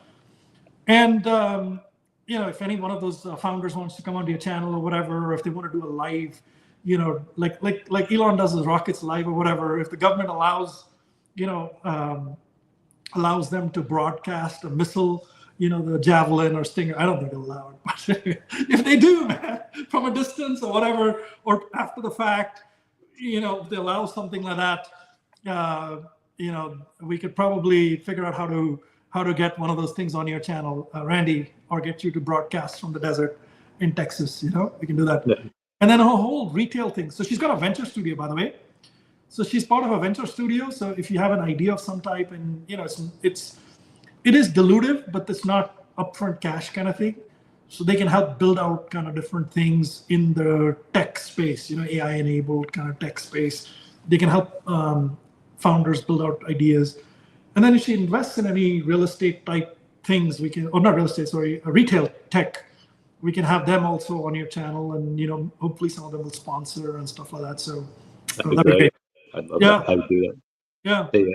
And if any one of those founders wants to come onto your channel or whatever, or if they want to do a live, like Elon does his rockets live or whatever, if the government allows them to broadcast a missile, the Javelin or Stinger. I don't think they'll allow it, but if they do, man, from a distance or whatever, or after the fact, if they allow something like that, we could probably figure out how to get one of those things on your channel, Randy, or get you to broadcast from the desert in Texas. We can do that. Yeah. And then a whole retail thing. So she's got a venture studio, by the way. So she's part of a venture studio. So if you have an idea of some type, and it is dilutive, but it's not upfront cash kind of thing. So they can help build out kind of different things in the tech space, AI enabled kind of tech space. They can help founders build out ideas. And then if she invests in any real estate type things, we can, or not real estate, sorry, retail tech, we can have them also on your channel, and hopefully some of them will sponsor and stuff like that. So that'd be great. I'd love that. I would do that. Yeah.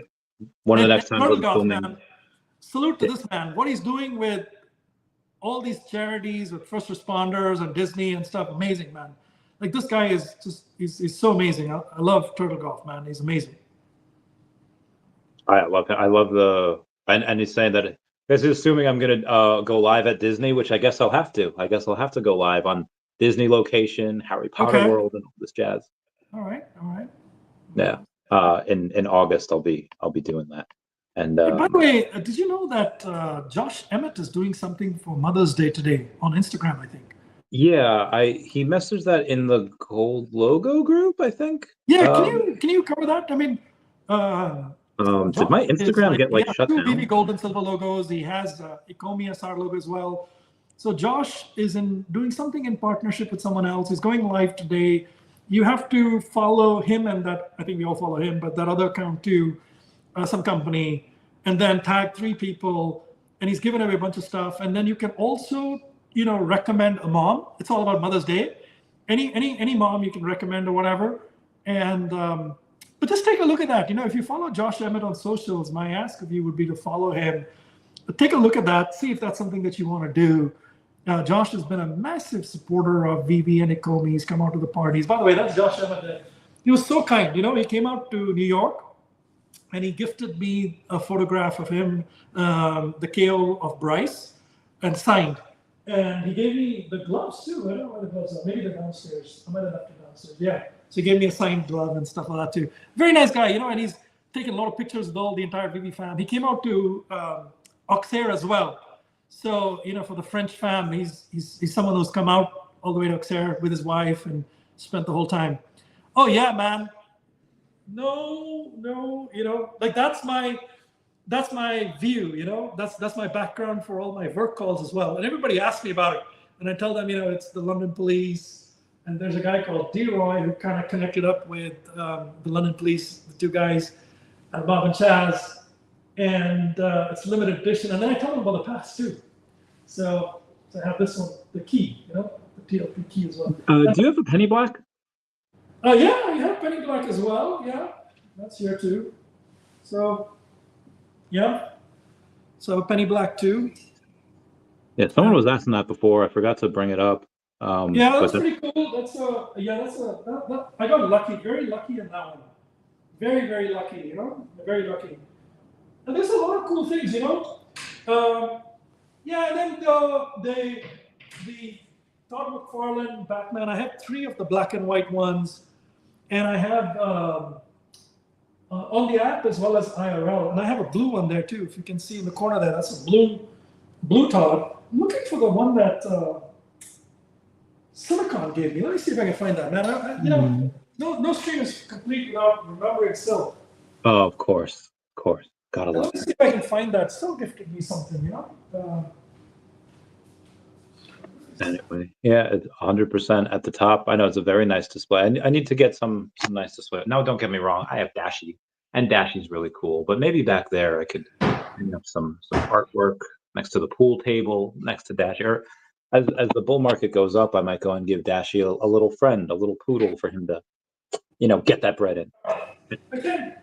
One of the next times I'm filming. Man, salute to this man. What he's doing with all these charities, with first responders and Disney and stuff, amazing, man. Like this guy is just, he's so amazing. I love Turtle Golf, man. He's amazing. I love him. I love and he's saying that he's assuming I'm going to go live at Disney, which I guess I'll have to. I guess I'll have to go live on Disney location, Harry Potter World, and all this jazz. All right. Yeah. In August, I'll be doing that. And by the way, did you know that Josh Emmett is doing something for Mother's Day today on Instagram? I think. Yeah, he messaged that in the Gold Logo group, I think. Yeah, can you cover that? I mean, did my Instagram get shut down? VeVe Gold and Silver logos. He has OMI SR logo as well. So Josh is doing something in partnership with someone else. He's going live today. You have to follow him, and that, I think we all follow him, but that other account too, some company, and then tag 3 people, and he's giving away a bunch of stuff. And then you can also, recommend a mom. It's all about Mother's Day. Any mom you can recommend or whatever. And but just take a look at that. If you follow Josh Emmett on socials, my ask of you would be to follow him. But take a look at that. See if that's something that you want to do. Josh has been a massive supporter of VeVe and OMI. He's come out to the parties. By the way, that's Josh Emmett. He was so kind. He came out to New York, and he gifted me a photograph of him, the KO of Bryce, and signed. And he gave me the gloves too. I don't know where the gloves are. Maybe they're downstairs. I might have left them downstairs. Yeah. So he gave me a signed glove and stuff like that too. Very nice guy, and he's taken a lot of pictures with all the entire VeVe fam. He came out to Auxerre as well. So, for the French fam, he's someone who's come out all the way to Auxerre with his wife and spent the whole time. Oh yeah, man. No, that's my view, that's my background for all my work calls as well. And everybody asks me about it, and I tell them, it's the London police, and there's a guy called D-Roy who kind of connected up with the London police, the 2 guys, Bob and Chaz, and it's limited edition. And then I tell them about the past too. So I have this one, the key, the TLP key as well. Do you have a penny black? Yeah, I have penny black as well. Yeah, that's here too. So, yeah. So penny black too. Yeah, someone was asking that before. I forgot to bring it up. Yeah, that's pretty cool. I got lucky, very lucky in that one. Very, very lucky, very lucky. And there's a lot of cool things, yeah, and then the Todd McFarlane Batman, I have 3 of the black and white ones, and I have on the app as well as IRL, and I have a blue one there too. If you can see in the corner there, that's a blue Todd. I'm looking for the one that Silicon gave me. Let me see if I can find that, man. No stream is complete without remembering Sil. Oh, of course. Gotta love Let me see if I can find that. Sil gifted me something, Anyway, yeah, it's 100% at the top. I know it's a very nice display. I need to get some nice display. Now, don't get me wrong. I have Dashi, and Dashi's really cool. But maybe back there I could hang up some artwork next to the pool table, next to Dashi. Or as the bull market goes up, I might go and give Dashi a little friend, a little poodle for him to, get that bread in. Okay.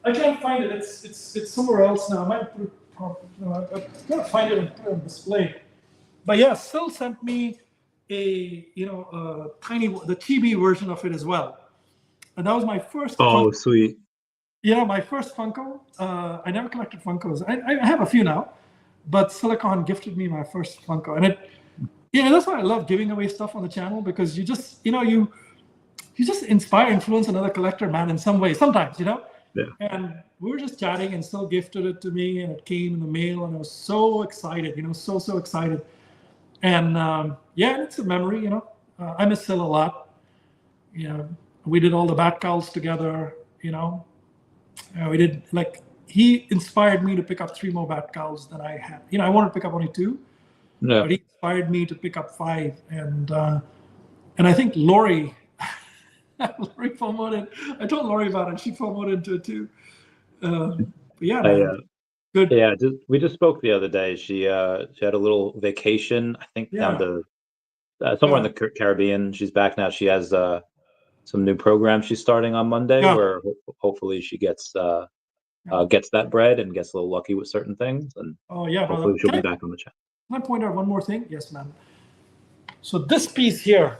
I can't find it. It's somewhere else now. I might put it. I've got to find it and put it on display. But yeah, Sil sent me a tiny the chibi version of it as well, and that was my first. Oh, sweet. Yeah, my first Funko. I never collected Funkos. I have a few now, but Silicon gifted me my first Funko, and that's why I love giving away stuff on the channel, because you just you just inspire, influence another collector, man, in some way. Sometimes, Yeah. And we were just chatting, and Sil gifted it to me, and it came in the mail, and I was so excited, so excited. And it's a memory, I miss Sil a lot. We did all the bat calls together, we did, he inspired me to pick up 3 more bat calls than I had. I wanted to pick up only 2, but he inspired me to pick up 5. And I think Lori promoted. I told Lori about it. She promoted into it too. But yeah, man. Good. Yeah, we just spoke the other day. She had a little vacation, I think, down to somewhere in the Caribbean. She's back now. She has some new programs she's starting on Monday, where hopefully she gets that bread and gets a little lucky with certain things. And hopefully she'll be back on the channel. Can I point out one more thing? Yes, ma'am. So this piece here.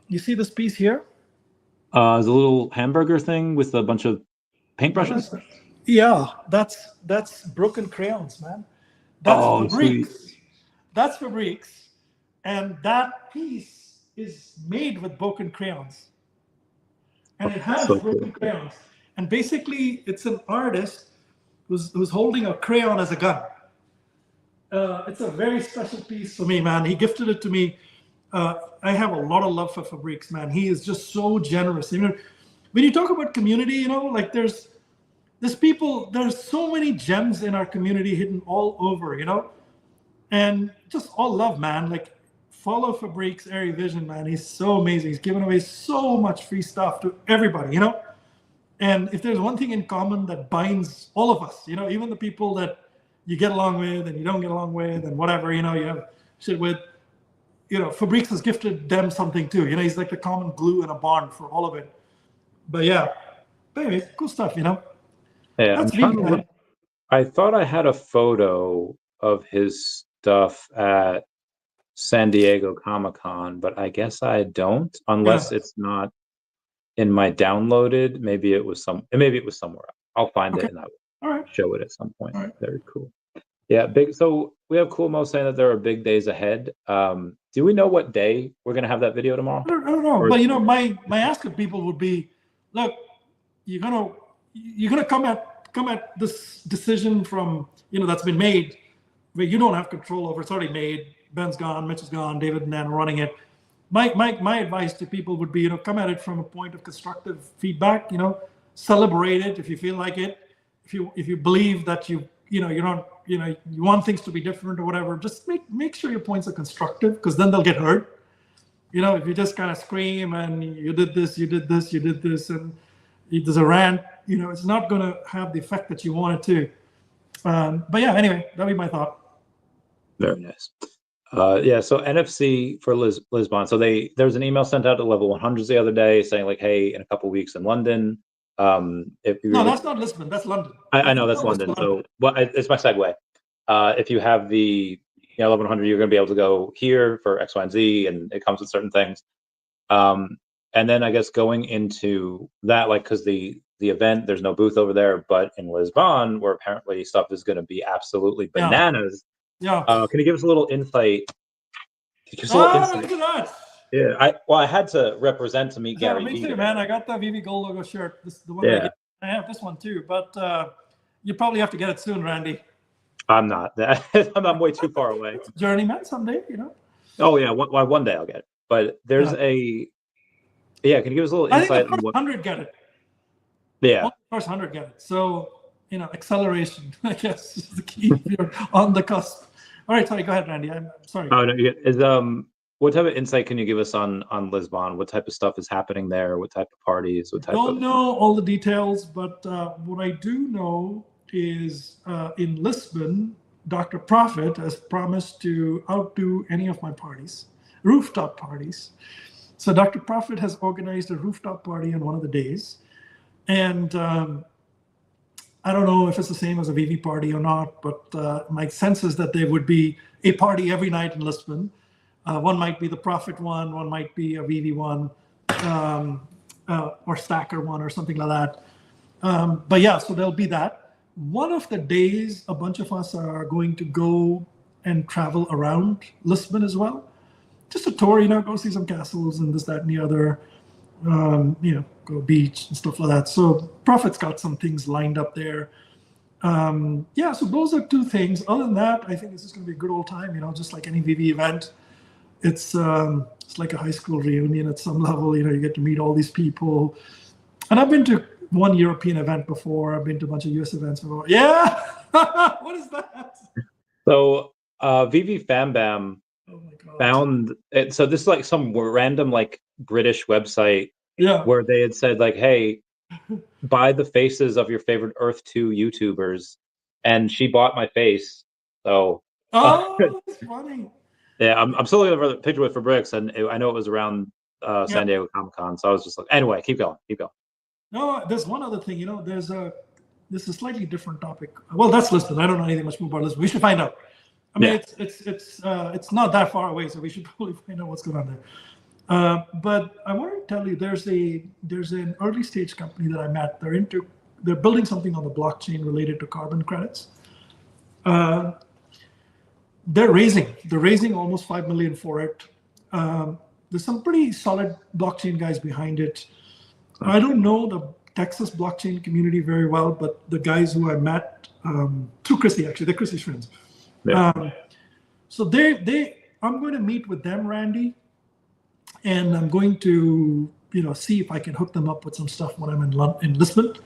You see this piece here? There's a little hamburger thing with a bunch of paintbrushes. Yeah, that's broken crayons, man. That's Fabriques. That's Fabriques, and that piece is made with broken crayons, and it has broken crayons. And basically, it's an artist who's holding a crayon as a gun. It's a very special piece for me, man. He gifted it to me. I have a lot of love for Fabriques, man. He is just so generous. When you talk about community, there's people, there's so many gems in our community hidden all over, and just all love, man. Follow Fabriques, Airy Vision, man. He's so amazing. He's given away so much free stuff to everybody, And if there's one thing in common that binds all of us, even the people that you get along with and you don't get along with and whatever, you have shit with, Fabriques has gifted them something too. He's like the common glue and a bond for all of it. But yeah, baby, cool stuff, Yeah, I thought I had a photo of his stuff at San Diego Comic-Con, but I guess I don't, unless it's not in my downloaded. Maybe it was somewhere else. I'll find it and I will show it at some point. Very cool. Yeah, big. So we have Cool Mo saying that there are big days ahead. Do we know what day we're gonna have that video tomorrow? I don't know, but my ask of people would be, look, you're gonna come at this decision from that's been made, where you don't have control over. It's already made. Ben's gone, Mitch is gone, David and Dan are running it. My advice to people would be, come at it from a point of constructive feedback. Celebrate it if you feel like it. If you believe that you want things to be different or whatever, just make sure your points are constructive, because then they'll get heard. If you just kind of scream and you did this, and there's a rant, it's not going to have the effect that you want it to. But yeah, anyway, that'd be my thought. Very nice. So NFC for Lisbon. So there's an email sent out to level 100s the other day saying hey, in a couple of weeks in London. No, that's not Lisbon. That's London. I know that's London. So it's my segue. If you have the level 100, you're going to be able to go here for X, Y, and Z, and it comes with certain things. And then I guess going into that, because the event, there's no booth over there, but in Lisbon, where apparently stuff is going to be absolutely bananas. Yeah. Can you give us a little insight? Look at that. Yeah, I had to represent to meet Gary. Me too, man. I got the VeVe Gold logo shirt. This is the one I have this one too, but you probably have to get it soon, Randy. I'm not. I'm way too far away. Journeyman someday, Oh yeah, one day I'll get it. But there's can you give us a little insight? I think the first 100 get it. Yeah. The first 100 get it. So acceleration, I guess, is the key if you're on the cusp. All right, sorry. Go ahead, Randy. I'm sorry. Oh no, what type of insight can you give us on Lisbon? What type of stuff is happening there? What type of parties? I don't know all the details, but what I do know is in Lisbon, Dr. Prophet has promised to outdo any of my parties, rooftop parties. So Dr. Prophet has organized a rooftop party on one of the days. And I don't know if it's the same as a VeVe party or not, but my sense is that there would be a party every night in Lisbon. One might be the Profit one might be a VeVe one, or Stacker one or something like that. But yeah, so there'll be that. One of the days, a bunch of us are going to go and travel around Lisbon as well. Just a tour, go see some castles and this, that, and the other. Go beach and stuff like that. So Profit's got some things lined up there. Yeah, so those are two things. Other than that, I think this is going to be a good old time, just like any VeVe event. It's like a high school reunion at some level. You get to meet all these people. And I've been to one European event before. I've been to a bunch of US events before. Yeah! What is that? So VeVe FamBam Oh my God. found it. So this is like some random British website where they had said hey, buy the faces of your favorite Earth 2 YouTubers, and she bought my face. So that's funny. Yeah, I'm still looking for the picture with Fabrics, and I know it was around San Diego Comic-Con, so I was just like, anyway, keep going. No, there's one other thing. This is a slightly different topic. Well, that's Lisbon. I don't know anything much more about Lisbon. We should find out. I mean, it's not that far away, so we should probably find out what's going on there. But I want to tell you, there's an early stage company that I met. They're building something on the blockchain related to carbon credits. They're raising almost 5 million for it. There's some pretty solid blockchain guys behind it. I don't know the Texas blockchain community very well, but the guys who I met through Christy, actually, they're Christy's friends. Yeah. So I'm going to meet with them, Randy, and I'm going to see if I can hook them up with some stuff when I'm in Lisbon.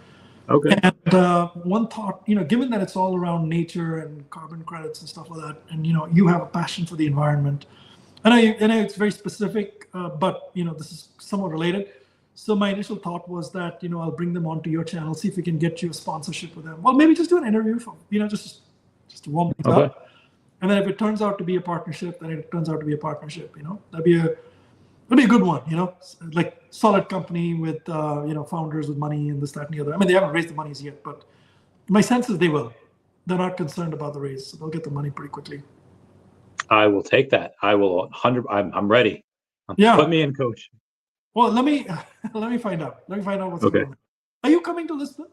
Okay. And one thought, given that it's all around nature and carbon credits and stuff like that, and you have a passion for the environment, and I know it's very specific, but this is somewhat related. So my initial thought was that I'll bring them onto your channel, see if we can get you a sponsorship with them. Well, maybe just do an interview for just to warm things up, and then if it turns out to be a partnership, then it turns out to be a partnership. That'd be a good one. Like solid company with founders with money and this, that, and the other. I mean, they haven't raised the monies yet, but my sense is they will. They're not concerned about the raise, so they'll get the money pretty quickly. I will take that. I will 100. I'm ready. Yeah. Put me in, coach. Well, let me find out. Let me find out what's going on. Are you coming to Lisbon?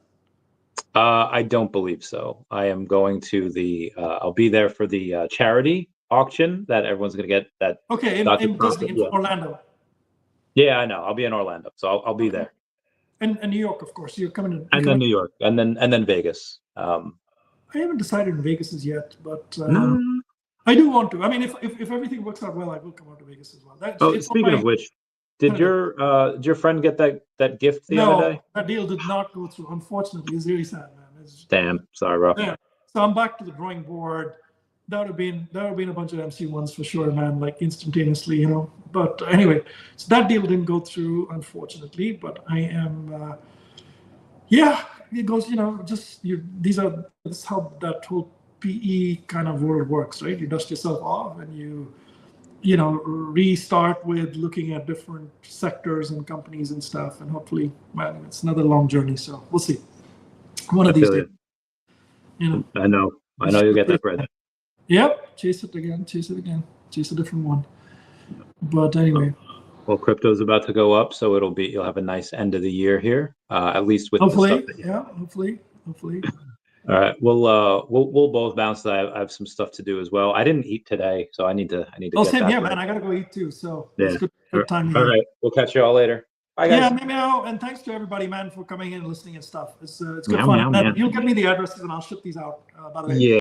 I don't believe so. I am going to the. I'll be there for the charity auction that everyone's going to get. That in Orlando. Yeah, I know. I'll be in Orlando, so I'll be there. And New York, of course. You're coming. Then New York, and then Vegas. I haven't decided in Vegas as yet, but I do want to. I mean, if everything works out well, I will come out to Vegas as well. Speaking of which, did your friend get that gift the other day? No, that deal did not go through. Unfortunately, it's really sad, man. Damn, sorry, bro. Yeah. So I'm back to the drawing board. That would have been a bunch of MC1s for sure, man. Like instantaneously, But anyway, so that deal didn't go through, unfortunately. But I am, it goes. This is how that whole PE kind of world works, right? You dust yourself off and you restart with looking at different sectors and companies and stuff, and hopefully, man, it's another long journey. So we'll see. One of these days. I know you'll get that bread. Yep, chase it again, chase a different one. But anyway. Well, crypto's about to go up, so you'll have a nice end of the year here, at least with hopefully, the stuff hopefully. All right, we'll both bounce. I have some stuff to do as well. I didn't eat today, so I need to. Oh, same here, man. I gotta go eat too. So yeah, it's good time. All right, we'll catch you all later. Bye, guys. Yeah, maybe. And thanks to everybody, man, for coming in and listening and stuff. It's good fun. You'll get me the addresses, and I'll ship these out. By the way. Yeah.